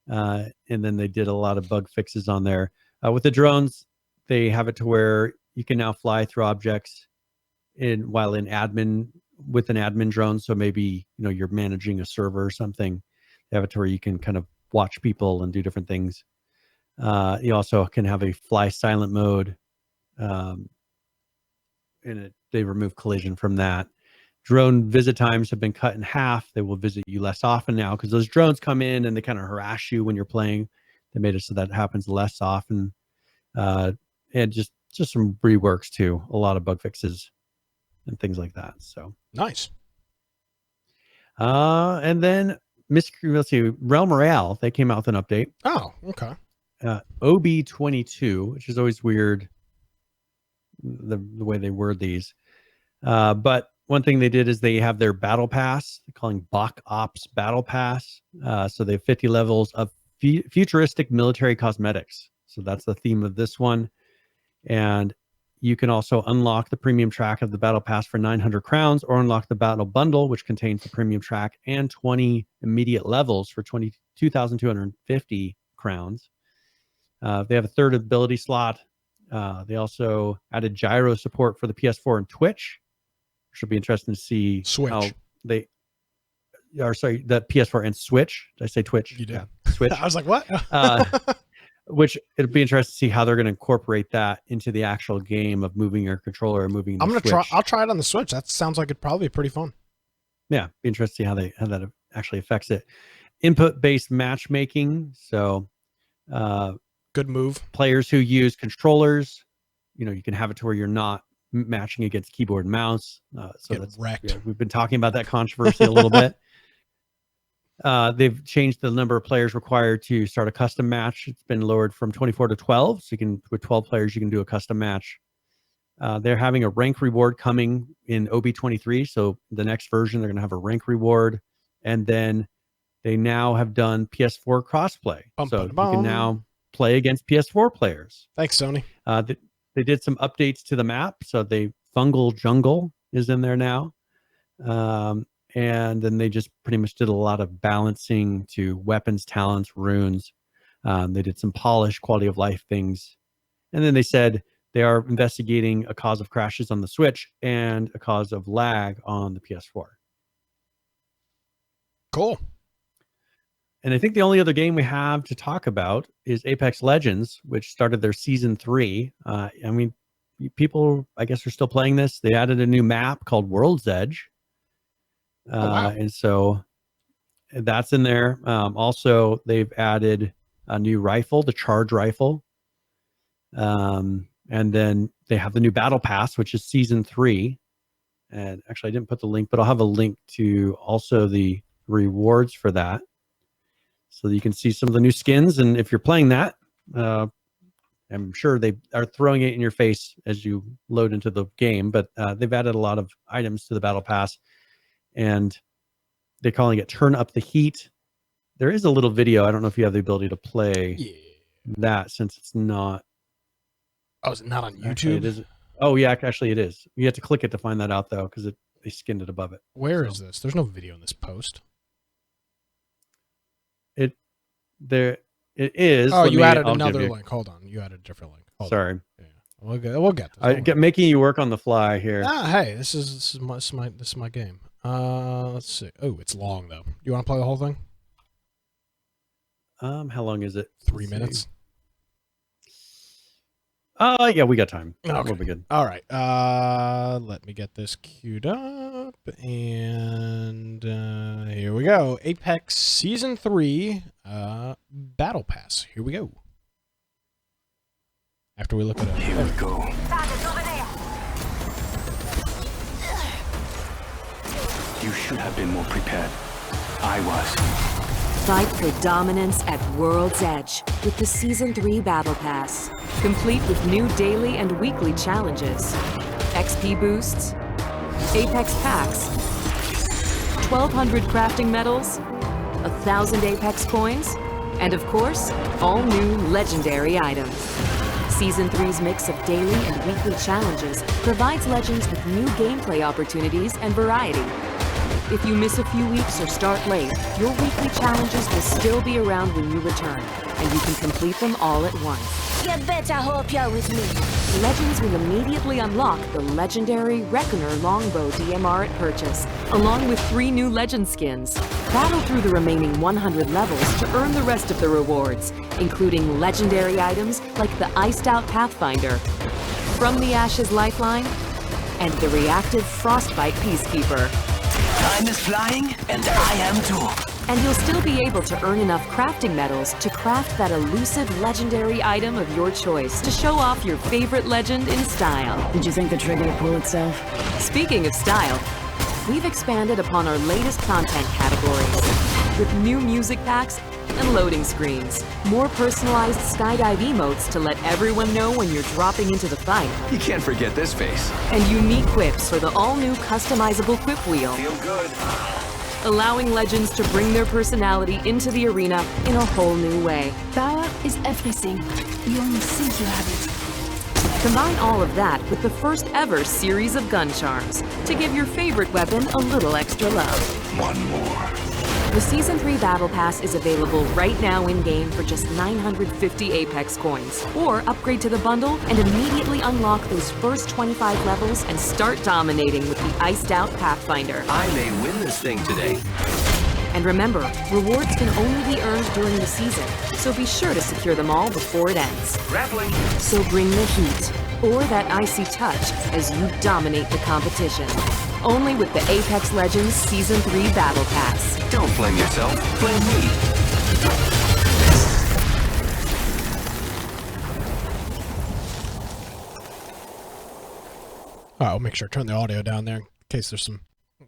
And then they did a lot of bug fixes on there. With the drones, they have it to where you can now fly through objects while in admin with an admin drone. So maybe, you're managing a server or something. They have it to where you can kind of watch people and do different things. You also can have a fly silent mode. And they remove collision from that. Drone visit times have been cut in half. They will visit you less often now because those drones come in and they kind of harass you when you're playing. They made it so that happens less often. And just some reworks too. A lot of bug fixes and things like that. So nice. And then let's see, Realm Royale, they came out with an update. Oh, okay. OB22, which is always weird, the way they word these. But one thing they did is they have their battle pass, they're calling Bach Ops Battle Pass. So they have 50 levels of futuristic military cosmetics. So that's the theme of this one. And you can also unlock the premium track of the battle pass for 900 crowns, or unlock the battle bundle, which contains the premium track and 20 immediate levels for 22,250 crowns. They have a third ability slot. They also added gyro support for the PS4 and Twitch, which will be interesting to see. Switch. How the PS4 and Switch. Did I say Twitch? You did. Yeah, Switch. I was like, what? Which it'll be interesting to see how they're going to incorporate that into the actual game of moving your controller and moving. I'll try it on the Switch. That sounds like it'd probably be pretty fun. Yeah, be interesting to see how that actually affects it. Input-based matchmaking. So, good move. Players who use controllers, you can have it to where you're not matching against keyboard and mouse. So that's wrecked. Yeah, we've been talking about that controversy a little bit. They've changed the number of players required to start a custom match. It's been lowered from 24 to 12. So with 12 players, you can do a custom match. They're having a rank reward coming in OB23. So the next version, they're going to have a rank reward. And then they now have done PS4 crossplay. So you can now play against PS4 players. Thanks, Sony. They did some updates to the map. So Fungal Jungle is in there now. And then they just pretty much did a lot of balancing to weapons, talents, runes. They did some polish, quality of life things. And then they said they are investigating a cause of crashes on the Switch and a cause of lag on the PS4. Cool. And I think the only other game we have to talk about is Apex Legends, which started their season 3. I mean, people, I guess, are still playing this. They added a new map called World's Edge. Wow. And so that's in there. Also, they've added a new rifle, the Charge Rifle. And then they have the new Battle Pass, which is season 3. And actually, I didn't put the link, but I'll have a link to also the rewards for that. So you can see some of the new skins. And if you're playing that, I'm sure they are throwing it in your face as you load into the game. But they've added a lot of items to the Battle Pass. And they're calling it Turn Up the Heat. There is a little video. I don't know if you have the ability to play that, since it's not. Oh, is it not on YouTube? Actually, it is. Oh, yeah, actually it is. You have to click it to find that out, though, because they skinned it above it. Where is this? There's no video in this post. It is. Oh, you added another link. Hold on. You added a different link. Sorry. Yeah. We'll get this. Making you work on the fly here. Hey, this is my game. Let's see. Oh, it's long though. You want to play the whole thing? How long is it? 3 minutes. Yeah, we got time. Okay. We'll be good. All right. Let me get this queued up, and here we go. Apex Season 3, Battle Pass. Here we go. After we look at it. Here we go. You should have been more prepared. I was. Fight for dominance at World's Edge with the Season 3 Battle Pass. Complete with new daily and weekly challenges, XP boosts, Apex packs, 1,200 crafting medals, 1,000 Apex coins, and of course, all new legendary items. Season 3's mix of daily and weekly challenges provides Legends with new gameplay opportunities and variety. If you miss a few weeks or start late, your weekly challenges will still be around when you return, and you can complete them all at once. You better hope you're with me. Legends will immediately unlock the legendary Reckoner Longbow DMR at purchase, along with 3 new Legend skins. Battle through the remaining 100 levels to earn the rest of the rewards, including legendary items like the Iced Out Pathfinder, From the Ashes Lifeline, and the Reactive Frostbite Peacekeeper. Time is flying, and I am too. And you'll still be able to earn enough crafting medals to craft that elusive legendary item of your choice to show off your favorite legend in style. Did you think the trigger would pull itself? Speaking of style, we've expanded upon our latest content categories with new music packs and loading screens, more personalized skydive emotes to let everyone know when you're dropping into the fight, You can't forget this face. and unique quips for the all-new customizable quip wheel, Feel good. allowing Legends to bring their personality into the arena in a whole new way. Power is everything. You only think you have it. Combine all of that with the first ever series of gun charms to give your favorite weapon a little extra love. One more. The Season 3 Battle Pass is available right now in-game for just 950 Apex coins. Or upgrade to the bundle and immediately unlock those first 25 levels and start dominating with the Iced Out Pathfinder. I may win this thing today. And remember, rewards can only be earned during the season, so be sure to secure them all before it ends. Grappling. So bring the heat, or that icy touch, as you dominate the competition. Only with the Apex Legends Season 3 Battle Pass. Don't blame yourself. Blame me. All right, I'll make sure to turn the audio down there in case there's some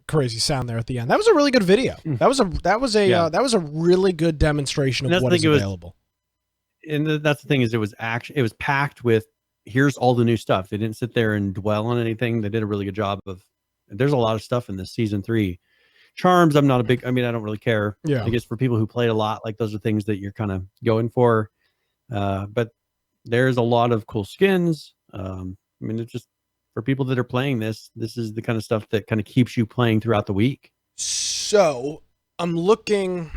crazy sound there at the end. That was a really good video. That was a really good demonstration of what is available. And that's the thing, is it was packed with, here's all the new stuff. They didn't sit there and dwell on anything. They did a really good job of, there's a lot of stuff in this Season 3. Charms, I don't really care. Yeah. I guess for people who played a lot, like, those are things that you're kind of going for. But there's a lot of cool skins. It's just, for people that are playing this is the kind of stuff that kind of keeps you playing throughout the week. So I'm looking.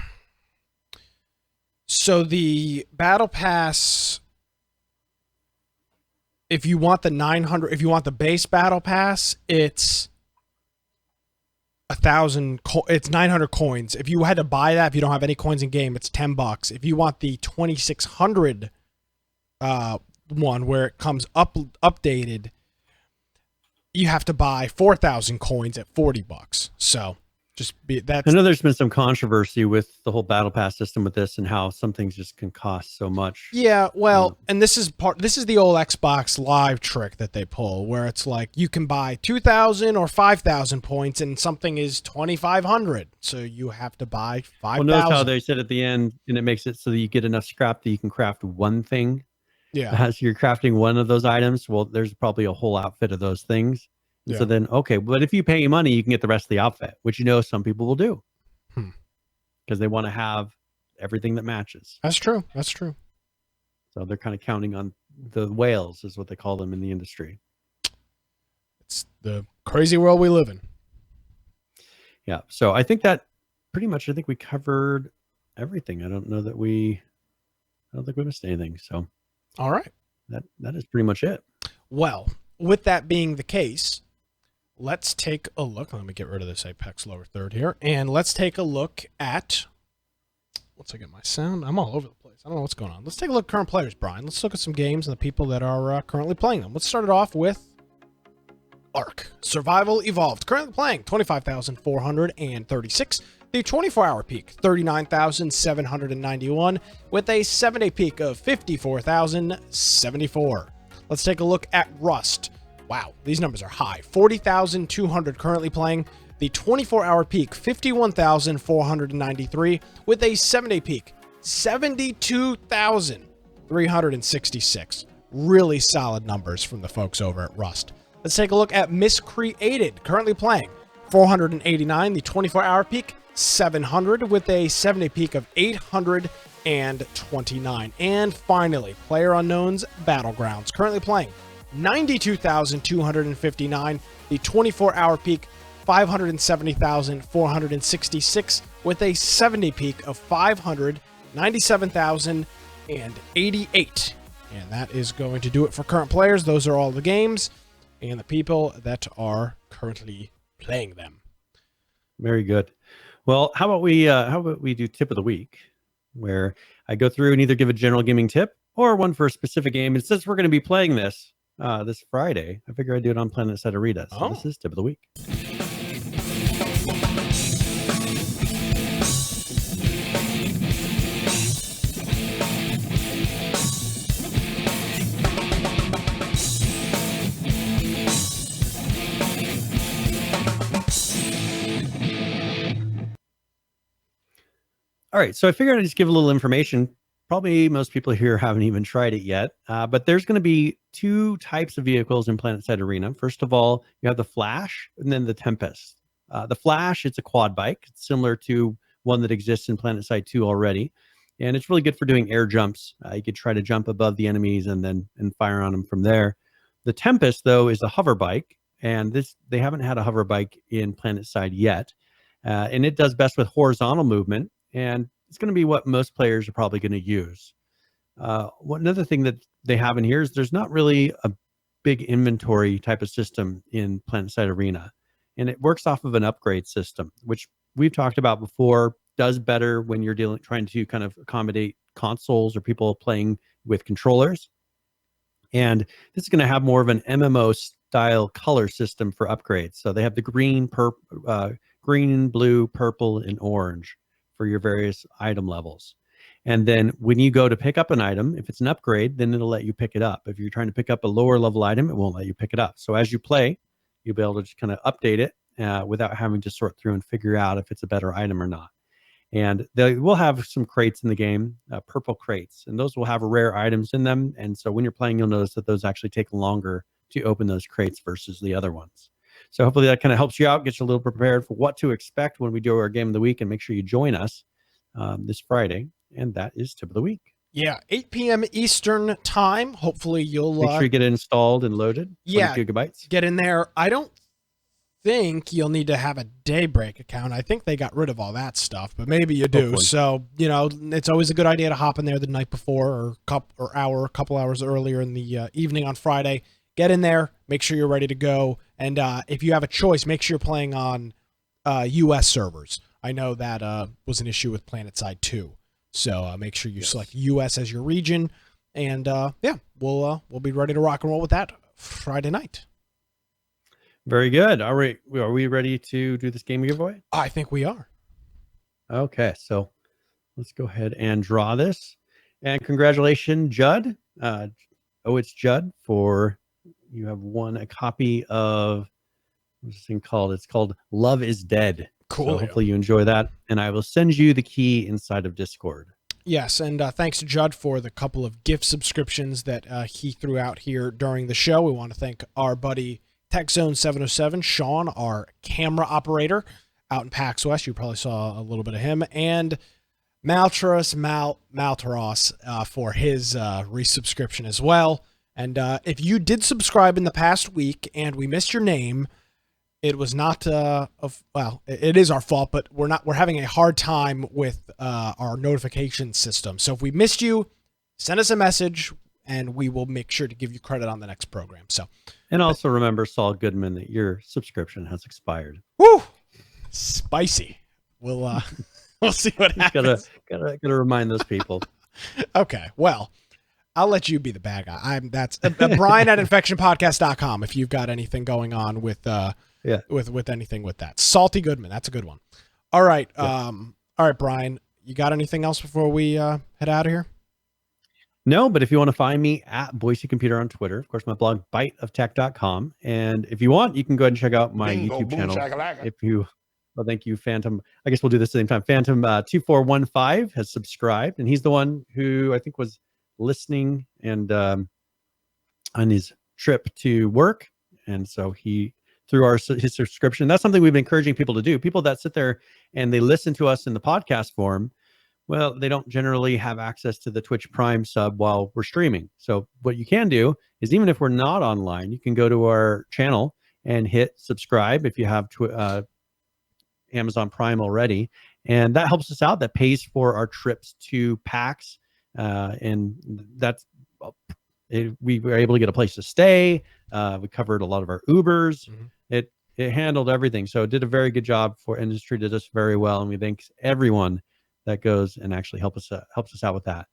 So the Battle Pass, if you want the base Battle Pass, it's 1,000. It's 900 coins. If you had to buy that, if you don't have any coins in game, it's $10. If you want the 2,600 one where it comes updated, you have to buy 4,000 coins at $40. So I know there's been some controversy with the whole Battle Pass system with this, and how some things just can cost so much. Yeah, well, and this is the old Xbox Live trick that they pull, where it's like you can buy 2,000 or 5,000 points, and something is 2,500, so you have to buy 5,000. Well, notice how they said at the end, and it makes it so that you get enough scrap that you can craft one thing. Yeah. As you're crafting one of those items, well, there's probably a whole outfit of those things. Yeah. So then, okay, but if you pay money, you can get the rest of the outfit, which some people will do, because they want to have everything that matches. That's true. So they're kind of counting on the whales, is what they call them in the industry. It's the crazy world we live in. Yeah. So I think that pretty much, I think we covered everything. I don't think we missed anything. So all right. That is pretty much it. Well, with that being the case, let's take a look. Let me get rid of this Apex lower third here. And let's take a look at... Once I get my sound, I'm all over the place. I don't know what's going on. Let's take a look at current players, Brian. Let's look at some games and the people that are currently playing them. Let's start it off with Ark. Survival Evolved. Currently playing 25,436. The 24-hour peak, 39,791, with a 7-day peak of 54,074. Let's take a look at Rust. Wow, these numbers are high. 40,200 currently playing. The 24-hour peak, 51,493, with a 7-day peak, 72,366. Really solid numbers from the folks over at Rust. Let's take a look at Miscreated, currently playing 489, the 24-hour peak, 700, with a 7-day peak of 829. And finally, PlayerUnknown's Battlegrounds, currently playing 92,259, the 24-hour peak, 570,466, with a 7-day peak of 597,088. And that is going to do it for current players. Those are all the games and the people that are currently playing them. Very good. Well, how about we do tip of the week, where I go through and either give a general gaming tip or one for a specific game. And since we're going to be playing this this Friday, I figure I'd do it on Planetside Arena. So This is tip of the week. All right, so I figured I'd just give a little information. Probably most people here haven't even tried it yet, but there's going to be two types of vehicles in Planetside Arena. First of all, you have the Flash and then the Tempest. The Flash, it's a quad bike. It's similar to one that exists in Planetside 2 already, and it's really good for doing air jumps. You could try to jump above the enemies and fire on them from there. The Tempest, though, is a hover bike, and they haven't had a hover bike in Planetside yet, and it does best with horizontal movement. And it's going to be what most players are probably going to use. Another thing that they have in here is there's not really a big inventory type of system in Planetside Arena. And it works off of an upgrade system, which we've talked about before, does better when you're trying to kind of accommodate consoles or people playing with controllers. And this is going to have more of an MMO style color system for upgrades. So they have the green, blue, purple, and orange for your various item levels. And then when you go to pick up an item, if it's an upgrade, then it'll let you pick it up. If you're trying to pick up a lower level item, it won't let you pick it up. So as you play, you'll be able to just kind of update it without having to sort through and figure out if it's a better item or not. And they will have some crates in the game, purple crates, and those will have rare items in them. And so when you're playing, you'll notice that those actually take longer to open those crates versus the other ones. So hopefully that kind of helps you out, gets you a little prepared for what to expect when we do our game of the week, and make sure you join us this Friday. And that is tip of the week. Yeah, 8 p.m. Eastern time. Hopefully you'll... Make sure you get it installed and loaded. 20 gigabytes. Get in there. I don't think you'll need to have a Daybreak account. I think they got rid of all that stuff, but maybe you do. Hopefully. So, it's always a good idea to hop in there the night before or a couple hours earlier in the evening on Friday. Get in there, make sure you're ready to go, and if you have a choice, make sure you're playing on U.S. servers. I know that was an issue with Planetside 2, so make sure you select U.S. as your region, and we'll be ready to rock and roll with that Friday night. Very good. All right, are we ready to do this game giveaway? I think we are. Okay, so let's go ahead and draw this, and congratulations, Judd. It's Judd for... You have won a copy of, what's this thing called? It's called Love is Dead. Cool. So hopefully you enjoy that. And I will send you the key inside of Discord. Yes, and thanks to Judd for the couple of gift subscriptions that he threw out here during the show. We want to thank our buddy TechZone707, Sean, our camera operator out in PAX West. You probably saw a little bit of him. And Maltaros for his resubscription as well. And if you did subscribe in the past week and we missed your name, it was not it is our fault, but we're having a hard time with our notification system. So if we missed you, send us a message and we will make sure to give you credit on the next program. So, And also remember, Saul Goodman, that your subscription has expired. woo, spicy. We'll see what happens. Gotta remind those people. Okay, well, I'll let you be the bad guy. That's Brian at infectionpodcast.com if you've got anything going on with with anything with that. Salty Goodman, that's a good one. All right, all right, Brian, you got anything else before we head out of here? No, but if you want to find me at Boise Computer on Twitter, of course, my blog, biteoftech.com. And if you want, you can go ahead and check out my YouTube channel. Well, thank you, Phantom. I guess we'll do this at the same time. Phantom 2415 has subscribed, and he's the one who I think was listening and on his trip to work. And so he, through his subscription, that's something we've been encouraging people to do. People that sit there and they listen to us in the podcast form, well, they don't generally have access to the Twitch Prime sub while we're streaming. So what you can do is, even if we're not online, you can go to our channel and hit subscribe if you have Amazon Prime already. And that helps us out. That pays for our trips to PAX. And that's, we were able to get a place to stay. We covered a lot of our Ubers. It handled everything. So it did a very good job for industry, did us very well. And we thank everyone that goes and actually helps us out with that.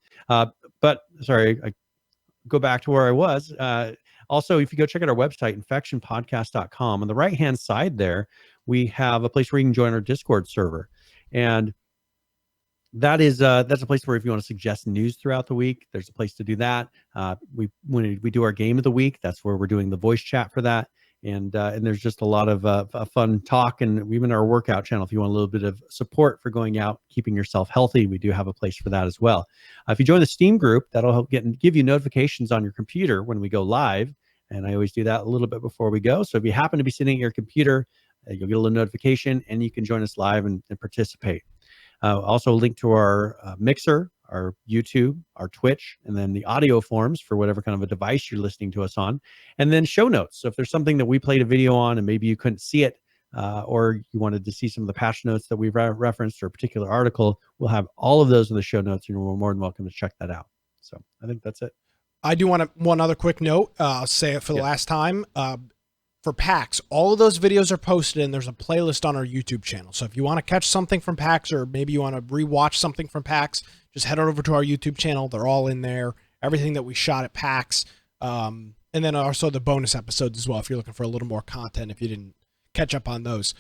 But sorry, I go back to where I was. Also, if you go check out our website, infectionpodcast.com, on the right-hand side there, we have a place where you can join our Discord server. And that is that's a place where if you want to suggest news throughout the week, there's a place to do that. When we do our game of the week, that's where we're doing the voice chat for that. And there's just a lot of fun talk, and even our workout channel. If you want a little bit of support for going out, keeping yourself healthy, we do have a place for that as well. If you join the Steam group, that'll help give you notifications on your computer when we go live. And I always do that a little bit before we go. So if you happen to be sitting at your computer, you'll get a little notification, and you can join us live and participate. Also, a link to our Mixer, our YouTube, our Twitch, and then the audio forms for whatever kind of a device you're listening to us on, and then show notes. So if there's something that we played a video on and maybe you couldn't see it, or you wanted to see some of the patch notes that we've referenced, or a particular article, we'll have all of those in the show notes, and you're more than welcome to check that out. So I think that's it. I do want one other quick note. I'll say it for the last time. For PAX, all of those videos are posted, and there's a playlist on our YouTube channel. So if you want to catch something from PAX, or maybe you want to rewatch something from PAX, just head over to our YouTube channel. They're all in there. Everything that we shot at PAX. And then also the bonus episodes as well, if you're looking for a little more content, if you didn't catch up on those.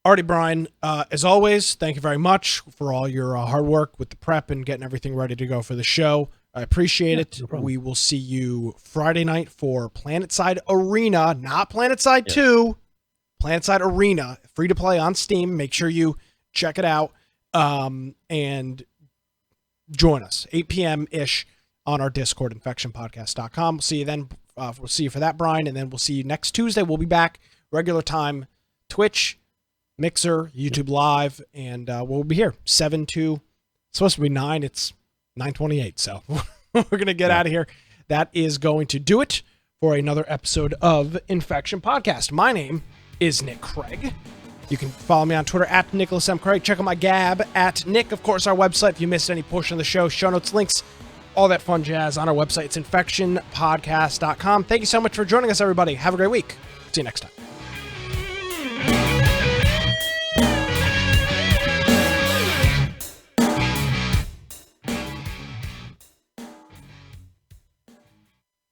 Alrighty, Brian, as always, thank you very much for all your hard work with the prep and getting everything ready to go for the show. I appreciate it. No, we will see you Friday night for Planetside Arena, not Planetside 2, Planetside Arena, free to play on Steam. Make sure you check it out and join us 8 p.m.-ish on our Discord, infectionpodcast.com. We'll see you then. We'll see you for that, Brian, and then we'll see you next Tuesday. We'll be back regular time, Twitch, Mixer, YouTube Live, and we'll be here 7 to, it's supposed to be 9. It's 9:28, so we're going to get out of here. That is going to do it for another episode of Infection Podcast. My name is Nick Craig. You can follow me on Twitter at Nicholas M. Craig. Check out my Gab at Nick. Of course, our website, if you missed any portion of the show, show notes, links, all that fun jazz on our website. It's infectionpodcast.com. Thank you so much for joining us, everybody. Have a great week. See you next time.